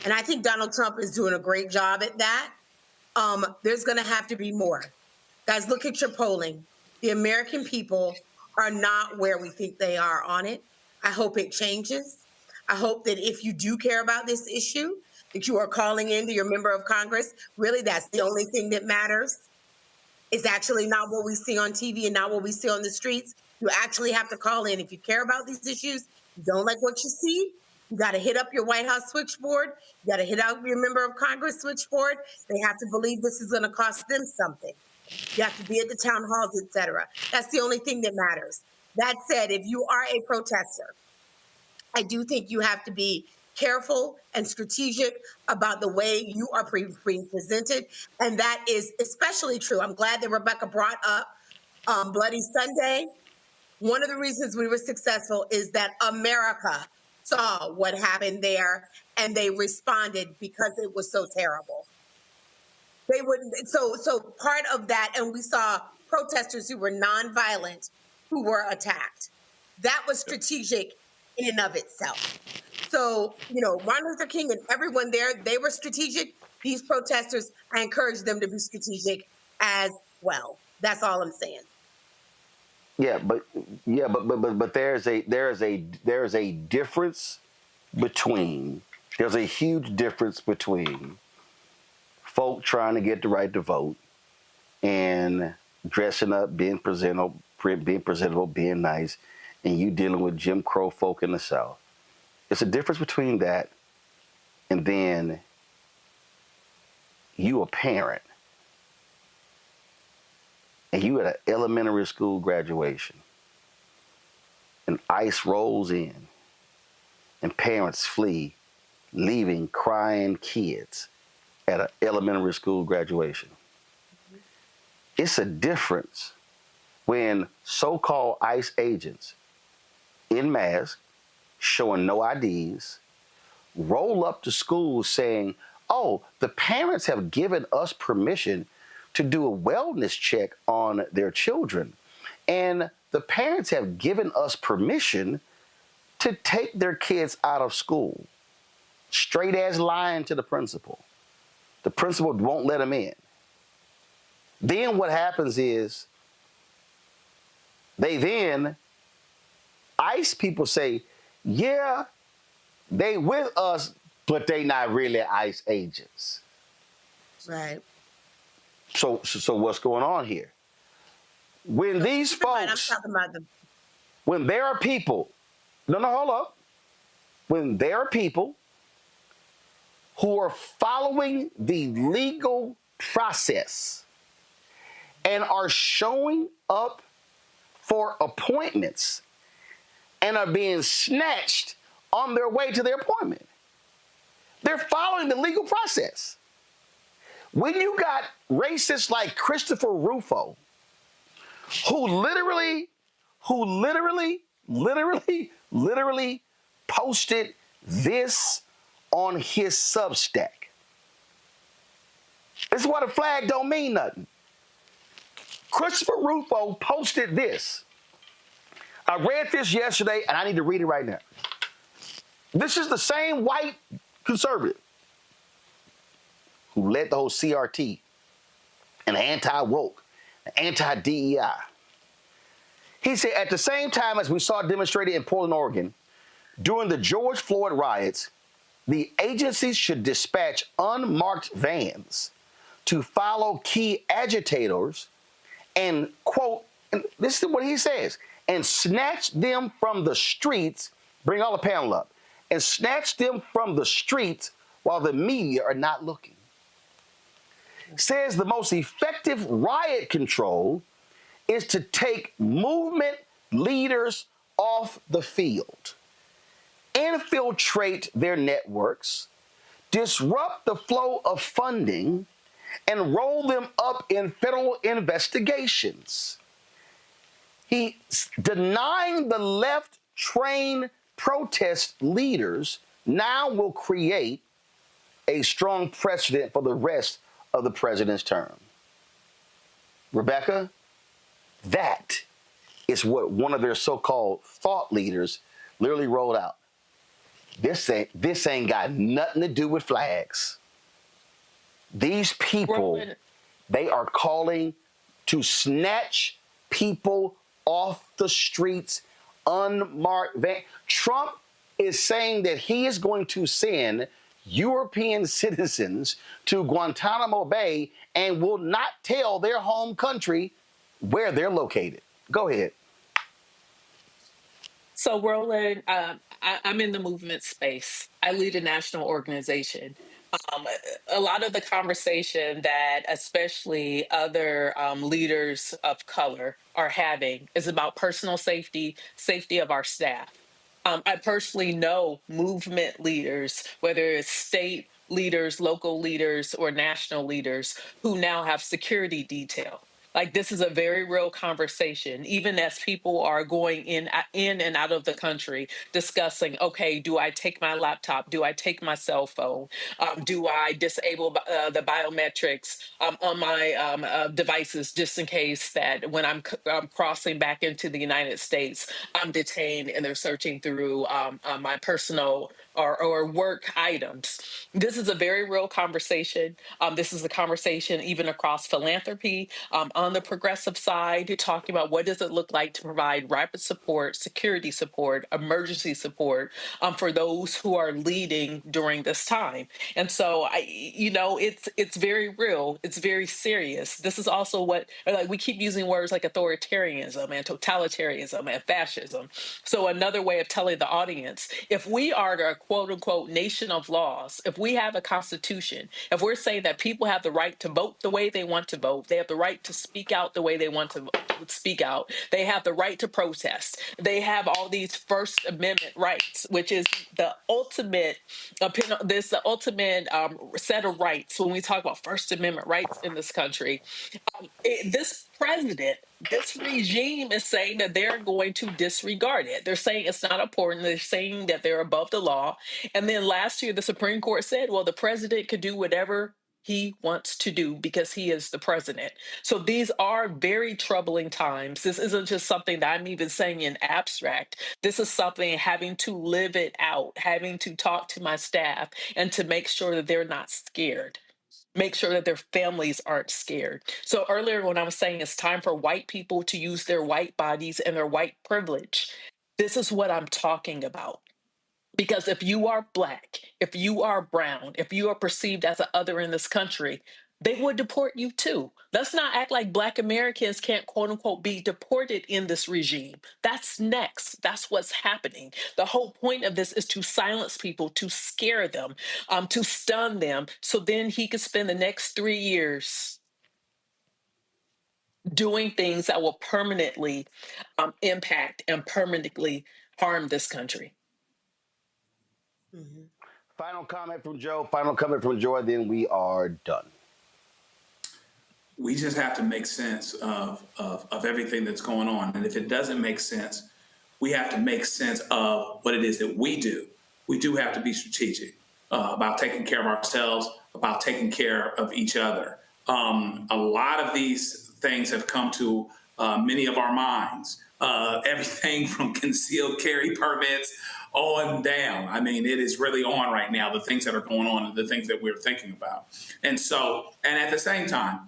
[SPEAKER 6] And I think Donald Trump is doing a great job at that. There's going to have to be more. Guys, look at your polling. The American people are not where we think they are on it. I hope it changes. I hope that if you do care about this issue, that you are calling into your member of Congress. Really, that's the only thing that matters. It's actually not what we see on TV and not what we see on the streets. You actually have to call in. If you care about these issues, you don't like what you see, you got to hit up your White House switchboard. You got to hit up your member of Congress switchboard. They have to believe this is going to cost them something. You have to be at the town halls, et cetera. That's the only thing that matters. That said, if you are a protester, I do think you have to be careful and strategic about the way you are being presented. And that is especially true. I'm glad that Rebecca brought up Bloody Sunday. One of the reasons we were successful is that America saw what happened there and they responded because it was so terrible. They wouldn't. So part of that, and we saw protesters who were nonviolent who were attacked. That was strategic in and of itself. So, Martin Luther King and everyone there, they were strategic. These protesters, I encourage them to be strategic as well. That's all I'm saying.
[SPEAKER 2] But there's a difference between, there's a huge difference between folk trying to get the right to vote and dressing up, being presentable, being nice, and you dealing with Jim Crow folk in the South. It's a difference between that and then you a parent and you at an elementary school graduation and ICE rolls in and parents flee, leaving crying kids at an elementary school graduation. It's a difference when so-called ICE agents in mask, showing no IDs, roll up to schools saying, oh, the parents have given us permission to do a wellness check on their children. And the parents have given us permission to take their kids out of school. Straight as lying to the principal. The principal won't let them in. Then what happens is ICE people say, yeah, they with us, but they not really ICE agents.
[SPEAKER 6] Right.
[SPEAKER 2] So what's going on here? When these folks, when there are people, hold up. When there are people who are following the legal process and are showing up for appointments and are being snatched on their way to their appointment. They're following the legal process. When you got racists like Christopher Rufo, who literally posted this on his Substack. This is why the flag don't mean nothing. Christopher Rufo posted this. I read this yesterday, and I need to read it right now. This is the same white conservative who led the whole CRT and anti-woke, anti-DEI. He said, at the same time as we saw demonstrated in Portland, Oregon, during the George Floyd riots, the agencies should dispatch unmarked vans to follow key agitators and, quote, and this is what he says, and snatch them from the streets, bring all the panel up, and snatch them from the streets while the media are not looking. Says the most effective riot control is to take movement leaders off the field, infiltrate their networks, disrupt the flow of funding, and roll them up in federal investigations. He's denying the left-trained protest leaders now will create a strong precedent for the rest of the president's term. Rebecca, that is what one of their so-called thought leaders literally rolled out. This ain't got nothing to do with flags. These people, they are calling to snatch people off the streets, unmarked van. Trump is saying that he is going to send European citizens to Guantanamo Bay and will not tell their home country where they're located. Go ahead.
[SPEAKER 13] So, Roland, I'm in the movement space. I lead a national organization. A lot of the conversation that especially other leaders of color are having is about personal safety, safety of our staff. I personally know movement leaders, whether it's state leaders, local leaders, or national leaders, who now have security detail. Like, this is a very real conversation, even as people are going in and out of the country discussing, okay, do I take my laptop? Do I take my cell phone? Do I disable the biometrics on my devices just in case that when I'm crossing back into the United States, I'm detained and they're searching through my personal or work items? This is a very real conversation. This is a conversation even across philanthropy, on the progressive side, talking about what does it look like to provide rapid support, security support, emergency support for those who are leading during this time. And so, it's very real. It's very serious. This is also what, like, we keep using words like authoritarianism and totalitarianism and fascism. So another way of telling the audience, if we are a quote unquote nation of laws, if we have a constitution, if we're saying that people have the right to vote the way they want to vote, they have the right to speak out the way they want to speak out, they have the right to protest, they have all these First Amendment rights, which is the ultimate, set of rights when we talk about First Amendment rights in this country. This president, this regime is saying that they're going to disregard it. They're saying it's not important. They're saying that they're above the law. And then last year, the Supreme Court said, well, the president could do whatever he wants to do because he is the president. So these are very troubling times. This isn't just something that I'm even saying in abstract. This is something having to live it out, having to talk to my staff and to make sure that they're not scared. Make sure that their families aren't scared. So earlier when I was saying it's time for white people to use their white bodies and their white privilege, this is what I'm talking about. Because if you are Black, if you are brown, if you are perceived as an other in this country, they would deport you too. Let's not act like Black Americans can't, quote unquote, be deported in this regime. That's next. That's what's happening. The whole point of this is to silence people, to scare them, to stun them, so then he could spend the next 3 years doing things that will permanently impact and permanently harm this country.
[SPEAKER 2] Mm-hmm. Final comment from Joe, final comment from Joy, then we are done.
[SPEAKER 3] We just have to make sense of everything that's going on. And if it doesn't make sense, we have to make sense of what it is that we do. We do have to be strategic about taking care of ourselves, about taking care of each other. A lot of these things have come to many of our minds. Everything from concealed carry permits on down. I mean, it is really on right now, the things that are going on and the things that we're thinking about. And at the same time,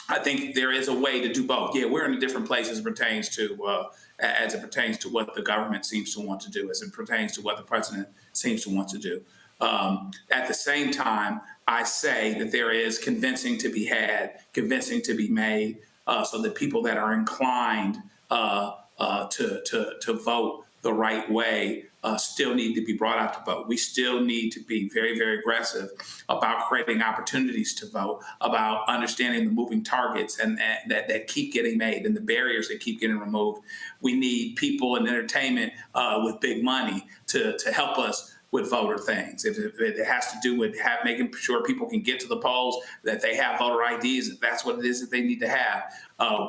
[SPEAKER 3] I think there is a way to do both. Yeah, we're in a different place as it pertains to what the government seems to want to do, as it pertains to what the president seems to want to do. At the same time, I say that there is convincing to be had, convincing to be made, so that people that are inclined to vote the right way still need to be brought out to vote. We still need to be very, very aggressive about creating opportunities to vote, about understanding the moving targets and that keep getting made and the barriers that keep getting removed. We need people in entertainment with big money to help us with voter things. If it has to do with making sure people can get to the polls, that they have voter IDs, if that's what it is that they need to have,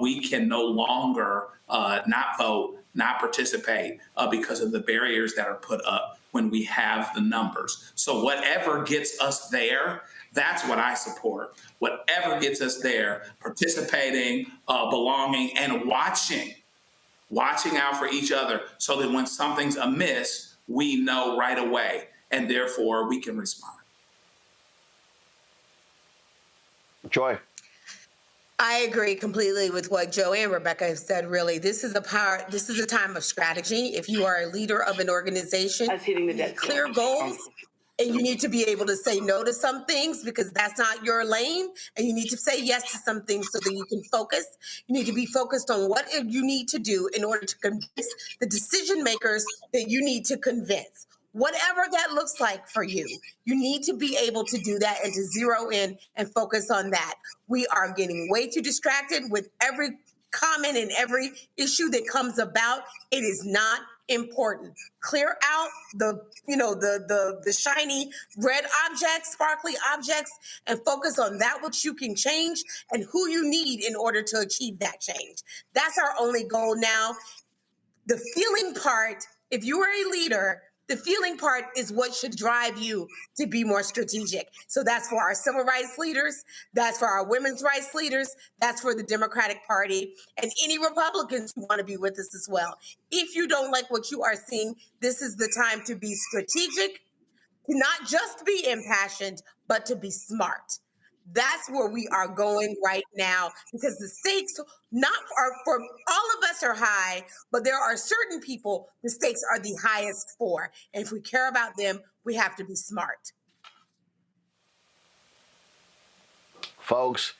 [SPEAKER 3] we can no longer not vote, not participate because of the barriers that are put up when we have the numbers. So whatever gets us there, that's what I support. Whatever gets us there, participating, belonging, and watching out for each other so that when something's amiss, we know right away, and therefore we can respond.
[SPEAKER 2] Joy.
[SPEAKER 6] I agree completely with what Joe and Rebecca have said. Really, this is a time of strategy. If you are a leader of an organization, you need clear goals, and you need to be able to say no to some things because that's not your lane, and you need to say yes to some things so that you can focus. You need to be focused on what you need to do in order to convince the decision makers that you need to convince. Whatever that looks like for you, you need to be able to do that and to zero in and focus on that. We are getting way too distracted with every comment and every issue that comes about. It is not important. Clear out the shiny red objects, sparkly objects, and focus on that which you can change and who you need in order to achieve that change. That's our only goal now. The feeling part, if you are a leader, the feeling part is what should drive you to be more strategic. So that's for our civil rights leaders. That's for our women's rights leaders. That's for the Democratic Party and any Republicans who want to be with us as well. If you don't like what you are seeing, this is the time to be strategic, to not just be impassioned, but to be smart. That's where we are going right now because the stakes for all of us are high, but there are certain people the stakes are the highest for. And if we care about them, we have to be smart.
[SPEAKER 2] Folks,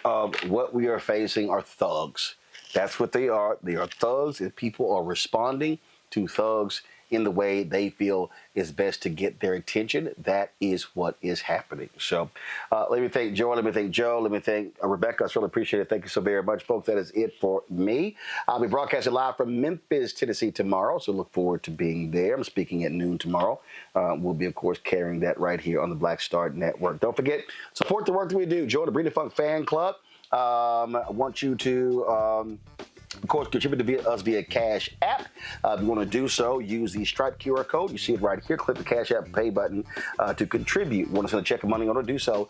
[SPEAKER 2] what we are facing are thugs. That's what they are. They are thugs, and people are responding to thugs in the way they feel is best to get their attention. That is what is happening. So let me thank Joy. Let me thank Joe. Let me thank Rebecca. I really appreciate it. Thank you so very much, folks. That is it for me. I'll be broadcasting live from Memphis, Tennessee tomorrow, so look forward to being there. I'm speaking at noon tomorrow. We'll be, of course, carrying that right here on the Black Star Network. Don't forget, support the work that we do. Join the Breeder Funk Fan Club. I want you to... of course, contribute to us via Cash App. If you want to do so, use the Stripe QR code. You see it right here. Click the Cash App pay button to contribute. Want to send a check of money on to do so?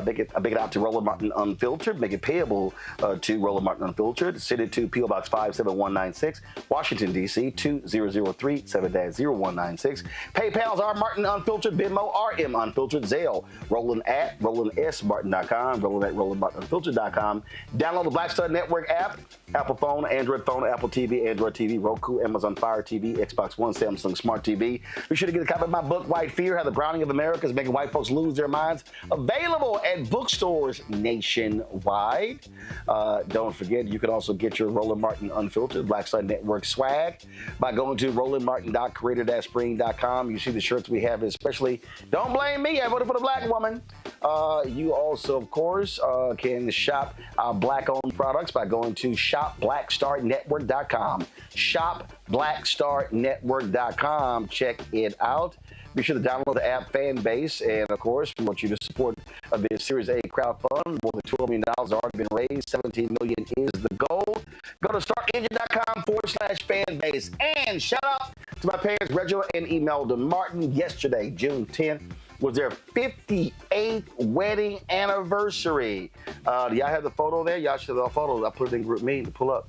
[SPEAKER 2] Make it out to Roland Martin Unfiltered. Make it payable to Roland Martin Unfiltered. Send it to P.O. Box 57196, Washington, D.C. 20037 7-0196. PayPal's R Martin Unfiltered. Venmo RM Unfiltered. Zelle Roland at RolandSMartin.com. Roland at RolandMartinUnfiltered.com. Download the Black Star Network app. Apple phone, Android phone, Apple TV, Android TV, Roku, Amazon Fire TV, Xbox One, Samsung Smart TV. Be sure to get a copy of my book, White Fear, How the Browning of America is Making White Folks Lose Their Minds. Available at bookstores nationwide. Don't forget, you can also get your Roland Martin Unfiltered Black Star Network swag by going to rolandmartin.creator-spring.com. You see the shirts we have, especially Don't Blame Me, I voted for the black woman. You also, of course, can shop our black-owned products by going to shopblackstarnetwork.com. Shopblackstarnetwork.com. Check it out. Be sure to download the app Fanbase. And, of course, we want you to support this Series A crowdfund. More than $12 million has already been raised. $17 million is the goal. Go to startengine.com/fanbase. And shout out to my parents, Reginald and Imelda Martin. Yesterday, June 10th, was their 58th wedding anniversary. Do y'all have the photo there? Y'all should have the photo. I put it in group me to pull up.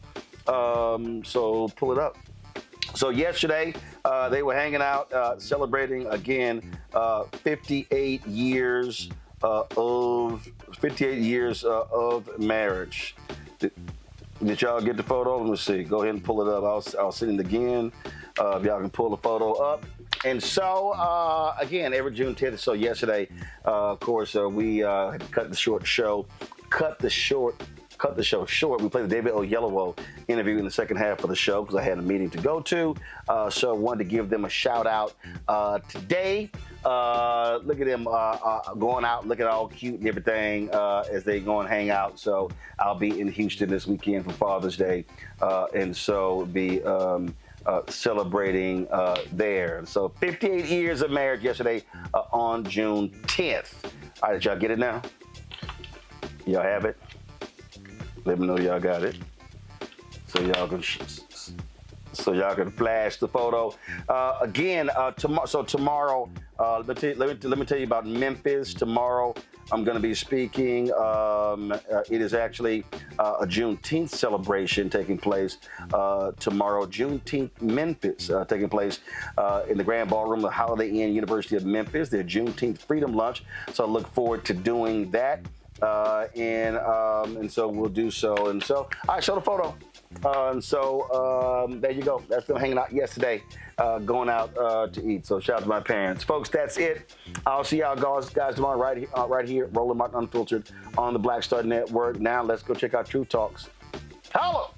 [SPEAKER 2] So pull it up. So yesterday, They were hanging out, celebrating again 58 years of marriage. Did y'all get the photo? Let me see. Go ahead and pull it up. I'll send it again. If y'all can pull the photo up. And so, again, every June 10th, so yesterday, of course, we cut the show short. We played the David Oyelowo interview in the second half of the show because I had a meeting to go to. So I wanted to give them a shout out today. Look at them going out, looking all cute and everything as they go and hang out. So I'll be in Houston this weekend for Father's Day. And so be celebrating there. So 58 years of marriage yesterday on June 10th. All right, did y'all get it now? Y'all have it? Let me know y'all got it. So y'all can flash the photo. Again, tomorrow, let me tell you about Memphis. Tomorrow, I'm going to be speaking. It is actually a Juneteenth celebration taking place tomorrow. Juneteenth Memphis taking place in the Grand Ballroom of Holiday Inn, University of Memphis. Their Juneteenth Freedom Lunch. So I look forward to doing that. And so we'll do so. And so I show the photo. There you go. That's them hanging out yesterday, going out to eat. So shout out to my parents. Folks, that's it. I'll see y'all guys tomorrow right here, Roland Martin Unfiltered on the Black Star Network. Now let's go check out Truth Talks. Hello.